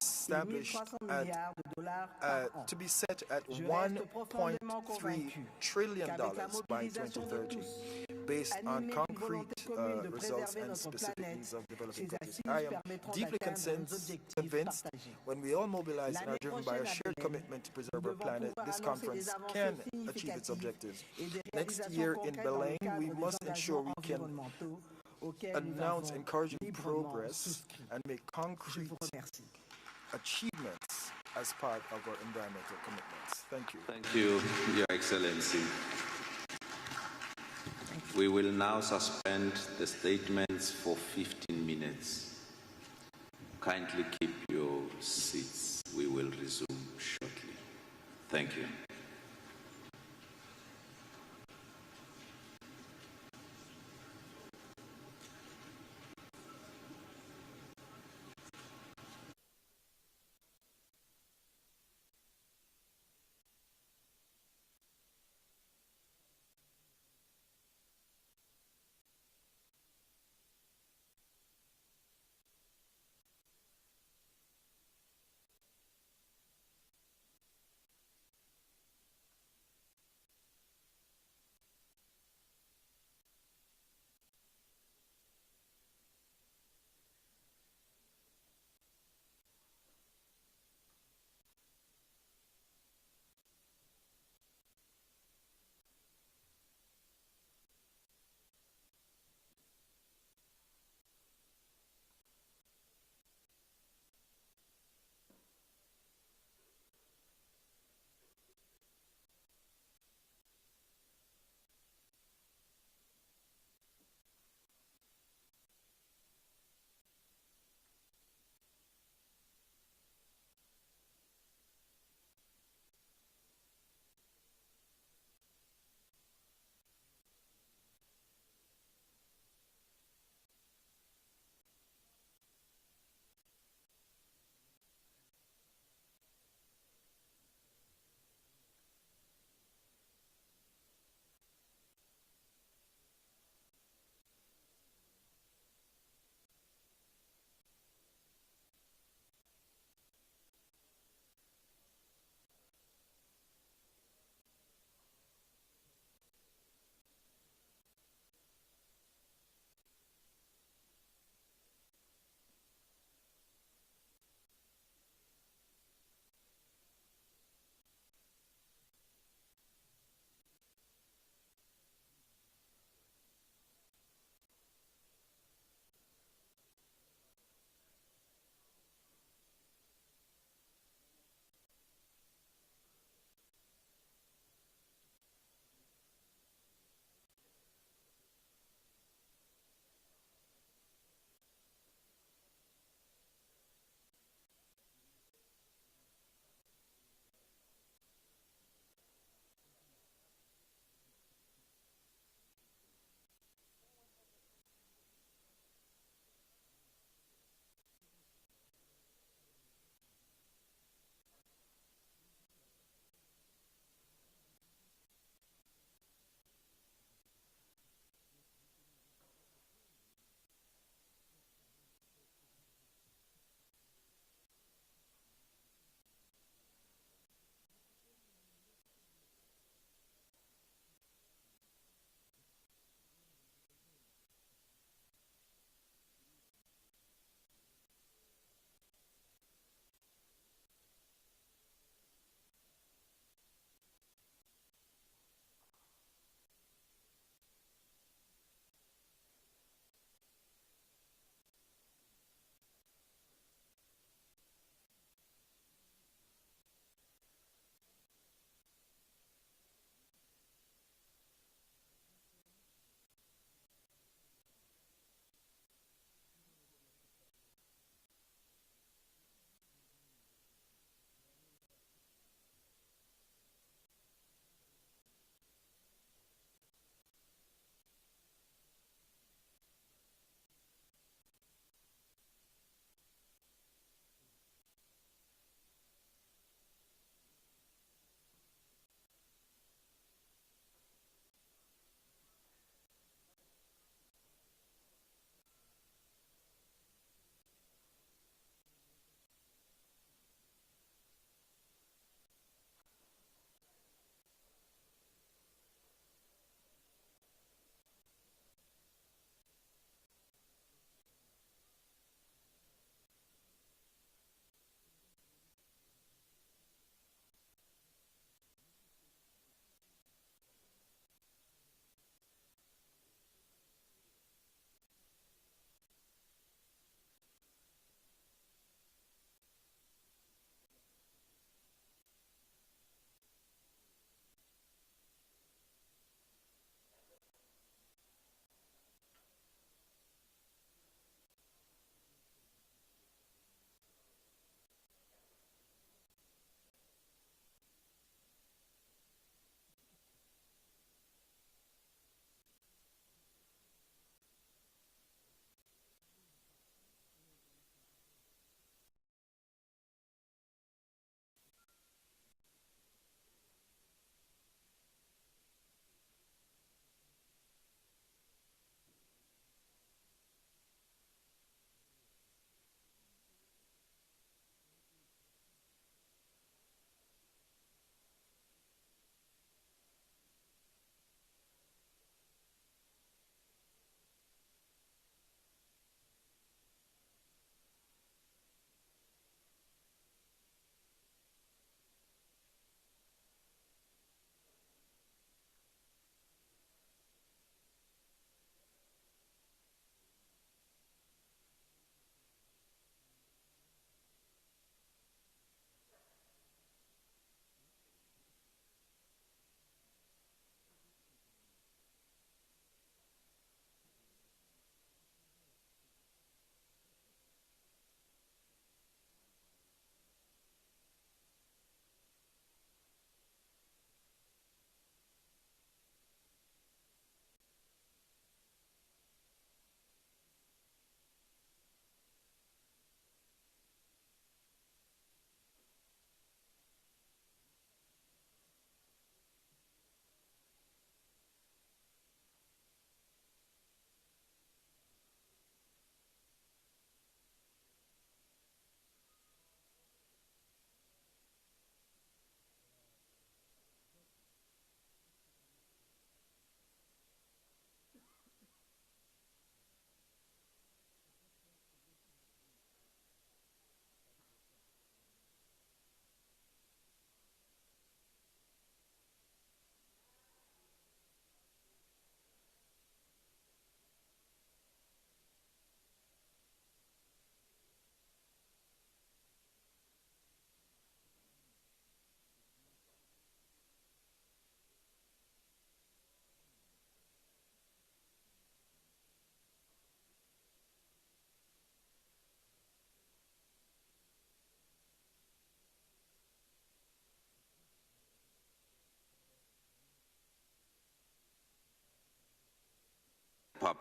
S8: established to be set at $1.3 trillion by 2030, based on concrete results and specific needs of developing countries. I am deeply convinced when we all mobilize and are driven by a shared commitment to preserve our planet, this conference can achieve its objectives. Next year in Belém, we must ensure we can announce encouraging progress and make concrete achievements as part of our environmental commitments. Thank you.
S18: Thank you, Your Excellency. We will now suspend the statements for 15 minutes. Kindly keep your seats. We will resume shortly. Thank you.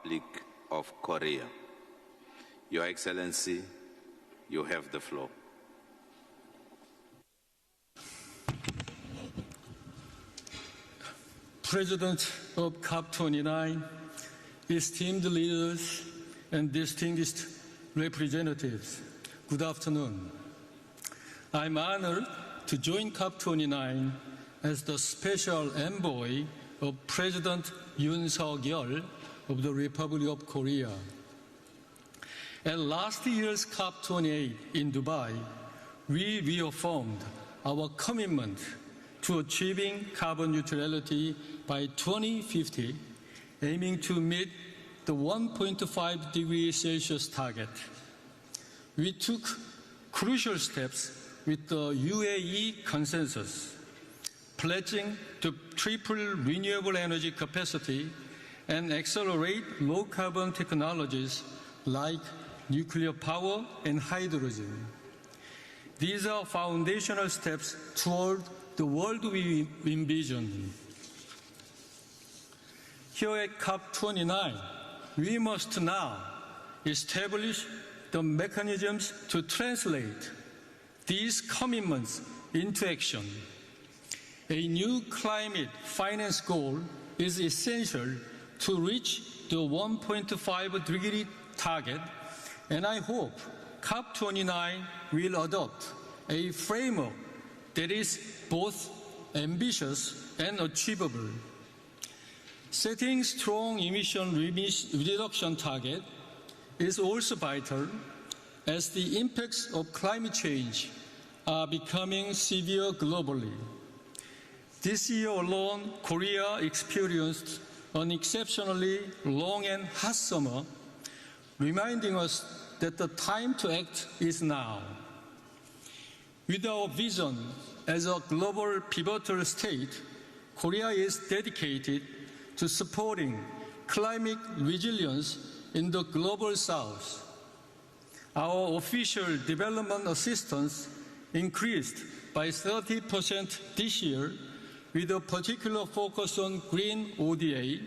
S18: Republic of Korea. Your Excellency, you have the floor.
S13: President of COP29, esteemed leaders, and distinguished representatives, good afternoon. I'm honored to join COP29 as the special envoy of President Yoon Suk-yeol of the Republic of Korea. At last year's COP28 in Dubai, we reaffirmed our commitment to achieving carbon neutrality by 2050, aiming to meet the 1.5 degrees Celsius target. We took crucial steps with the UAE consensus, pledging to triple renewable energy capacity and accelerate low-carbon technologies like nuclear power and hydrogen. These are foundational steps toward the world we envision. Here at COP29, we must now establish the mechanisms to translate these commitments into action. A new climate finance goal is essential to reach the 1.5 degree target, and I hope COP29 will adopt a framework that is both ambitious and achievable. Setting strong emission reduction target is also vital as the impacts of climate change are becoming severe globally. This year alone, Korea experienced an exceptionally long and hot summer, reminding us that the time to act is now. With our vision as a global pivotal state, Korea is dedicated to supporting climate resilience in the global south. Our official development assistance increased by 30% this year, with a particular focus on green ODA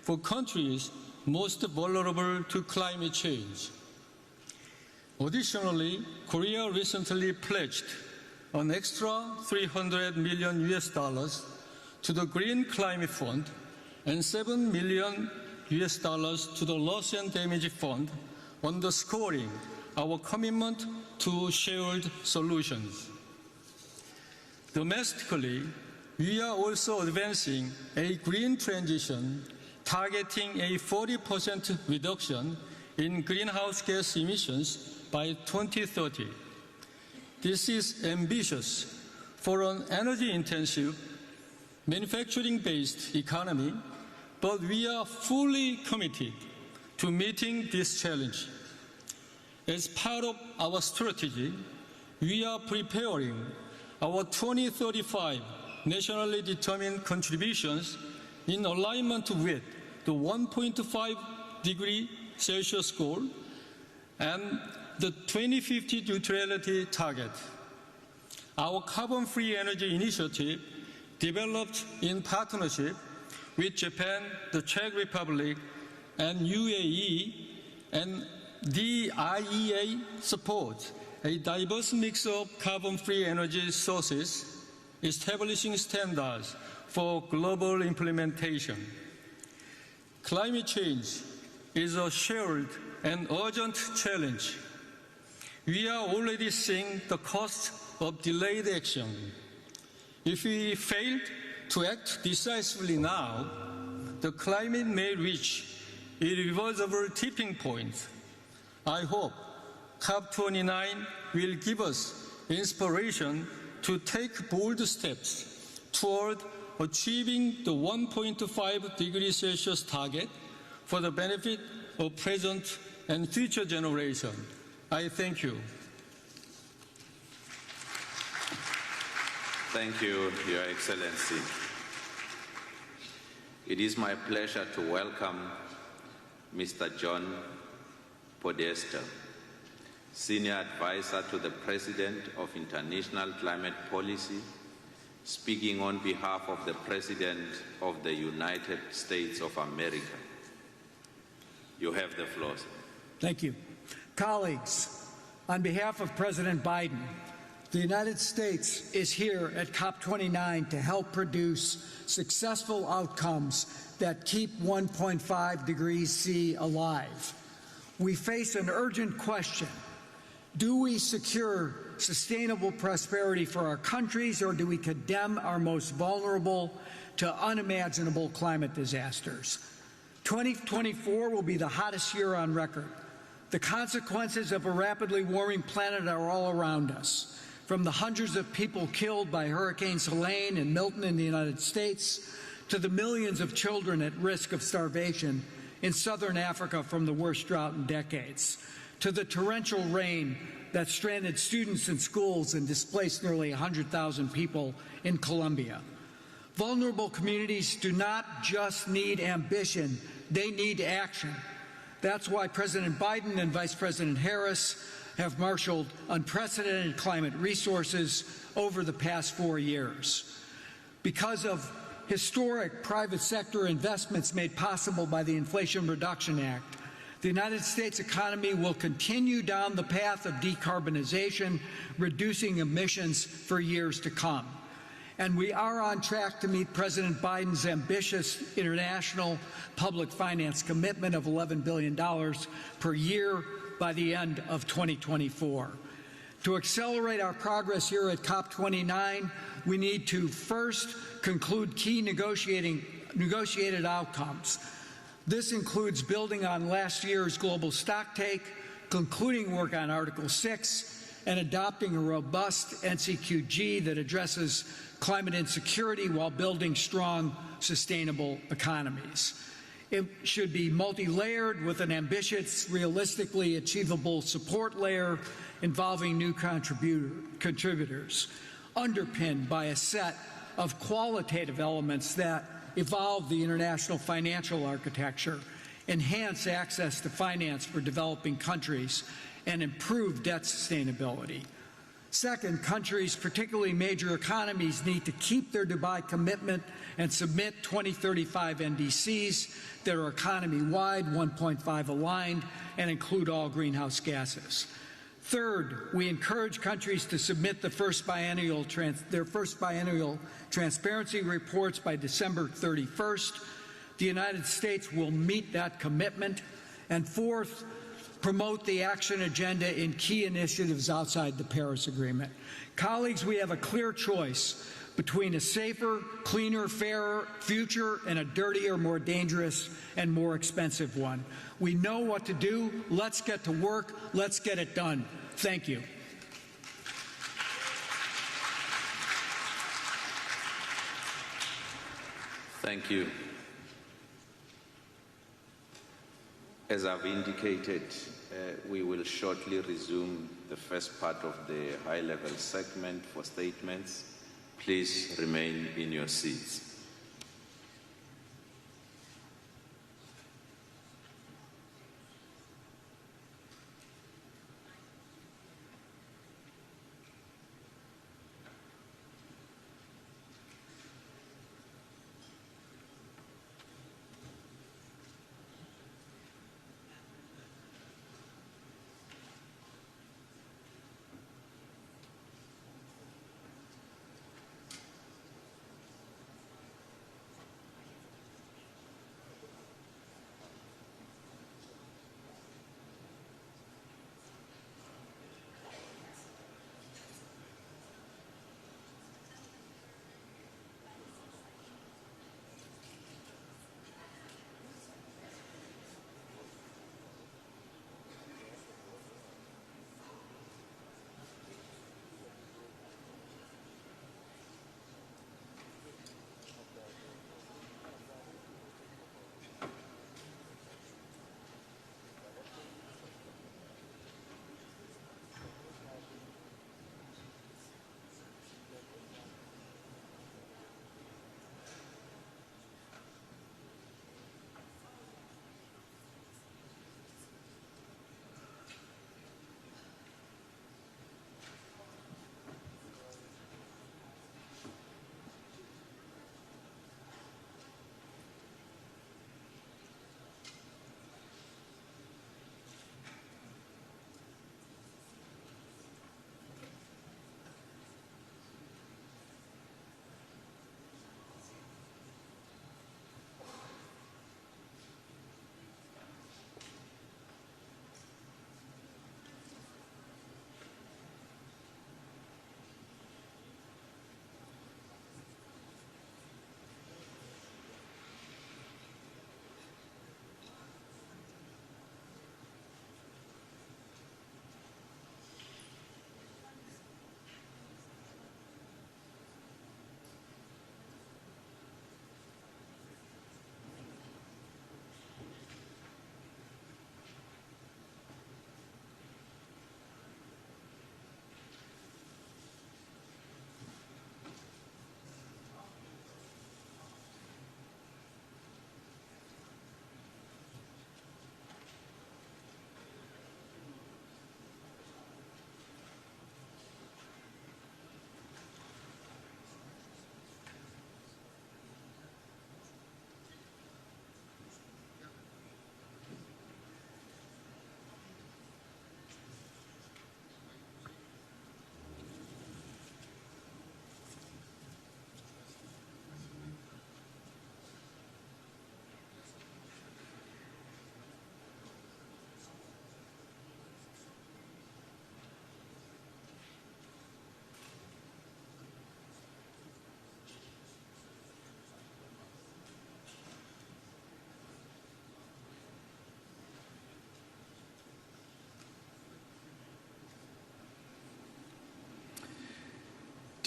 S13: for countries most vulnerable to climate change. Additionally, Korea recently pledged an extra $300 million to the Green Climate Fund and $7 million to the Loss and Damage Fund, underscoring our commitment to shared solutions. Domestically, we are also advancing a green transition, targeting a 40% reduction in greenhouse gas emissions by 2030. This is ambitious for an energy-intensive, manufacturing-based economy, but we are fully committed to meeting this challenge. As part of our strategy, we are preparing our 2035 nationally determined contributions in alignment with the 1.5 degree Celsius goal and the 2050 neutrality target. Our carbon-free energy initiative, developed in partnership with Japan, the Czech Republic, and UAE, and the IEA, supports a diverse mix of carbon-free energy sources, establishing standards for global implementation. Climate change is a shared and urgent challenge. We are already seeing the cost of delayed action. If we fail to act decisively now, the climate may reach irreversible tipping point. I hope COP29 will give us inspiration to take bold steps toward achieving the 1.5 degrees Celsius target for the benefit of present and future generations. I thank you.
S18: Thank you, Your Excellency. It is my pleasure to welcome Mr. John Podesta, Senior Advisor to the President of International Climate Policy, speaking on behalf of the President of the United States of America. You have the floor, sir.
S12: Thank you. Colleagues, on behalf of President Biden, the United States is here at COP29 to help produce successful outcomes that keep 1.5 degrees C alive. We face an urgent question. Do we secure sustainable prosperity for our countries, or do we condemn our most vulnerable to unimaginable climate disasters? 2024 will be the hottest year on record. The consequences of a rapidly warming planet are all around us, from the hundreds of people killed by Hurricanes Helene and Milton in the United States to the millions of children at risk of starvation in southern Africa from the worst drought in decades, to the torrential rain that stranded students in schools and displaced nearly 100,000 people in Colombia. Vulnerable communities do not just need ambition, they need action. That's why President Biden and Vice President Harris have marshaled unprecedented climate resources over the past 4 years. Because of historic private sector investments made possible by the Inflation Reduction Act, the United States economy will continue down the path of decarbonization, reducing emissions for years to come. And we are on track to meet President Biden's ambitious international public finance commitment of $11 billion per year by the end of 2024. To accelerate our progress here at COP29, we need to first conclude key negotiated outcomes. This includes building on last year's global stocktake, concluding work on Article 6, and adopting a robust NCQG that addresses climate insecurity while building strong, sustainable economies. It should be multi-layered with an ambitious, realistically achievable support layer involving new contributors, underpinned by a set of qualitative elements that evolve the international financial architecture, enhance access to finance for developing countries, and improve debt sustainability. Second, countries, particularly major economies, need to keep their Dubai commitment and submit 2035 NDCs that are economy-wide, 1.5 aligned, and include all greenhouse gases. Third, we encourage countries to submit their first biennial transparency reports by December 31st. The United States will meet that commitment. And fourth, promote the action agenda in key initiatives outside the Paris Agreement. Colleagues, we have a clear choice between a safer, cleaner, fairer future and a dirtier, more dangerous, and more expensive one. We know what to do. Let's get to work. Let's get it done. Thank you.
S18: Thank you. As I've indicated, we will shortly resume the first part of the high-level segment for statements. Please remain in your seats.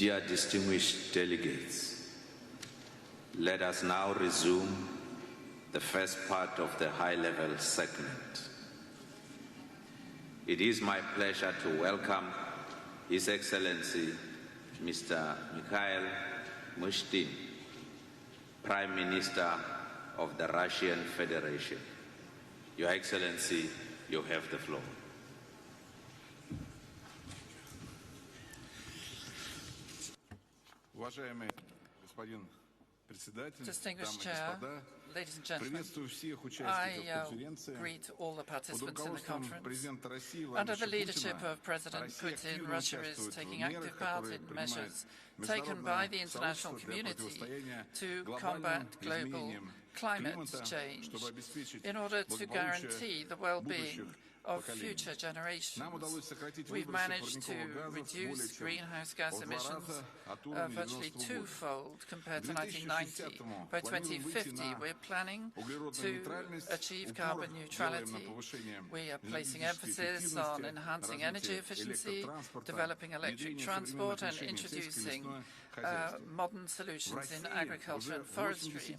S18: Dear distinguished delegates, let us now resume the first part of the high-level segment. It is my pleasure to welcome His Excellency Mr. Mikhail Mushtin, Prime Minister of the Russian Federation. Your Excellency, you have the floor.
S14: Distinguished Chair, ladies and gentlemen, I greet all the participants in the conference. Under the leadership of President Putin, Russia is taking active part in measures taken by the international community to combat global climate change in order to guarantee the well-being of future generations. We've managed to reduce greenhouse gas emissions virtually twofold compared to 1990. By 2050, we're planning to achieve carbon neutrality. We are placing emphasis on enhancing energy efficiency, developing electric transport, and introducing modern solutions in agriculture and forestry.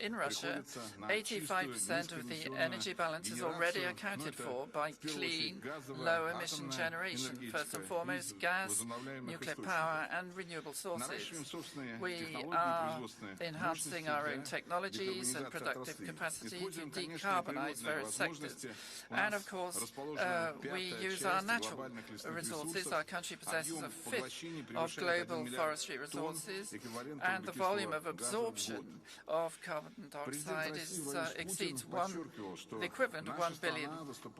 S14: In Russia, 85% of the energy balance is already accounted for by clean, low-emission generation, first and foremost gas, nuclear power, and renewable sources. We are enhancing our own technologies and productive capacity to decarbonize various sectors. And of course, we use our natural resources. Our country possesses a fifth of global forestry resources, and the volume of absorption of carbon dioxide exceeds the equivalent of 1 billion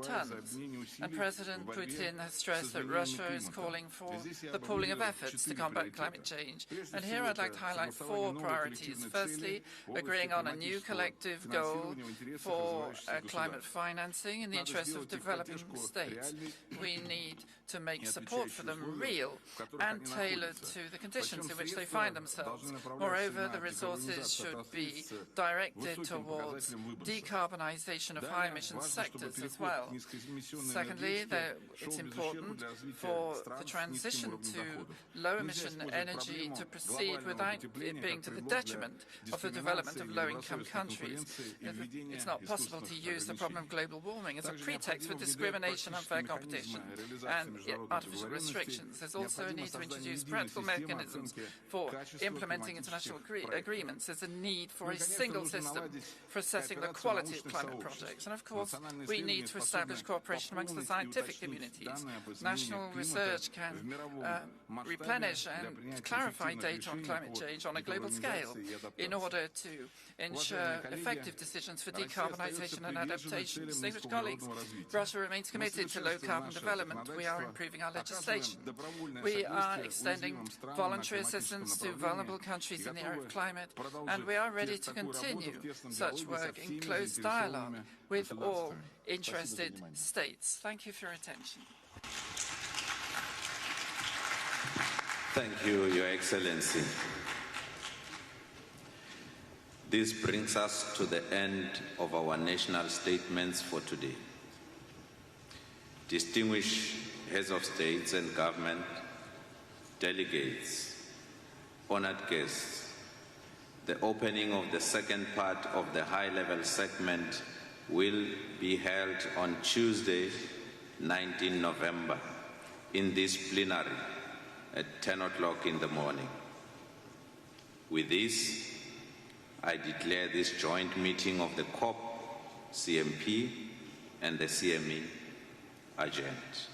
S14: tons. And President Putin has stressed that Russia is calling for the pooling of efforts to combat climate change. And here I'd like to highlight 4 priorities. Firstly, agreeing on a new collective goal for climate financing in the interest of developing states. We need to make support for them real and tailored to the conditions in which they find themselves. Moreover, the resources should be directed towards decarbonization of high-emission sectors as well. Secondly, it's important for the transition to low-emission energy to proceed without it being to the detriment of the development of low-income countries. It's not possible to use the problem of global warming as a pretext for discrimination, unfair competition, and artificial restrictions. There's also a need to introduce practical mechanisms for implementing international agreements. There's a need for a single system for assessing the quality of climate projects. And of course, we need to establish cooperation amongst the scientific communities. National research can replenish and clarify data on climate change on a global scale in order to ensure effective decisions for decarbonization and adaptation. Distinguished colleagues, Russia remains committed to low-carbon development. We are improving our legislation. We are extending voluntary assistance to vulnerable countries in the area of climate, and we are ready to continue such work in close dialogue with all interested states. Thank you for your attention.
S18: Thank you, Your Excellency. This brings us to the end of our national statements for today. Distinguished heads of states and government, delegates, honored guests, the opening of the second part of the high-level segment will be held on Tuesday, 19 November, in this plenary at 10 o'clock in the morning. With this, I declare this joint meeting of the COP, CMP, and the CME adjourned.